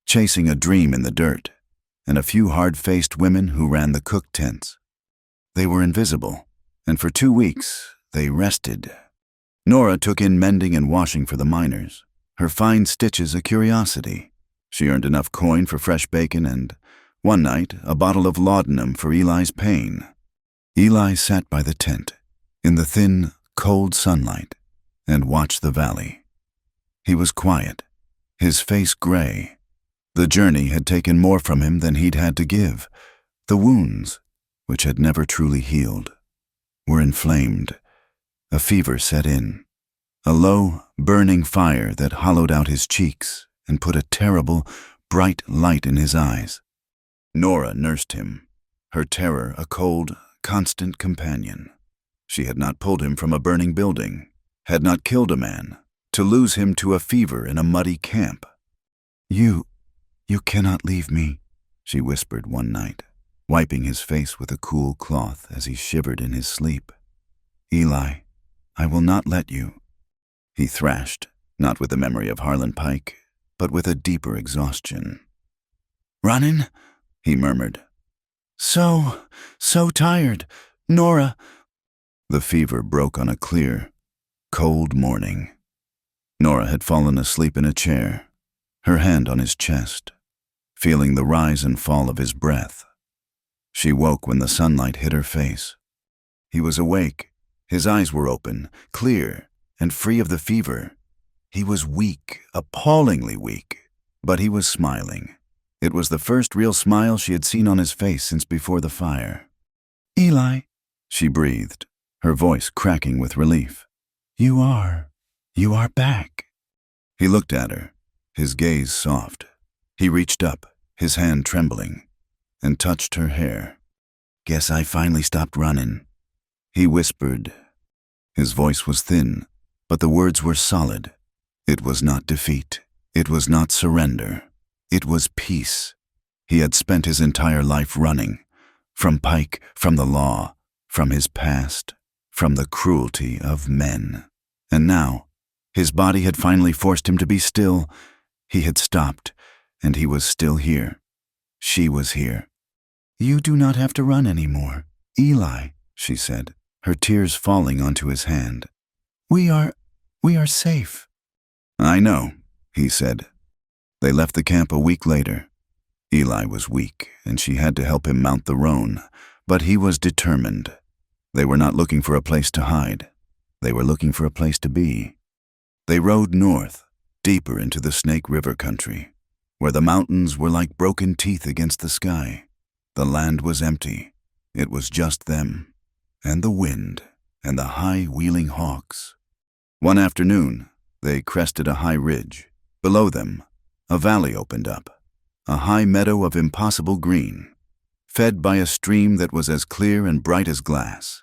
chasing a dream in the dirt, and a few hard-faced women who ran the cook tents. They were invisible, and for 2 weeks they rested. Nora took in mending and washing for the miners, her fine stitches a curiosity. She earned enough coin for fresh bacon and, one night, a bottle of laudanum for Eli's pain. Eli sat by the tent, in the thin, cold sunlight, and watched the valley. He was quiet, his face gray. The journey had taken more from him than he'd had to give. The wounds, which had never truly healed, were inflamed. A fever set in, a low, burning fire that hollowed out his cheeks and put a terrible, bright light in his eyes. Nora nursed him, her terror a cold, constant companion. She had not pulled him from a burning building, had not killed a man, to lose him to a fever in a muddy camp. You cannot leave me," she whispered one night, wiping his face with a cool cloth as he shivered in his sleep. "Eli, I will not let you." He thrashed, not with the memory of Harlan Pike, but with a deeper exhaustion. "Running?" he murmured. So tired. Nora." The fever broke on a clear, cold morning. Nora had fallen asleep in a chair, her hand on his chest, feeling the rise and fall of his breath. She woke when the sunlight hit her face. He was awake. His eyes were open, clear, and free of the fever. He was weak, appallingly weak, but he was smiling. It was the first real smile she had seen on his face since before the fire. "Eli," she breathed, her voice cracking with relief. You are back." He looked at her, his gaze soft. He reached up, his hand trembling, and touched her hair. "Guess I finally stopped running," he whispered. His voice was thin, but the words were solid. It was not defeat. It was not surrender. It was peace. He had spent his entire life running, from Pike, from the law, from his past, from the cruelty of men. And now, his body had finally forced him to be still. He had stopped, and he was still here. She was here. "You do not have to run anymore, Eli," she said, her tears falling onto his hand. We are safe." "I know," he said. They left the camp a week later. Eli was weak, and she had to help him mount the roan, but he was determined. They were not looking for a place to hide. They were looking for a place to be. They rode north, deeper into the Snake River country, where the mountains were like broken teeth against the sky. The land was empty. It was just them, and the wind, and the high wheeling hawks. One afternoon, they crested a high ridge. Below them, a valley opened up, a high meadow of impossible green, fed by a stream that was as clear and bright as glass.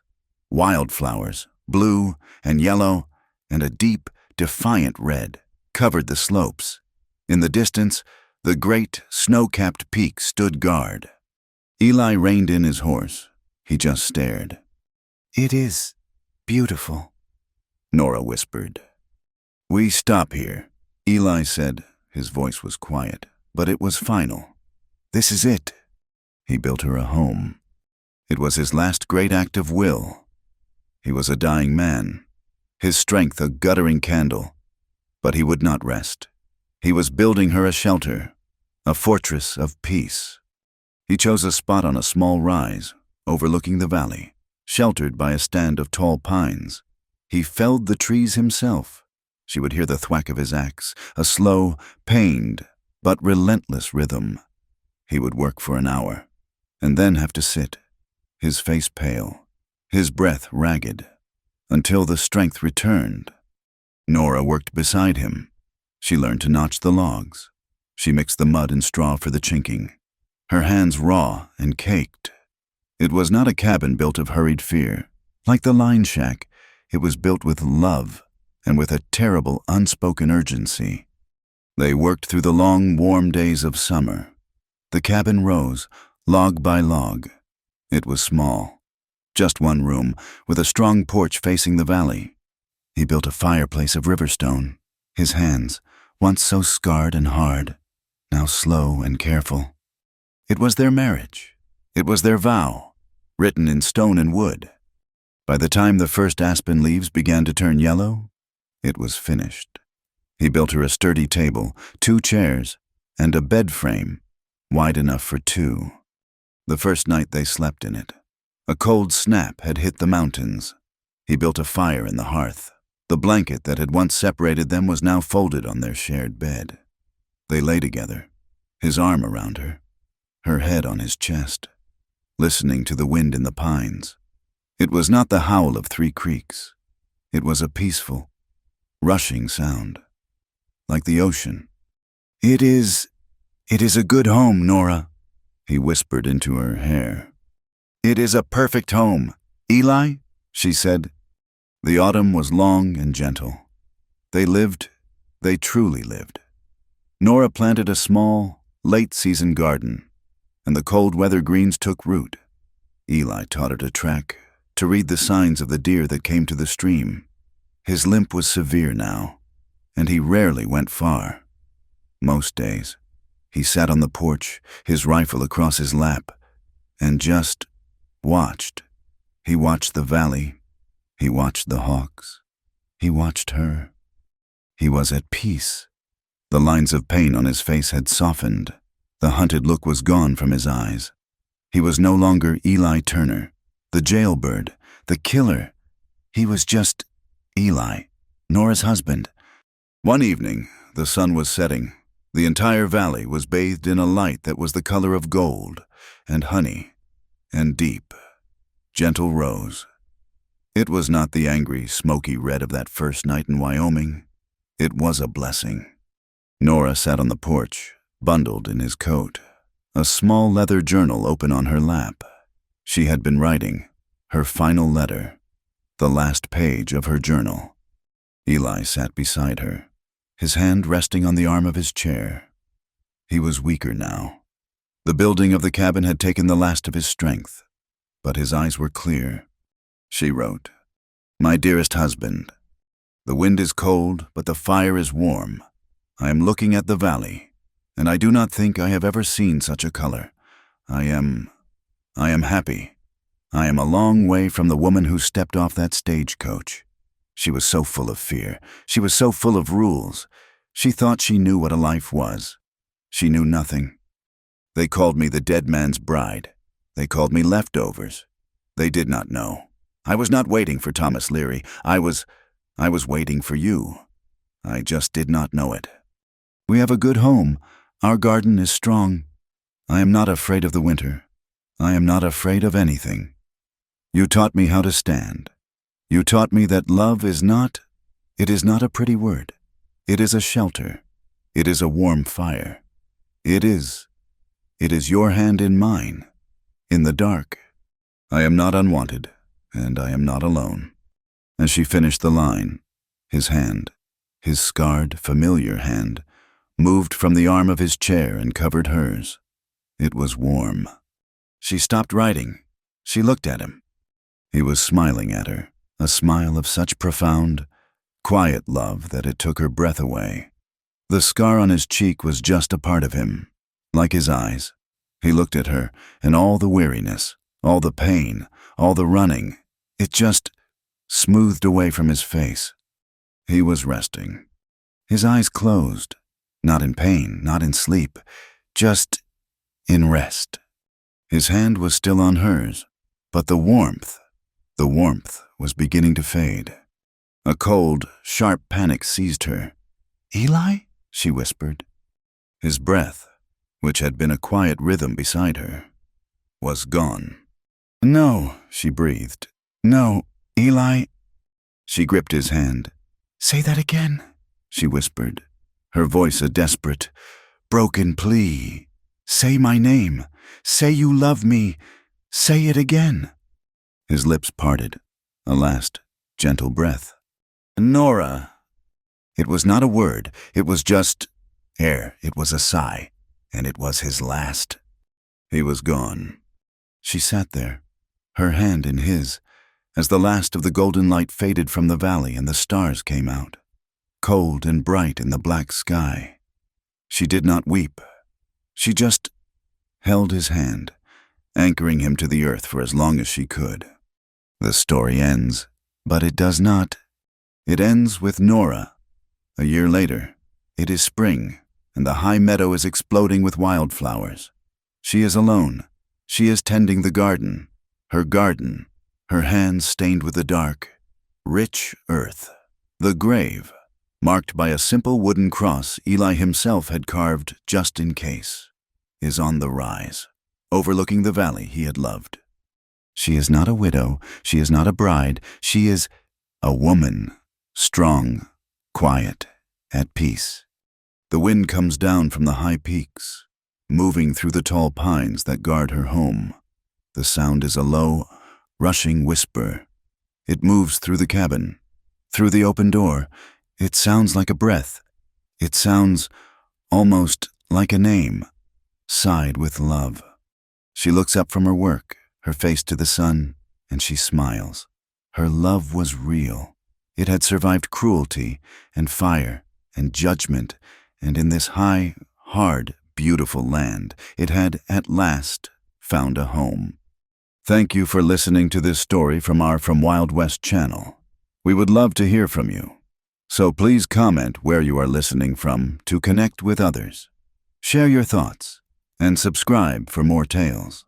Wildflowers, blue and yellow, and a deep, defiant red, covered the slopes. In the distance, the great, snow-capped peak stood guard. Eli reined in his horse. He just stared. "It is beautiful," Nora whispered. "We stop here," Eli said. His voice was quiet, but it was final. "This is it." He built her a home. It was his last great act of will. He was a dying man, his strength a guttering candle, but he would not rest. He was building her a shelter, a fortress of peace. He chose a spot on a small rise, overlooking the valley, sheltered by a stand of tall pines. He felled the trees himself. She would hear the thwack of his axe, a slow, pained, but relentless rhythm. He would work for an hour, and then have to sit, his face pale, his breath ragged, until the strength returned. Nora worked beside him. She learned to notch the logs. She mixed the mud and straw for the chinking, her hands raw and caked. It was not a cabin built of hurried fear. Like the line shack, it was built with love and with a terrible unspoken urgency. They worked through the long, warm days of summer. The cabin rose, log by log. It was small, just one room, with a strong porch facing the valley. He built a fireplace of river stone. His hands, once so scarred and hard, now slow and careful. It was their marriage. It was their vow, written in stone and wood. By the time the first aspen leaves began to turn yellow, it was finished. He built her a sturdy table, 2 chairs, and a bed frame, wide enough for 2. The first night they slept in it. A cold snap had hit the mountains. He built a fire in the hearth. The blanket that had once separated them was now folded on their shared bed. They lay together, his arm around her, her head on his chest, listening to the wind in the pines. It was not the howl of 3 creeks. It was a peaceful, rushing sound, like the ocean. It is a good home, Nora," he whispered into her hair. "It is a perfect home, Eli," she said. The autumn was long and gentle. They truly lived. Nora planted a small, late-season garden, and the cold weather greens took root. Eli taught her to track, to read the signs of the deer that came to the stream. His limp was severe now, and he rarely went far. Most days, he sat on the porch, his rifle across his lap, and just watched. He watched the valley. He watched the hawks. He watched her. He was at peace. The lines of pain on his face had softened. The hunted look was gone from his eyes. He was no longer Eli Turner, the jailbird, the killer. He was just Eli, Nora's husband. One evening, the sun was setting. The entire valley was bathed in a light that was the color of gold and honey and deep, gentle rose. It was not the angry, smoky red of that first night in Wyoming. It was a blessing. Nora sat on the porch, bundled in his coat, a small leather journal open on her lap. She had been writing her final letter, the last page of her journal. Eli sat beside her, his hand resting on the arm of his chair. He was weaker now. The building of the cabin had taken the last of his strength, but his eyes were clear. She wrote, "My dearest husband, the wind is cold, but the fire is warm. I am looking at the valley, and I do not think I have ever seen such a color. I am happy. I am a long way from the woman who stepped off that stagecoach. She was so full of fear. She was so full of rules. She thought she knew what a life was. She knew nothing. They called me the dead man's bride. They called me leftovers. They did not know. I was not waiting for Thomas Leary. I was waiting for you. I just did not know it. We have a good home. Our garden is strong. I am not afraid of the winter. I am not afraid of anything. You taught me how to stand. You taught me that love is not a pretty word. It is a shelter. It is a warm fire. It is your hand in mine, in the dark. I am not unwanted, and I am not alone." As she finished the line, his hand, his scarred, familiar hand, moved from the arm of his chair and covered hers. It was warm. She stopped writing. She looked at him. He was smiling at her, a smile of such profound, quiet love that it took her breath away. The scar on his cheek was just a part of him, like his eyes. He looked at her, and all the weariness, all the pain, all the running, it just smoothed away from his face. He was resting. His eyes closed, not in pain, not in sleep, just in rest. His hand was still on hers, but the warmth was beginning to fade. A cold, sharp panic seized her. "Eli?" she whispered. His breath, which had been a quiet rhythm beside her, was gone. "No," she breathed. No, Eli. She gripped his hand. Say that again, She whispered, her voice a desperate, broken plea. Say my name. Say you love me. Say it again. His lips parted, a last gentle breath. Nora. It was not a word, it was just air. It was a sigh, and it was his last. He was gone. She sat there, her hand in his, as the last of the golden light faded from the valley and the stars came out, cold and bright in the black sky. She did not weep. She just held his hand, anchoring him to the earth for as long as she could. The story ends, but it does not. It ends with Nora. A year later, it is spring, and the high meadow is exploding with wildflowers. She is alone. She is tending the garden, her hands stained with the dark, rich earth. The grave, marked by a simple wooden cross Eli himself had carved just in case, is on the rise, overlooking the valley he had loved. She is not a widow, she is not a bride, she is a woman, strong, quiet, at peace. The wind comes down from the high peaks, moving through the tall pines that guard her home. The sound is a low, rushing whisper. It moves through the cabin, through the open door. It sounds like a breath. It sounds almost like a name, sighed with love. She looks up from her work, her face to the sun, and she smiles. Her love was real. It had survived cruelty and fire and judgment, and in this high, hard, beautiful land, it had at last found a home. Thank you for listening to this story from our From Wild West channel. We would love to hear from you. So please comment where you are listening from to connect with others. Share your thoughts and subscribe for more tales.